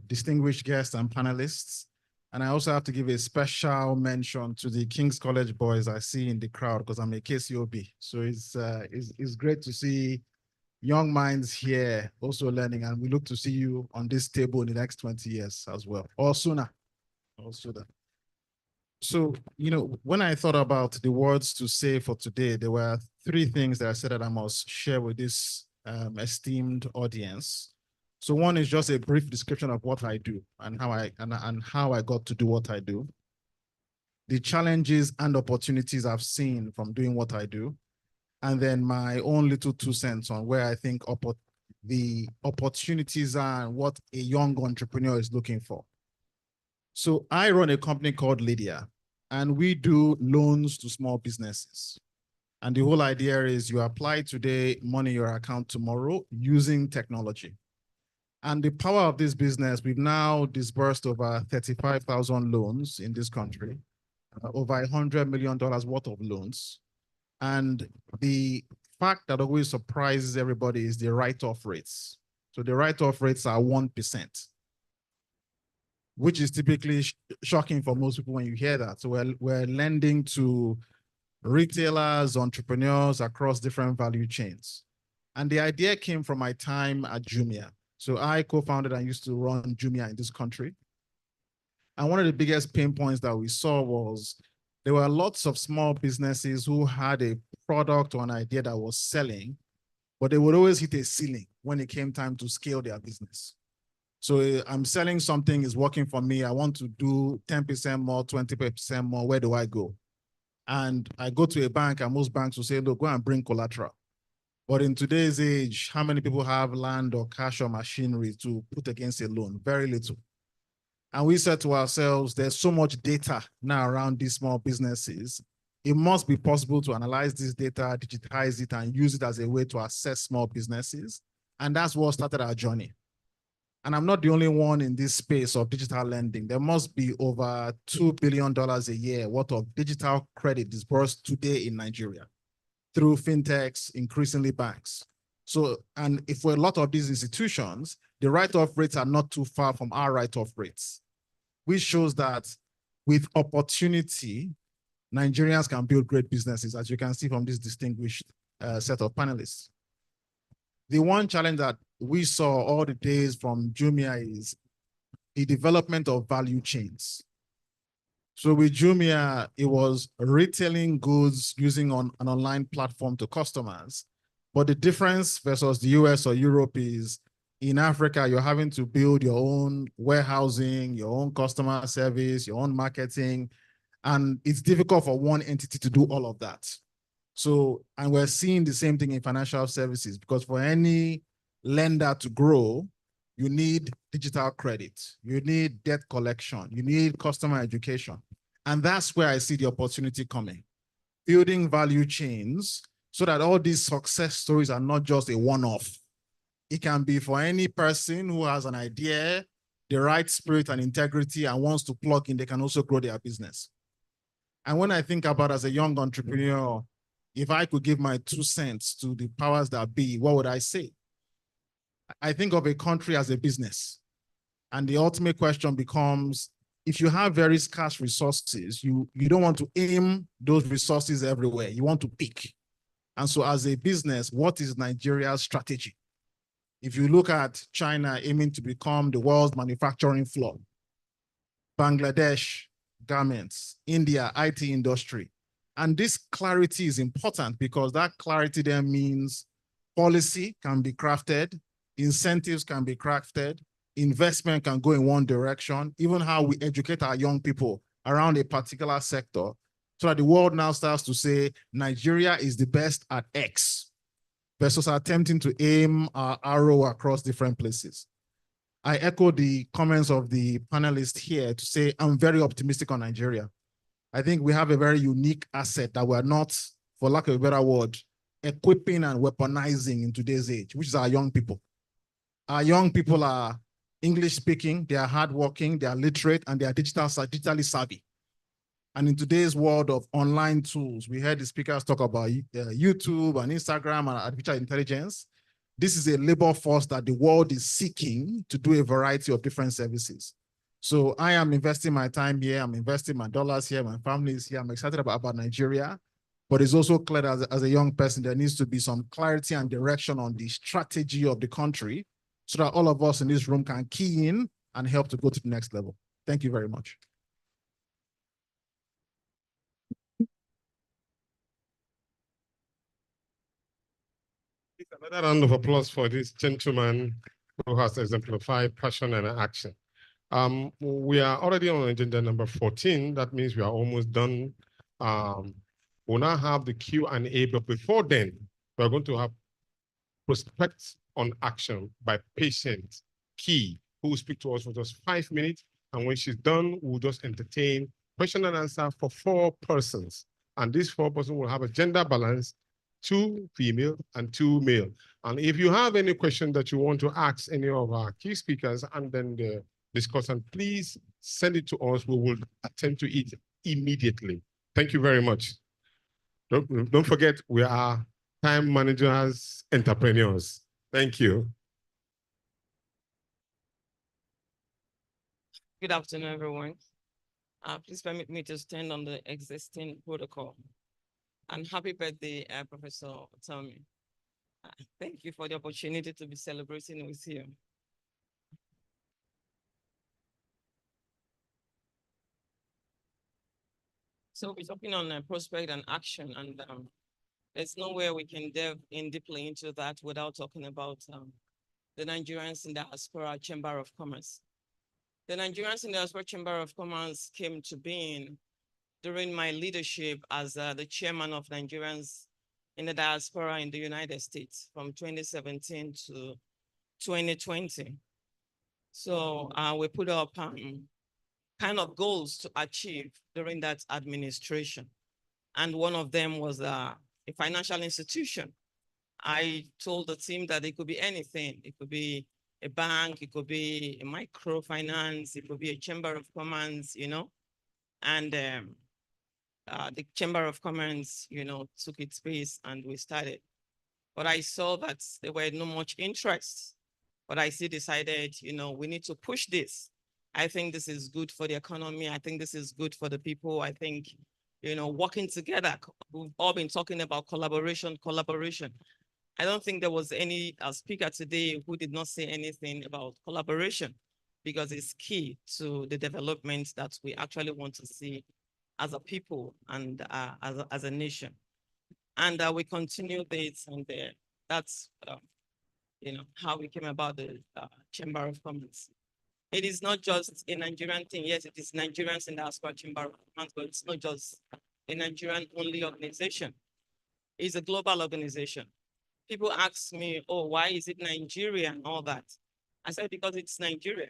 Distinguished guests and panelists. And I also have to give a special mention to the King's College boys I see in the crowd because I'm a KCOB. So it's great to see young minds here also learning, and we look to see you on this table in the next 20 years as well, or sooner. So, when I thought about the words to say for today, there were three things that I said that I must share with this esteemed audience. So one is just a brief description of what I do and how I got to do what I do. The challenges and opportunities I've seen from doing what I do. And then my own little 2 cents on where I think the opportunities are and what a young entrepreneur is looking for. So I run a company called Lydia, and we do loans to small businesses. And the whole idea is you apply today, money your account tomorrow using technology. And the power of this business, we've now disbursed over 35,000 loans in this country, over $100 million worth of loans. And the fact that always surprises everybody is the write-off rates. So the write-off rates are 1%. Which is typically shocking for most people when you hear that. So we're lending to retailers, entrepreneurs across different value chains. And the idea came from my time at Jumia. So I co-founded and used to run Jumia in this country. And one of the biggest pain points that we saw was there were lots of small businesses who had a product or an idea that was selling, but they would always hit a ceiling when it came time to scale their business. So I'm selling something, is working for me. I want to do 10% more, 20% more. Where do I go? And I go to a bank, and most banks will say, look, go and bring collateral. But in today's age, how many people have land or cash or machinery to put against a loan? Very little. And we said to ourselves, there's so much data now around these small businesses. It must be possible to analyze this data, digitize it, and use it as a way to assess small businesses. And that's what started our journey. And I'm not the only one in this space of digital lending. There must be over $2 billion a year worth of digital credit disbursed today in Nigeria through fintechs, increasingly banks. So, and if for a lot of these institutions, the write-off rates are not too far from our write-off rates, which shows that with opportunity, Nigerians can build great businesses, as you can see from this distinguished set of panelists. The one challenge that we saw all the days from Jumia is the development of value chains. So with Jumia, it was retailing goods using an online platform to customers. But the difference versus the US or Europe is in Africa, you're having to build your own warehousing, your own customer service, your own marketing. And it's difficult for one entity to do all of that. So, and we're seeing the same thing in financial services, because for any lender to grow, you need digital credit, you need debt collection, you need customer education. And that's where I see the opportunity coming. Building value chains so that all these success stories are not just a one-off. It can be for any person who has an idea, the right spirit and integrity, and wants to plug in, they can also grow their business. And when I think about as a young entrepreneur, if I could give my 2 cents to the powers that be, what would I say? I think of a country as a business. And the ultimate question becomes, if you have very scarce resources, you don't want to aim those resources everywhere. You want to pick. And so as a business, what is Nigeria's strategy? If you look at China aiming to become the world's manufacturing floor, Bangladesh, garments, India, IT industry. And this clarity is important because that clarity then means policy can be crafted, incentives can be crafted, investment can go in one direction, even how we educate our young people around a particular sector, so that the world now starts to say Nigeria is the best at X, versus attempting to aim our arrow across different places. I echo the comments of the panelists here to say I'm very optimistic on Nigeria. I think we have a very unique asset that we're not, for lack of a better word, equipping and weaponizing in today's age, which is our young people. Our young people are English speaking, they are hardworking, they are literate, and they are digitally savvy. And in today's world of online tools, we heard the speakers talk about YouTube and Instagram and artificial intelligence. This is a labor force that the world is seeking to do a variety of different services. So I am investing my time here, I'm investing my dollars here, my family is here, I'm excited about Nigeria. But it's also clear that as a young person, there needs to be some clarity and direction on the strategy of the country so that all of us in this room can key in and help to go to the next level. Thank you very much. Another round of applause for this gentleman who has exemplified passion and action. We are already on agenda number 14. That means we are almost done. We'll now have the Q&A, but before then, we're going to have prospects on action by Patient Key, who will speak to us for just 5 minutes. And when she's done, we'll just entertain question and answer for 4 persons. And these 4 persons will have a gender balance, 2 female and 2 male. And if you have any question that you want to ask any of our key speakers and then the discussant, please send it to us. We will attend to it immediately. Thank you very much. Don't forget, we are time managers, entrepreneurs. Thank you. Good afternoon, everyone. Please permit me to stand on the existing protocol. And happy birthday, Professor Tommy. Thank you for the opportunity to be celebrating with you. So we're talking on prospect and action, and there's nowhere we can delve in deeply into that without talking about the Nigerians in the Diaspora Chamber of Commerce. The Nigerians in the Diaspora Chamber of Commerce came to being during my leadership as the chairman of Nigerians in the Diaspora in the United States from 2017 to 2020. So we put up kind of goals to achieve during that administration. And one of them was a financial institution. I told the team that it could be anything. It could be a bank, it could be a microfinance, it could be a chamber of commerce, you know, and the Chamber of Commerce, you know, took its space and we started. But I saw that there were not much interest, but I still decided, you know, we need to push this. I think this is good for the economy. I think this is good for the people. I think, you know, working together, we've all been talking about collaboration. I don't think there was any speaker today who did not say anything about collaboration, because it's key to the development that we actually want to see as a people and as a nation. And we continue this, and that's you know, how we came about the Chamber of Commerce. It is not just a Nigerian thing. Yes, it is Nigerians in the Diaspora Chamber of Commerce, but it's not just a Nigerian only organization. It's a global organization. People ask me, oh, why is it Nigeria and all that? I said, because it's Nigeria.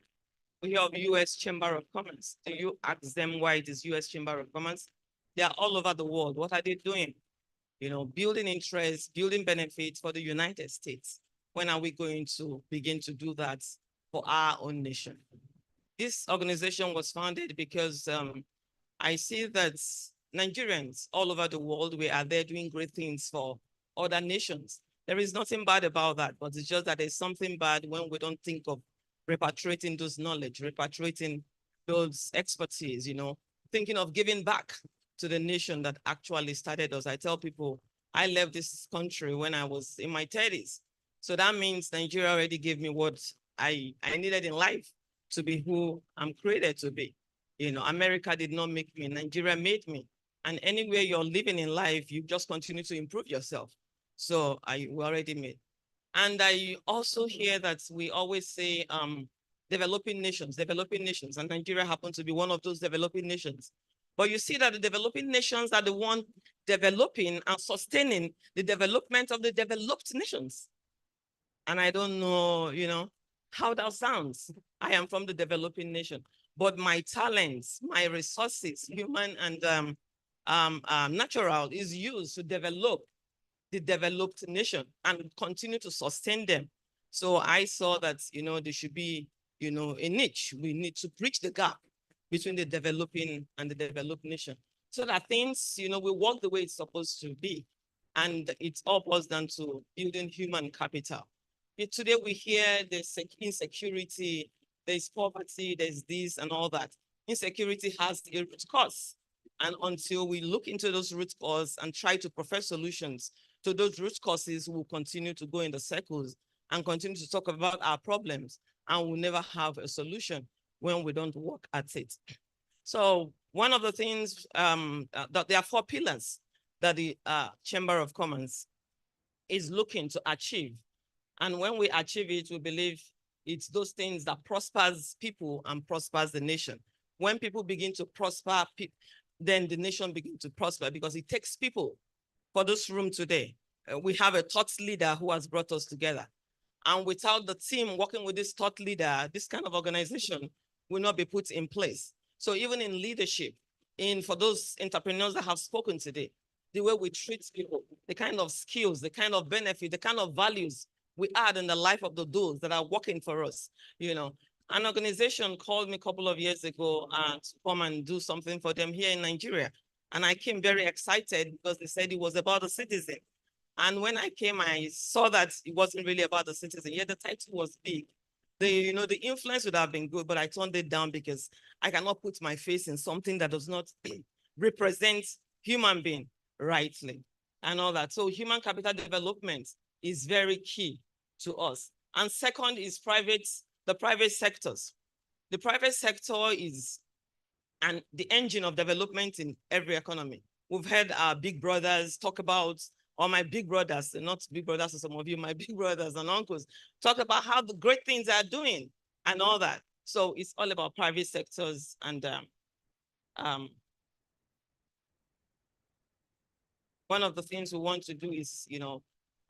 We have US Chamber of Commerce. Do you ask them why it is US Chamber of Commerce? They are all over the world. What are they doing? You know, building interest, building benefits for the United States. When are we going to begin to do that for our own nation? This organization was founded because I see that Nigerians all over the world, we are there doing great things for other nations. There is nothing bad about that, but it's just that there's something bad when we don't think of repatriating those knowledge, repatriating those expertise, you know, thinking of giving back to the nation that actually started us. I tell people, I left this country when I was in my 30s. So that means Nigeria already gave me what I needed in life to be who I'm created to be. You know, America did not make me, Nigeria made me. And anywhere you're living in life, you just continue to improve yourself. So we already made. And I also hear that we always say developing nations, and Nigeria happens to be one of those developing nations. But you see that the developing nations are the one developing and sustaining the development of the developed nations. And I don't know, how that sounds. I am from the developing nation, but my talents, my resources, human and natural, is used to develop the developed nation and continue to sustain them. So I saw that, there should be, a niche. We need to bridge the gap between the developing and the developed nation so that things, we work the way it's supposed to be. And it all boils down to building human capital. Today we hear there's insecurity, there's poverty, there's this and all that. Insecurity has a root cause. And until we look into those root causes and try to profess solutions to those root causes, we'll continue to go in the circles and continue to talk about our problems, and we'll never have a solution when we don't work at it. So one of the things, that there are 4 pillars that the Chamber of Commerce is looking to achieve. And when we achieve it, we believe it's those things that prospers people and prospers the nation. When people begin to prosper, then the nation begins to prosper, because it takes people. For this room today, we have a thought leader who has brought us together. And without the team working with this thought leader, this kind of organization will not be put in place. So even in leadership, for those entrepreneurs that have spoken today, the way we treat people, the kind of skills, the kind of benefit, the kind of values we add in the life of those that are working for us. An organization called me a couple of years ago to come and do something for them here in Nigeria. And I came very excited because they said it was about the citizen. And when I came, I saw that it wasn't really about the citizen. Yet the title was big. The influence would have been good, but I turned it down because I cannot put my face in something that does not represent human being rightly and all that. So human capital development is very key to us. And second is the private sectors. The private sector is the engine of development in every economy. We've heard our big brothers talk about, or my big brothers, not big brothers to some of you, my big brothers and uncles, talk about how the great things are doing and all that. So it's all about private sectors. And one of the things we want to do is,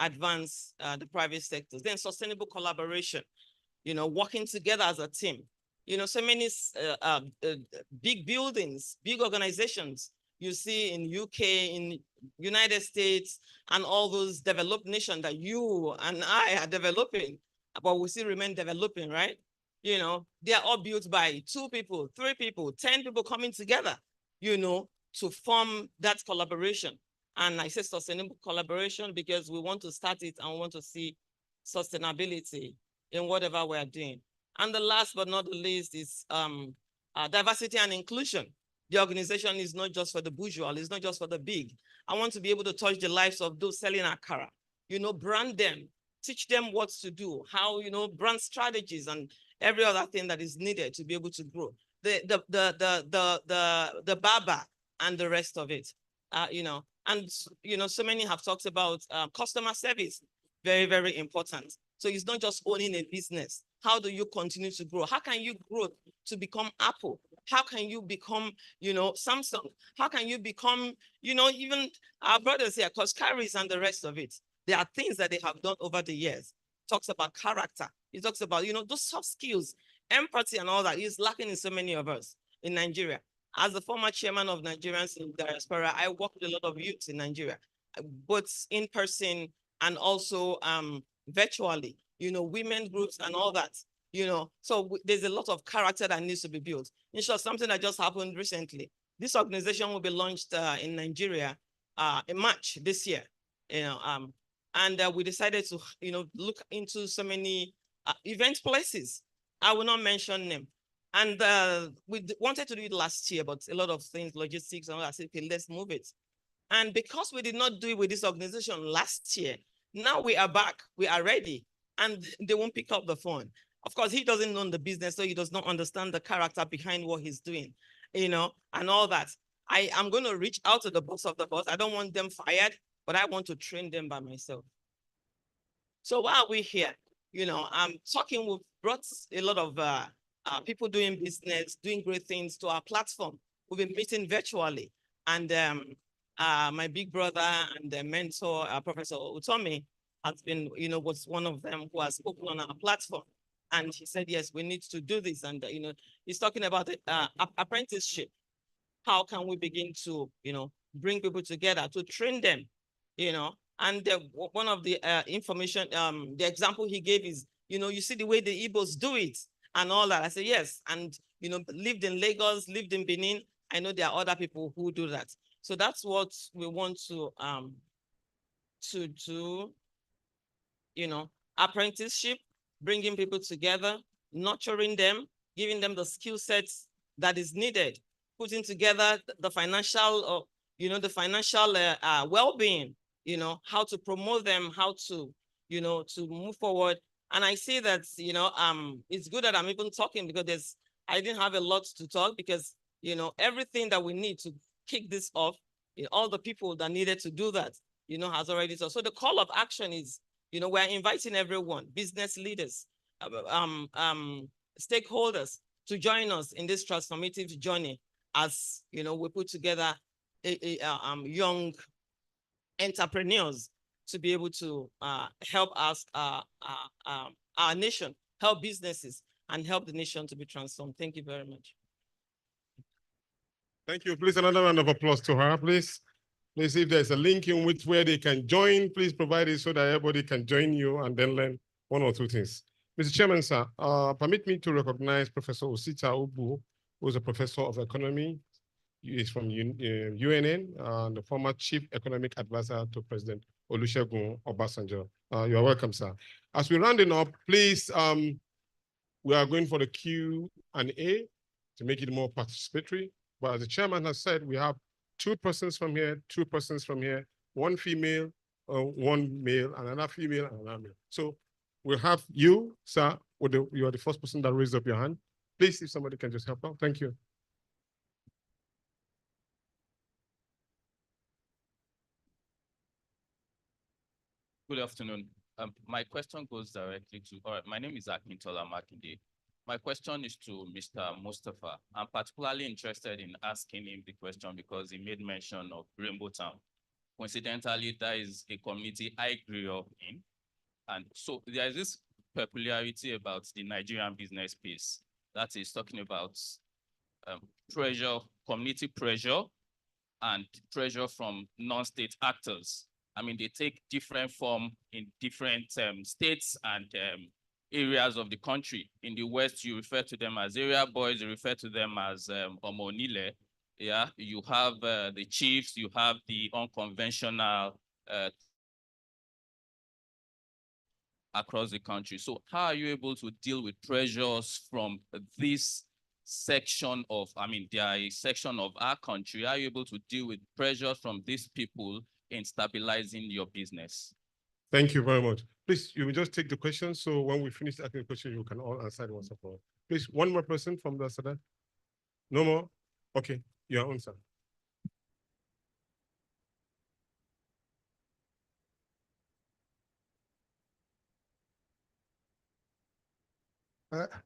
advance the private sectors. Then sustainable collaboration, working together as a team. So many big buildings, big organizations you see in UK, in United States, and all those developed nations that you and I are developing, but we still remain developing, right? They are all built by 2 people, 3 people, 10 people coming together, to form that collaboration. And I say sustainable collaboration because we want to start it and we want to see sustainability in whatever we are doing. And the last but not the least is diversity and inclusion. The organization is not just for the bourgeois, it's not just for the big. I want to be able to touch the lives of those selling akara, brand them, teach them what to do, how, brand strategies and every other thing that is needed to be able to grow. The barber and the rest of it, And, so many have talked about customer service, very, very important. So it's not just owning a business. How do you continue to grow? How can you grow to become Apple? How can you become, Samsung? How can you become, even our brothers here, Coscaris and the rest of it? There are things that they have done over the years. Talks about character. It talks about, those soft skills, empathy and all that is lacking in so many of us in Nigeria. As the former chairman of Nigerians in Diaspora, I work with a lot of youths in Nigeria, both in person and also virtually, women groups and all that, So there's a lot of character that needs to be built. In short, something that just happened recently. This organization will be launched in Nigeria in March this year, and we decided to, look into so many event places. I will not mention them. And we wanted to do it last year, but a lot of things, logistics and all that, I said, okay, let's move it. And because we did not do it with this organization last year, now we are back, we are ready, and they won't pick up the phone. Of course, he doesn't know the business, so he does not understand the character behind what he's doing, and all that. I am going to reach out to the boss of the boss. I don't want them fired, but I want to train them by myself. So why are we here? talking, we've brought a lot of people doing business, doing great things to our platform. We've been meeting virtually. And my big brother and mentor, Professor Utomi, has been, was one of them who has spoken on our platform. And he said, yes, we need to do this. And, he's talking about apprenticeship. How can we begin to, bring people together to train them, And one of the information, the example he gave is, you see the way the Igbos do it and all that. I said, yes. And, lived in Lagos, lived in Benin. I know there are other people who do that. So that's what we want to do, apprenticeship, bringing people together, nurturing them, giving them the skill sets that is needed, putting together the financial, the financial well-being, how to promote them, how to, to move forward. And I see that, it's good that I'm even talking because I didn't have a lot to talk because, everything that we need to kick this off, all the people that needed to do that, has already done. So the call of action is, we're inviting everyone, business leaders, stakeholders to join us in this transformative journey as, we put together young entrepreneurs to be able to help us, our nation, help businesses, and help the nation to be transformed. Thank you very much. Thank you. Please, another round of applause to her, please. Please, if there's a link in which where they can join, please provide it so that everybody can join you and then learn one or two things. Mr. Chairman, sir, permit me to recognize Professor Osita Ubu, who is a professor of economy. He is from UNN, and the former chief economic advisor to President Olusegun Obasanjo. You are welcome, sir. As we're rounding up, please, we are going for the Q&A to make it more participatory. But as the chairman has said, we have 2 persons from here, 2 persons from here, 1 female, 1 male, and another female, and another male. So we'll have you, sir. You are the first person that raised up your hand. Please, if somebody can just help out. Thank you. Good afternoon. My question goes directly to, all right, my name is Akintola Makinde. My question is to Mr. Mustafa. I'm particularly interested in asking him the question because he made mention of Rainbow Town. Coincidentally, that is a community I grew up in. And so there is this peculiarity about the Nigerian business space that is talking about pressure, community pressure, and pressure from non-state actors. I mean, they take different form in different states and areas of the country. In the West, you refer to them as area boys, you refer to them as Omonile. Yeah, you have the chiefs, you have the unconventional across the country. So how are you able to deal with pressures from this section of, I mean, there are a section of our country, are you able to deal with pressures from these people in stabilizing your business? Thank you very much. Please, you will just take the question. So when we finish asking the question, you can all answer it once and for all. Please, one more person from the side. No more? Okay, your answer.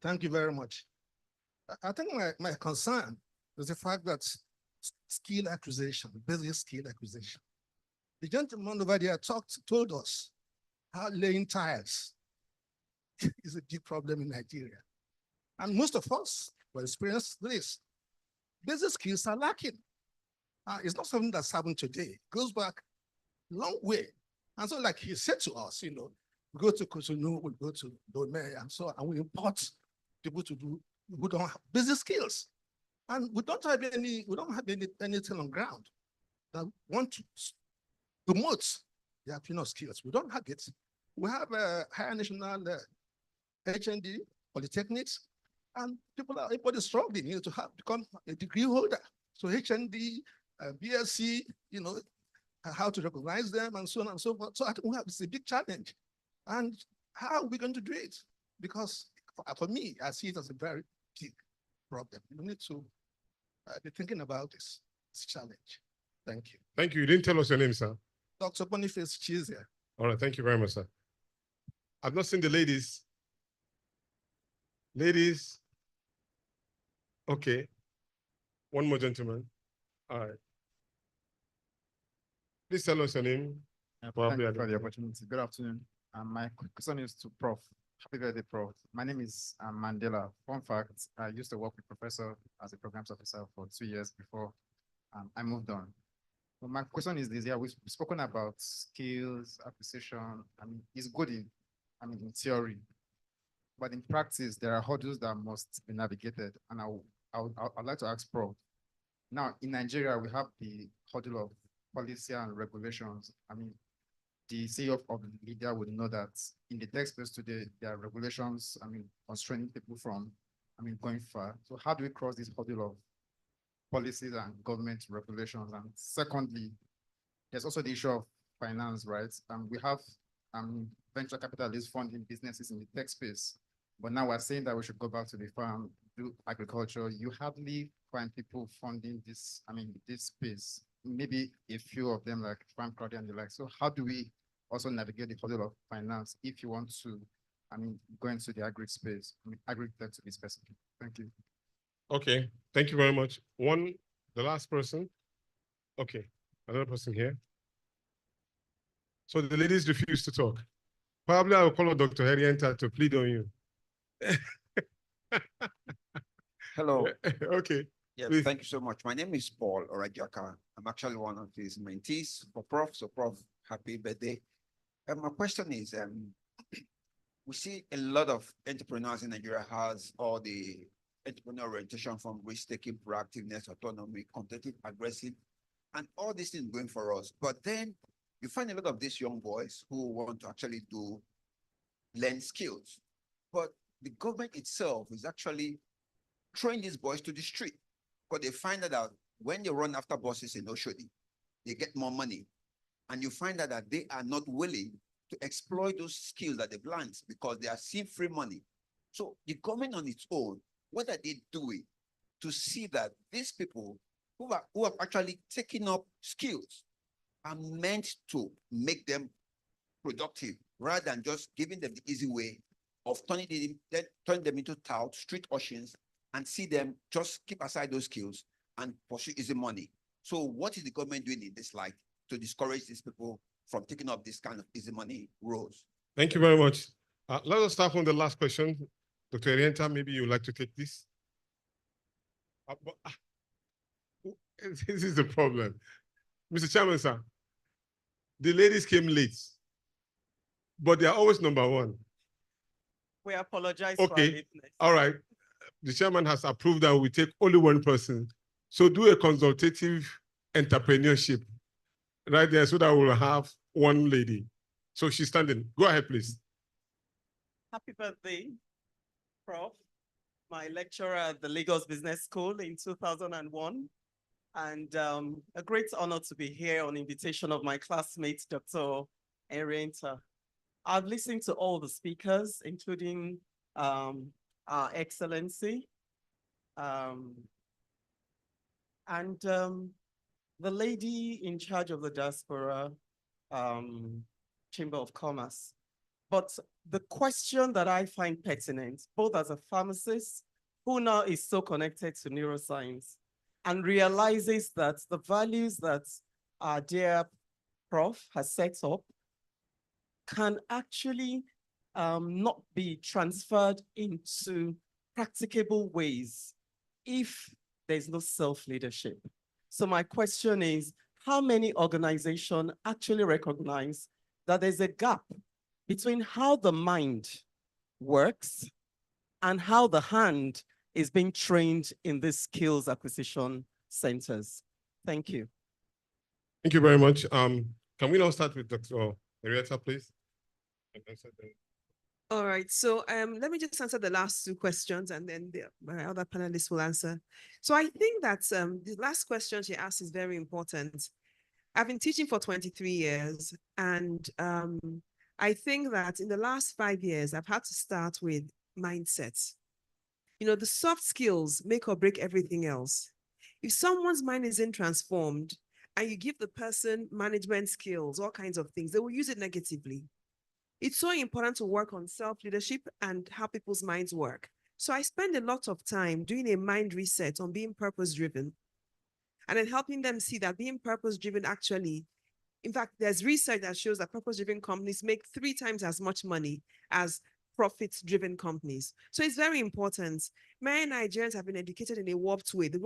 Thank you very much. I think my concern is the fact that skill acquisition, basic skill acquisition. The gentleman over there told us how laying tiles is a big problem in Nigeria. And most of us will experience this. Basic skills are lacking. It's not something that's happened today. It goes back a long way. And so like he said to us, we go to Cotonou, we go to Lomé, and so on, and we import people who don't have basic skills. And we don't have anything on ground that want to promote their skills. We don't have it. We have a higher national HND, polytechnics, and everybody is struggling to become a degree holder. So HND, BSc, how to recognize them and so on and so forth. So I think it's a big challenge. And how are we going to do it? Because for me, I see it as a very big problem. We need to be thinking about this challenge. Thank you. Thank you. You didn't tell us your name, sir. Dr. Boniface Chizia. All right. Thank you very much, sir. I've not seen the ladies. Ladies. Okay. One more gentleman. All right. Please tell us your name. Thank you for the opportunity. Good afternoon. My question is to Prof. Happy birthday, Prof. My name is Mandela. Fun fact, I used to work with Professor as a programs officer for 2 years before I moved on. But my question is this: yeah, we've spoken about skills acquisition. I mean, it's good in theory, but in practice, there are hurdles that must be navigated. And I'd like to ask Prof. Now, in Nigeria, we have the hurdle of policy and regulations. I mean, the CEO of the media would know that in the tech space today, there are regulations, constraining people from, going far. So how do we cross this hurdle of policies and government regulations? And secondly, there's also the issue of finance, right? We have venture capitalists funding businesses in the tech space, but now we're saying that we should go back to the farm, do agriculture. You hardly find people funding this, this space. Maybe a few of them like Farm Crowdy and the like. So how do we also navigate the hurdle of finance if you want to, go into the agri space, agri tech to be specific? Thank you. Okay, thank you very much. The last person. Okay, another person here. So the ladies refuse to talk. Probably I will call on Dr. Herienta to plead on you. Hello. Okay. Yes, please. thank you so much. My name is Paul Orajaka. I'm actually one of his mentees for Prof. So Prof, happy birthday. My question is, we see a lot of entrepreneurs in Nigeria has all the entrepreneurial orientation from risk-taking, proactiveness, autonomy, competitive, aggressive, and all these things going for us. But then you find a lot of these young boys who want to actually learn skills. But the government itself is actually throwing these boys to the street because they find out when they run after bosses in Oshodi, they get more money. And you find out that they are not willing to exploit those skills that they've learned because they are seeing free money. So the government on its own, what are they doing to see that these people who have actually taken up skills are meant to make them productive rather than just giving them the easy way of turning them into tout, street urchins, and see them just keep aside those skills and pursue easy money. So what is the government doing in this light to discourage these people from taking up this kind of easy money roles? Thank you very much. Let us start from the last question. Dr. Herienta, maybe you would like to take this. This is the problem. Mr. Chairman, sir, the ladies came late, but they are always number one. We apologize for our Okay, lateness. all right. The chairman has approved that we take only one person. So do a consultative entrepreneurship right there so that we'll have one lady. So she's standing. Go ahead, please. Happy birthday, Prof. My lecturer at the Lagos Business School in 2001. And a great honor to be here on invitation of my classmate, Dr. Herienta. I've listened to all the speakers, including Our Excellency. The lady in charge of the Diaspora Chamber of Commerce. But the question that I find pertinent, both as a pharmacist who now is so connected to neuroscience and realizes that the values that our dear Prof has set up can actually not be transferred into practicable ways if there's no self-leadership. So my question is, how many organizations actually recognize that there's a gap between how the mind works and how the hand is being trained in these skills acquisition centers? Thank you. Thank you very much. Can we now start with Dr. Herienta, please? All right, so let me just answer the last two questions and then my other panelists will answer. So I think that the last question she asked is very important. I've been teaching for 23 years and I think that in the last 5 years, I've had to start with mindset. You know, the soft skills make or break everything else. If someone's mind isn't transformed and you give the person management skills, all kinds of things, they will use it negatively. It's so important to work on self-leadership and how people's minds work. So I spend a lot of time doing a mind reset on being purpose-driven and then helping them see that being purpose-driven actually, in fact, there's research that shows that purpose-driven companies make 3 times as much money as profit-driven companies. So it's very important. Many Nigerians have been educated in a warped way. The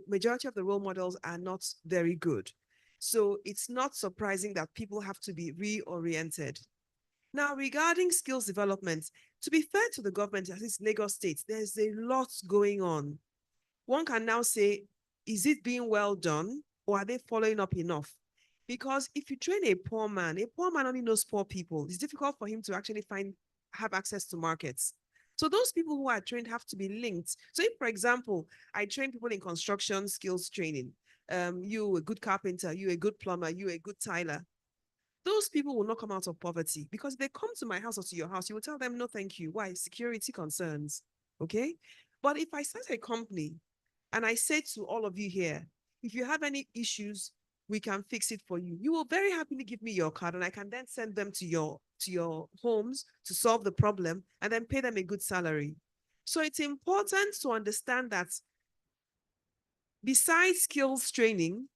majority of the role models are not very good. So it's not surprising that people have to be reoriented. Now, regarding skills development, to be fair to the government, at least Lagos State, there's a lot going on. One can now say, is it being well done or are they following up enough? Because if you train a poor man only knows poor people. It's difficult for him to actually have access to markets. So those people who are trained have to be linked. So if, for example, I train people in construction skills training, you a good carpenter, you a good plumber, you a good tiler, those people will not come out of poverty because if they come to my house or to your house, you will tell them, no, thank you. Why? Security concerns, okay? But if I start a company and I say to all of you here, if you have any issues, we can fix it for you. You will very happily give me your card and I can then send them to your homes to solve the problem and then pay them a good salary. So it's important to understand that besides skills training,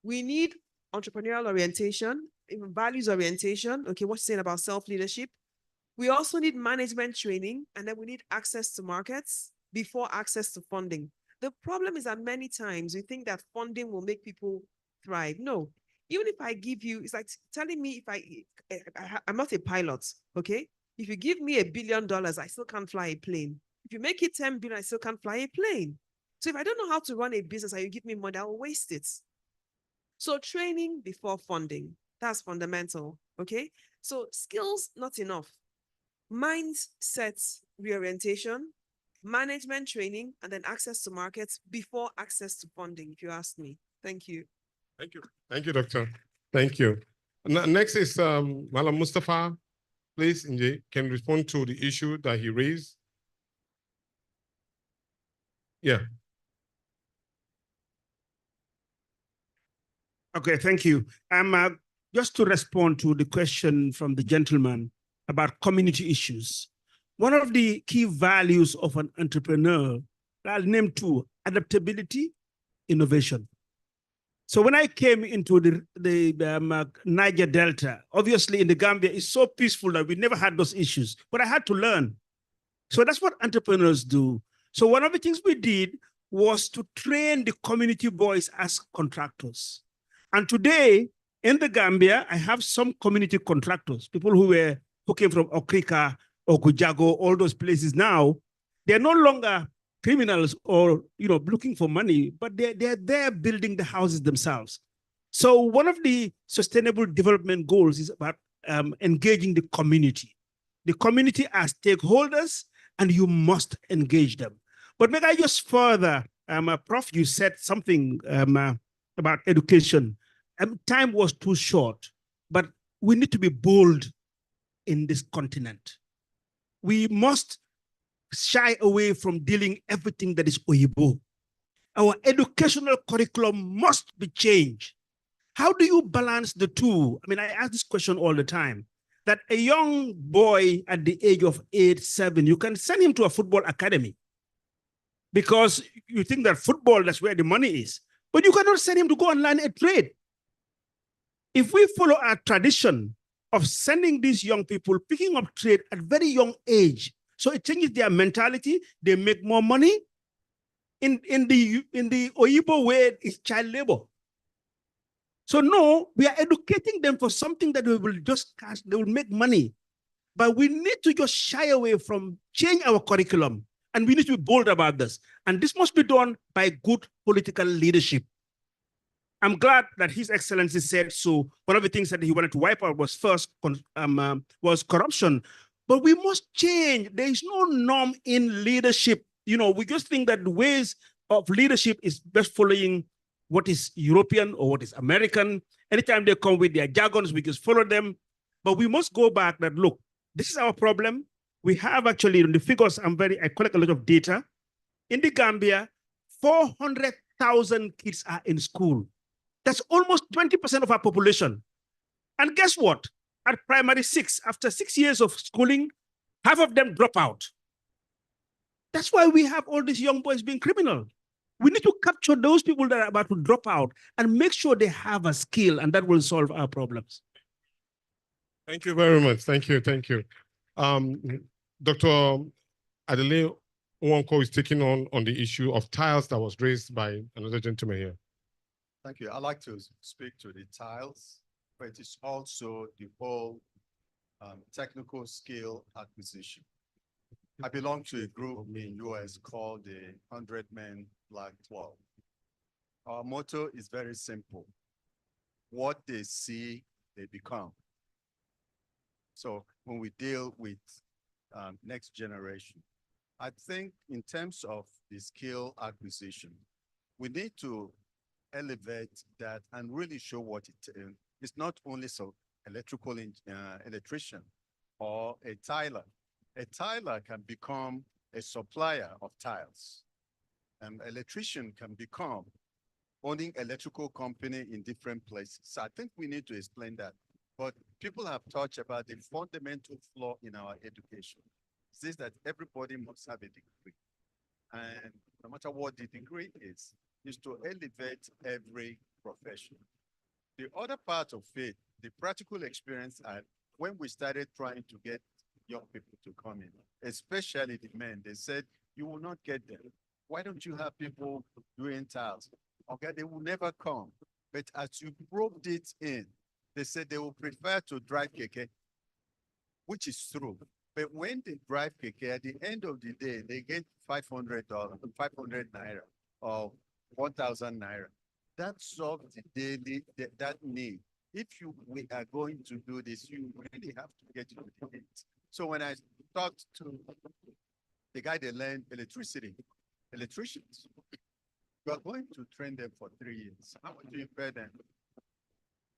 we need entrepreneurial orientation, even values orientation. Okay, what's saying about self-leadership? We also need management training, and then we need access to markets before access to funding. The problem is that many times we think that funding will make people thrive. No, even if I give you, it's like telling me if I'm not a pilot, okay? If you give me $1 billion, I still can't fly a plane. If you make it 10 billion, I still can't fly a plane. So if I don't know how to run a business and you give me money, I will waste it. So training before funding, that's fundamental, okay? So skills, not enough. Mindset reorientation, management training, and then access to markets before access to funding, if you ask me. Thank you. Thank you. Thank you, Doctor. Thank you. Next is Malam Mustafa. Please, Nje, can respond to the issue that he raised. Yeah. Okay, thank you. Just to respond to the question from the gentleman about community issues. One of the key values of an entrepreneur, I'll name 2, adaptability, innovation. So when I came into the Niger Delta, obviously in the Gambia, it's so peaceful that we never had those issues, but I had to learn. So that's what entrepreneurs do. So one of the things we did was to train the community boys as contractors. And today in the Gambia, I have some community contractors, people who came from Okrika or Gujago, all those places now. They're no longer criminals or looking for money, but they're there building the houses themselves. So one of the sustainable development goals is about engaging the community. The community as stakeholders, and you must engage them. But may I just further, Prof, you said something about education. Time was too short, but we need to be bold in this continent. We must shy away from dealing everything that is Oyibo. Our educational curriculum must be changed. How do you balance the two? I mean, I ask this question all the time, that a young boy at the age of 8, 7, you can send him to a football academy because you think that football, that's where the money is, but you cannot send him to go and learn a trade. If we follow our tradition of sending these young people, picking up trade at very young age, so it changes their mentality, they make more money. In the Oyibo way, it's child labor. So no, we are educating them for something that we will just cash, they will make money. But we need to just shy away from change our curriculum. And we need to be bold about this. And this must be done by good political leadership. I'm glad that His Excellency said so. One of the things that he wanted to wipe out was first was corruption. But we must change. There is no norm in leadership. We just think that the ways of leadership is best following what is European or what is American. Anytime they come with their jargons, we just follow them. But we must go back that, look, this is our problem. We have actually, in the figures, I collect a lot of data. In the Gambia, 400,000 kids are in school. That's almost 20% of our population. And guess what? at primary 6, after 6 years of schooling, half of them drop out. That's why we have all these young boys being criminal. We need to capture those people that are about to drop out and make sure they have a skill, and that will solve our problems. Thank you very much. Thank you. Thank you. Dr. Adele Nwankwo is taking on the issue of tiles that was raised by another gentleman here. Thank you. I'd like to speak to the tiles, but it is also the whole technical skill acquisition. I belong to a group in US called the 100-Men Black Club. Our motto is very simple. What they see, they become. So when we deal with next generation, I think in terms of the skill acquisition, we need to elevate that and really show what it is. It's not only so electrician or a tiler. A tiler can become a supplier of tiles. An electrician can become owning electrical company in different places. So I think we need to explain that. But people have touched about the fundamental flaw in our education. It says that everybody must have a degree. And no matter what the degree is to elevate every profession. The other part of it, the practical experience, when we started trying to get young people to come in, especially the men, they said, you will not get them. Why don't you have people doing tiles? Okay, they will never come. But as you broke it in, they said they will prefer to drive keke, which is true. But when they drive keke, at the end of the day, they get $500, 500 naira, or 1,000 naira. That solves the daily, that need. If we are going to do this, you really have to get to the needs. So when I talked to the guy that learned electricians, you are going to train them for 3 years. How much do you pay them?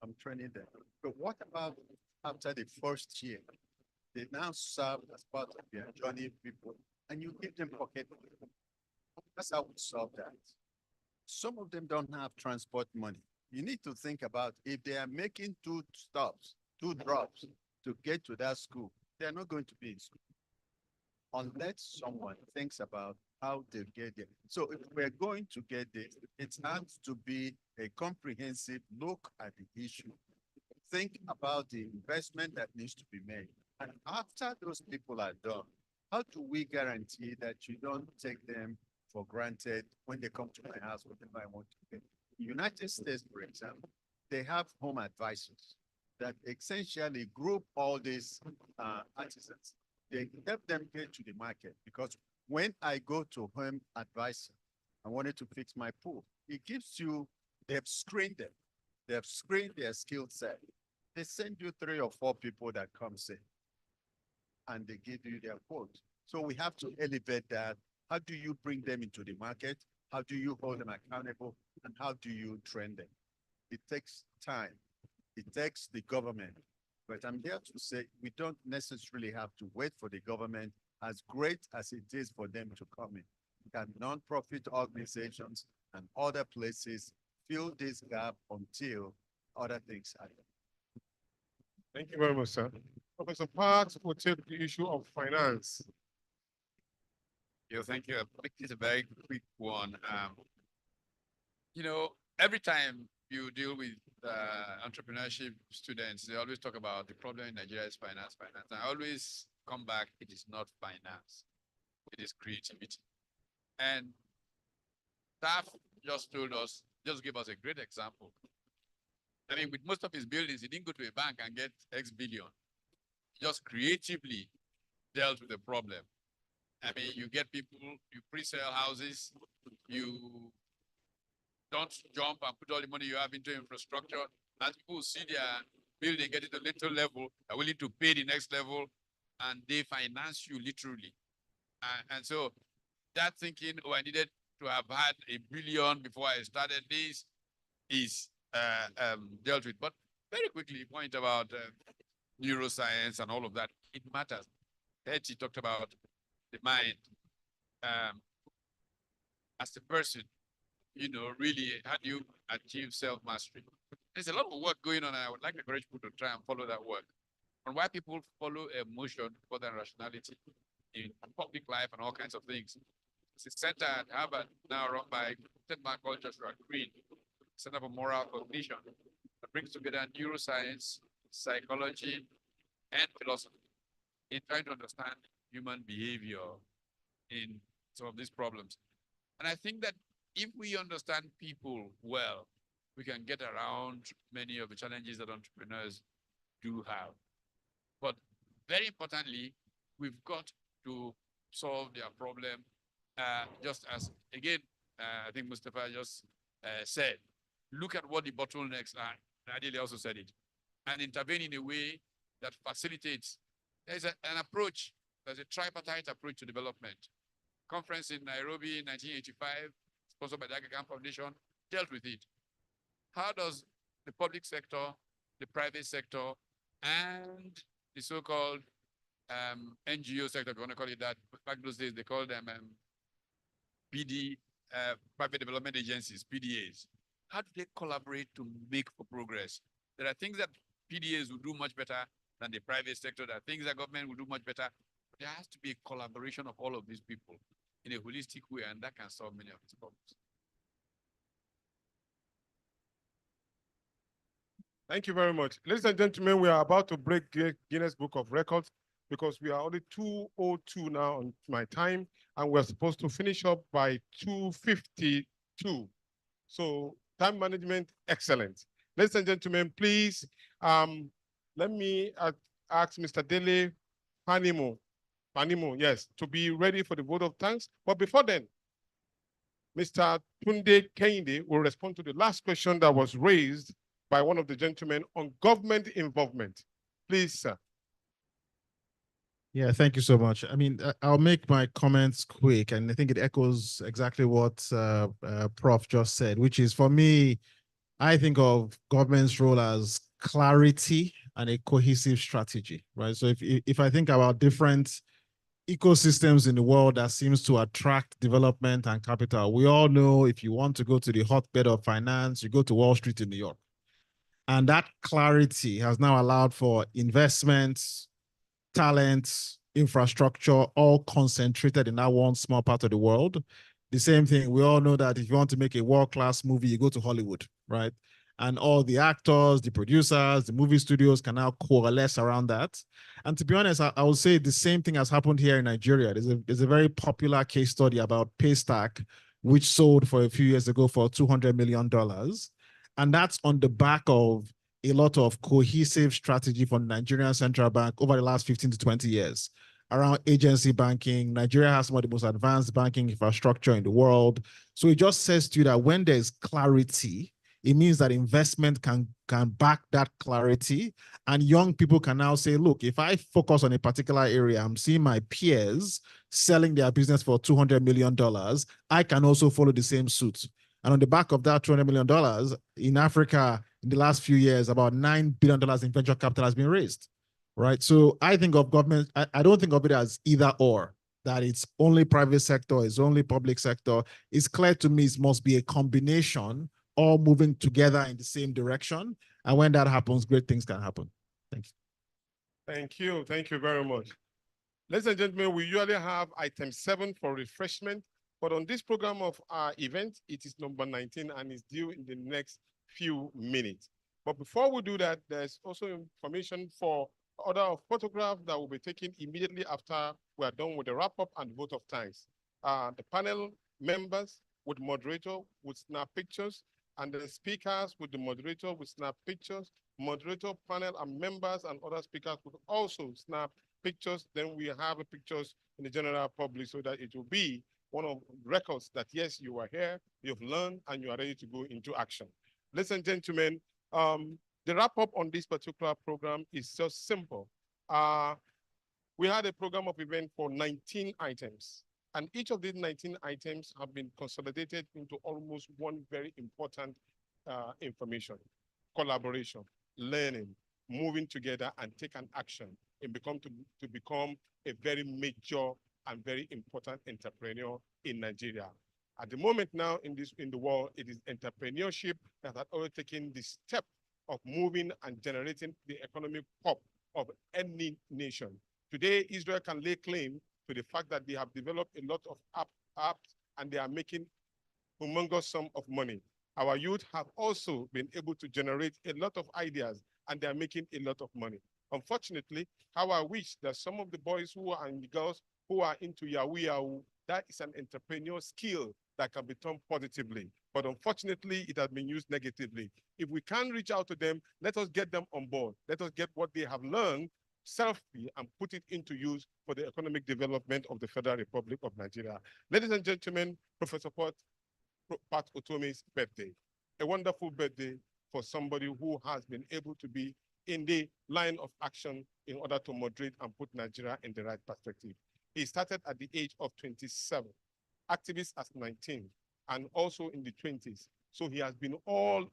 I'm training them. But what about after the first year? They now serve as part of their journey people, and you give them pocket money. That's how we solve that. Some of them don't have transport money. You need to think about if they are making 2 stops, 2 drops to get to that school, they're not going to be in school unless someone thinks about how they get there. So if we're going to get there, it has to be a comprehensive look at the issue. Think about the investment that needs to be made. And after those people are done, how do we guarantee that you don't take them for granted when they come to my house, whatever I want to get? In the United States, for example, they have home advisors that essentially group all these artisans. They help them get to the market, because when I go to home advisor, I wanted to fix my pool. It gives you, they have screened them. They have screened their skill set. They send you 3 or 4 people that comes in and they give you their quote. So we have to elevate that. How do you bring them into the market? How do you hold them accountable? And how do you train them? It takes time. It takes the government. But I'm here to say we don't necessarily have to wait for the government, as great as it is for them to come in. Can non-profit organizations and other places fill this gap until other things happen? Thank you very much, sir. Professor Parks will take the issue of finance. Yeah, thank you. It's a very quick one. Every time you deal with entrepreneurship students, they always talk about the problem in Nigeria is finance. I always come back, it is not finance. It is creativity. And staff just told us, just gave us a great example. I mean, with most of his buildings, he didn't go to a bank and get X billion. He just creatively dealt with the problem. I mean, you get people, you pre-sell houses, you don't jump and put all the money you have into infrastructure. As people see their building get to a little level, are willing to pay the next level, and they finance you literally. And so that thinking, oh, I needed to have had $1 billion before I started this, is dealt with. But very quickly, point about neuroscience and all of that, it matters. Hetty talked about the mind. As a person, really, how do you achieve self-mastery? There's a lot of work going on, and I would like to encourage people to try and follow that work. on why people follow emotion more than rationality in public life and all kinds of things. It's a center at Harvard now run by a man called Joshua Green, Center for Moral Cognition, that brings together neuroscience, psychology, and philosophy in trying to understand human behavior in some of these problems. And I think that if we understand people well, we can get around many of the challenges that entrepreneurs do have. But very importantly, we've got to solve their problem, just as, again, I think Mustafa just said, look at what the bottlenecks are. Adele also said it, and intervene in a way that facilitates. There's an approach, there's a tripartite approach to development. Conference in Nairobi in 1985, sponsored by the Aga Khan Foundation, dealt with it. How does the public sector, the private sector, and the so-called NGO sector, if you want to call it that, back those days they called them private development agencies, PDAs. How do they collaborate to make for progress? There are things that PDAs will do much better than the private sector. There are things that government will do much better. But there has to be a collaboration of all of these people in a holistic way, and that can solve many of these problems. Thank you very much. Ladies and gentlemen, we are about to break Guinness Book of Records because we are only 2:02 now on my time, and we're supposed to finish up by 2:52. So time management, excellent. Ladies and gentlemen, please, let me ask Mr. Dele Panimo, yes, to be ready for the vote of thanks. But before then, Mr. Tunde Kehinde will respond to the last question that was raised by one of the gentlemen on government involvement. Please, sir. Yeah, thank you so much. I mean, I'll make my comments quick, and I think it echoes exactly what Prof just said, which is, for me, I think of government's role as clarity and a cohesive strategy, right? So if I think about different ecosystems in the world that seems to attract development and capital, we all know if you want to go to the hotbed of finance, you go to Wall Street in New York. And that clarity has now allowed for investments, talent, infrastructure, all concentrated in that one small part of the world. The same thing, we all know that if you want to make a world-class movie, you go to Hollywood, right? And all the actors, the producers, the movie studios can now coalesce around that. And to be honest, I would say the same thing has happened here in Nigeria. There's a very popular case study about Paystack, which sold for a few years ago for $200 million. And that's on the back of a lot of cohesive strategy from the Nigerian Central Bank over the last 15 to 20 years around agency banking. Nigeria has some of the most advanced banking infrastructure in the world. So it just says to you that when there's clarity, it means that investment can back that clarity. And young people can now say, look, if I focus on a particular area, I'm seeing my peers selling their business for $200 million, I can also follow the same suit. And on the back of that $200 million, in Africa, in the last few years, about $9 billion in venture capital has been raised, right? So I think of government, I don't think of it as either or, that it's only private sector, it's only public sector. It's clear to me it must be a combination, all moving together in the same direction. And when that happens, great things can happen. Thank you. Thank you. Thank you very much. Ladies and gentlemen, we usually have item 7 for refreshment, but on this program of our event, it is number 19 and is due in the next few minutes. But before we do that, there's also information for order of photograph that will be taken immediately after we are done with the wrap-up and vote of thanks. The panel members with moderator would snap pictures, and the speakers with the moderator would snap pictures. Moderator, panel, and members and other speakers would also snap pictures. Then we have pictures in the general public so that it will be one of the records that, yes, you are here, you've learned, and you are ready to go into action. Ladies and gentlemen, the wrap-up on this particular program is just simple. We had a program of event for 19 items, and each of these 19 items have been consolidated into almost one very important information: collaboration, learning, moving together, and take an action and to become a very major and very important entrepreneur in Nigeria. At the moment now in the world, it is entrepreneurship that has already taken the step of moving and generating the economic pop of any nation. Today, Israel can lay claim to the fact that they have developed a lot of apps and they are making humongous sum of money. Our youth have also been able to generate a lot of ideas and they are making a lot of money. Unfortunately, how I wish that some of the boys who are and girls who are into Yahoo, that is an entrepreneurial skill that can be turned positively. But unfortunately, it has been used negatively. If we can reach out to them, let us get them on board. Let us get what they have learned selfie and put it into use for the economic development of the Federal Republic of Nigeria. Ladies and gentlemen, Professor Pat Utomi's birthday. A wonderful birthday for somebody who has been able to be in the line of action in order to moderate and put Nigeria in the right perspective. He started at the age of 27, activist at 19, and also in the 20s. So he has been all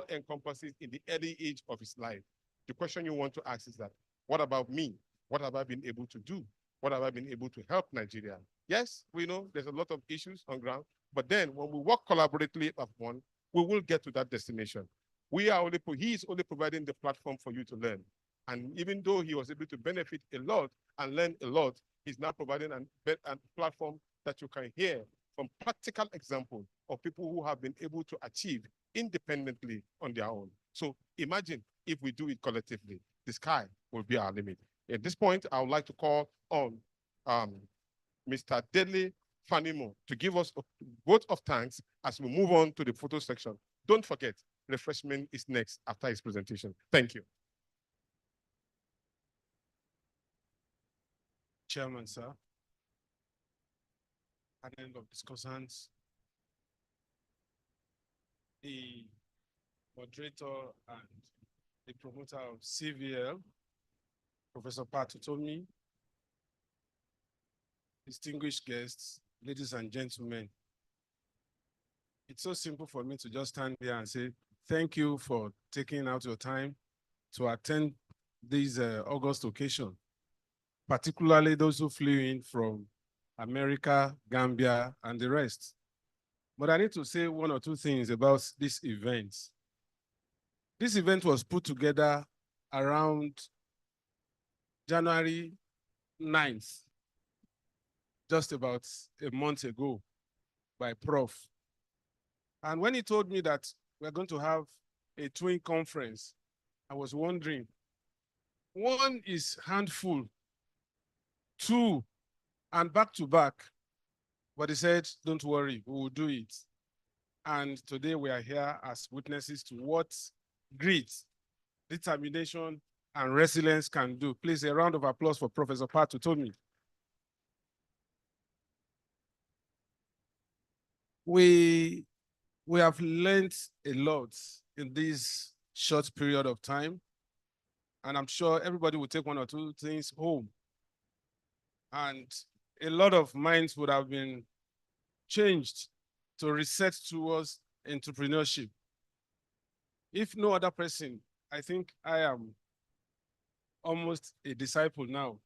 encompassing in the early age of his life. The question you want to ask is that, what about me? What have I been able to do? What have I been able to help Nigeria? Yes, we know there's a lot of issues on ground, but then when we work collaboratively as one, we will get to that destination. He is only providing the platform for you to learn. And even though he was able to benefit a lot and learn a lot, he's now providing a platform that you can hear from practical examples of people who have been able to achieve independently on their own. So imagine if we do it collectively, the sky will be our limit. At this point, I would like to call on Mr. Dele Fanimo to give us a vote of thanks as we move on to the photo section. Don't forget, refreshment is next after his presentation. Thank you. Chairman, sir. Panel of discussants, the moderator and the promoter of CVL, Professor Pat Utomi, distinguished guests, ladies and gentlemen. It's so simple for me to just stand here and say, thank you for taking out your time to attend this August occasion, particularly those who flew in from America, Gambia, and the rest. But I need to say one or two things about this event. This event was put together around January 9th, just about a month ago, by Prof. And when he told me that we're going to have a twin conference, I was wondering, one is handful, two, and back to back. But he said, don't worry, we will do it. And today we are here as witnesses to what grit, determination, and resilience can do. Please, a round of applause for Professor Pat Utomi. We have learned a lot in this short period of time, and I'm sure everybody will take one or two things home. And a lot of minds would have been changed to reset towards entrepreneurship. If no other person, I think I am almost a disciple now.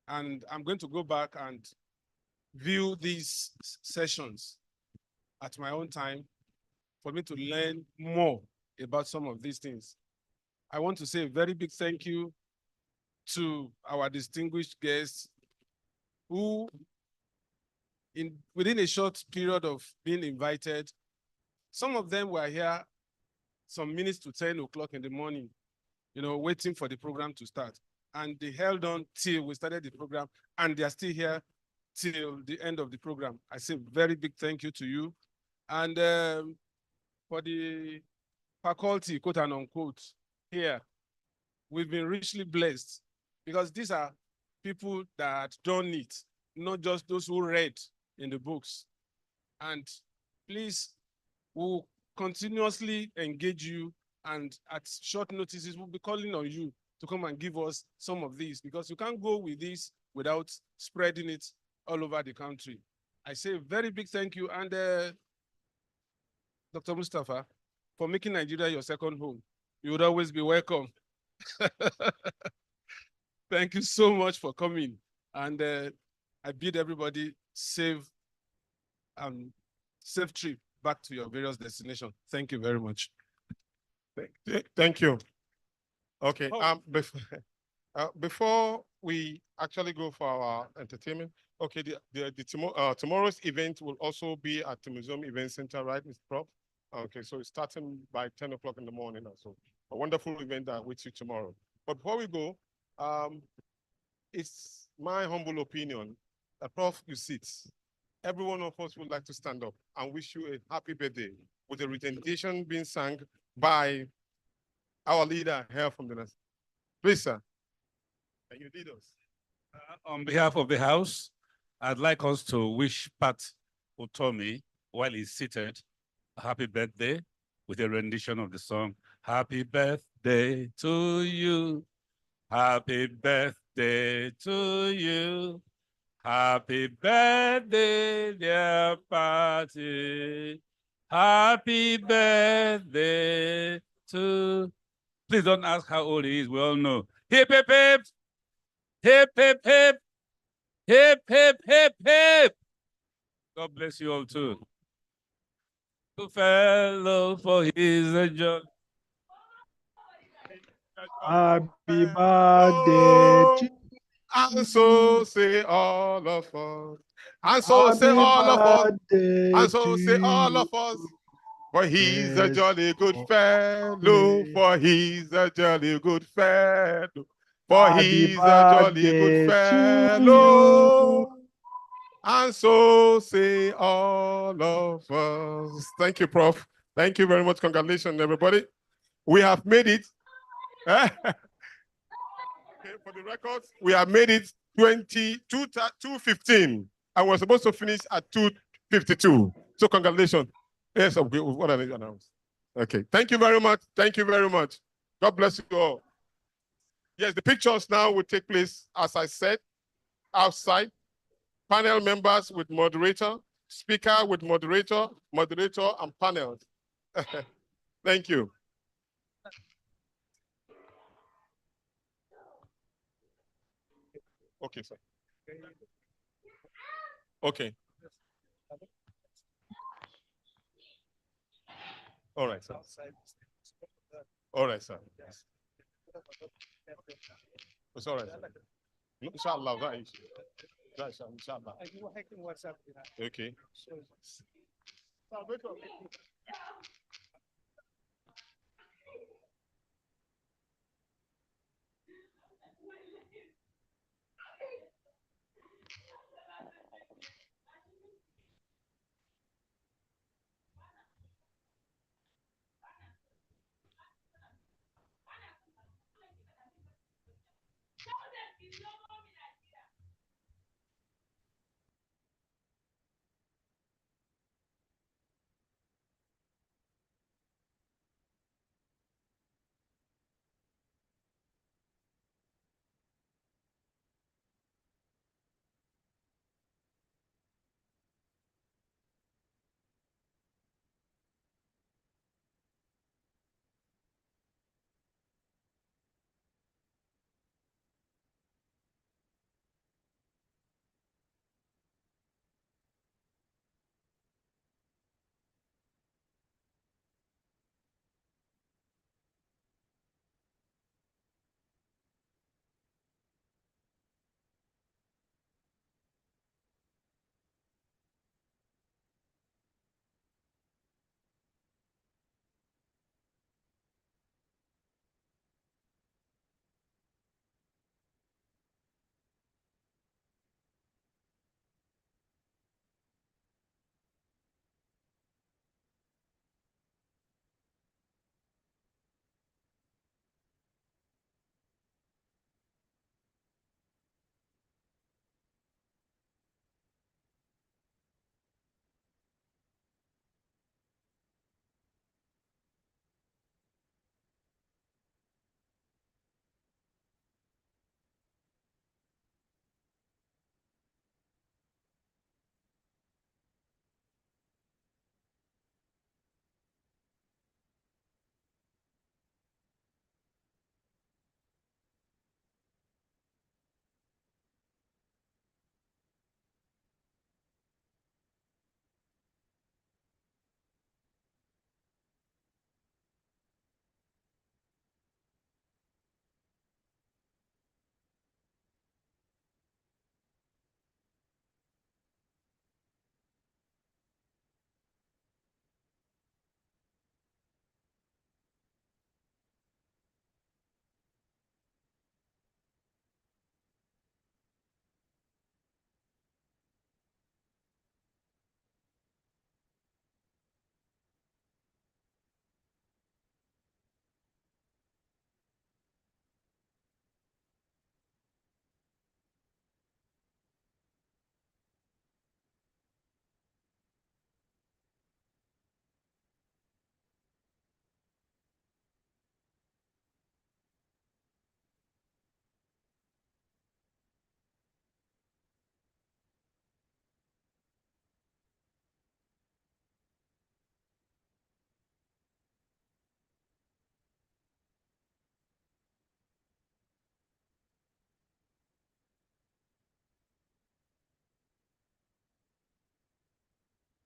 And I'm going to go back and view these sessions at my own time for me to learn more about some of these things. I want to say a very big thank you to our distinguished guests who, within a short period of being invited, some of them were here some minutes to 10 o'clock in the morning, waiting for the program to start. And they held on till we started the program, and they are still here till the end of the program. I say very big thank you to you. And for the faculty, quote and unquote, here, we've been richly blessed because these are people that don't need, not just those who read in the books. And please, we'll continuously engage you, and at short notices, we'll be calling on you to come and give us some of these, because you can't go with this without spreading it all over the country. I say a very big thank you, and Dr. Mustafa, for making Nigeria your second home. You would always be welcome. Thank you so much for coming. And I bid everybody safe trip back to your various destinations. Thank you very much. Thank you. Okay. Before we actually go for our entertainment, okay, tomorrow's event will also be at the Museum Event Center, right, Mr. Prof? Okay, so it's starting by 10 o'clock in the morning. So a wonderful event that awaits you tomorrow. But before we go, it's my humble opinion that, Prof, you sit. Every one of us would like to stand up and wish you a happy birthday with a rendition being sung by our leader here from the nation. Please, sir. Can you lead us? On behalf of the House, I'd like us to wish Pat Utomi, while he's seated, a happy birthday with a rendition of the song, Happy Birthday to You. Happy birthday to you. Happy birthday, dear Patty. Happy birthday to... Please don't ask how old he is, we all know. Hip, hip, hip. Hip, hip, hip. Hip, hip, hip, hip. God bless you all too. Good fellow, for his joy. Happy birthday to And so say all of us. And so say Happy all of us. birthday And so to say all of you. us. For he's a Yes, jolly good fellow. birthday. For he's a jolly good fellow. For Happy he's a jolly good birthday to fellow. And so say all of us. Thank you, Prof. Thank you very much. Congratulations, everybody. We have made it. Okay, for the records, we have made it 2:15, and we're supposed to finish at 2:52. So congratulations. Yes, okay, what are they announced? Okay, thank you very much. Thank you very much. God bless you all. Yes, the pictures now will take place, as I said, outside. Panel members with moderator, speaker with moderator, moderator, and panels. Thank you. Okay, sir. Okay. All right, sir. All right, sir. It's all right, sir. Inshallah, that is. Inshallah. Okay.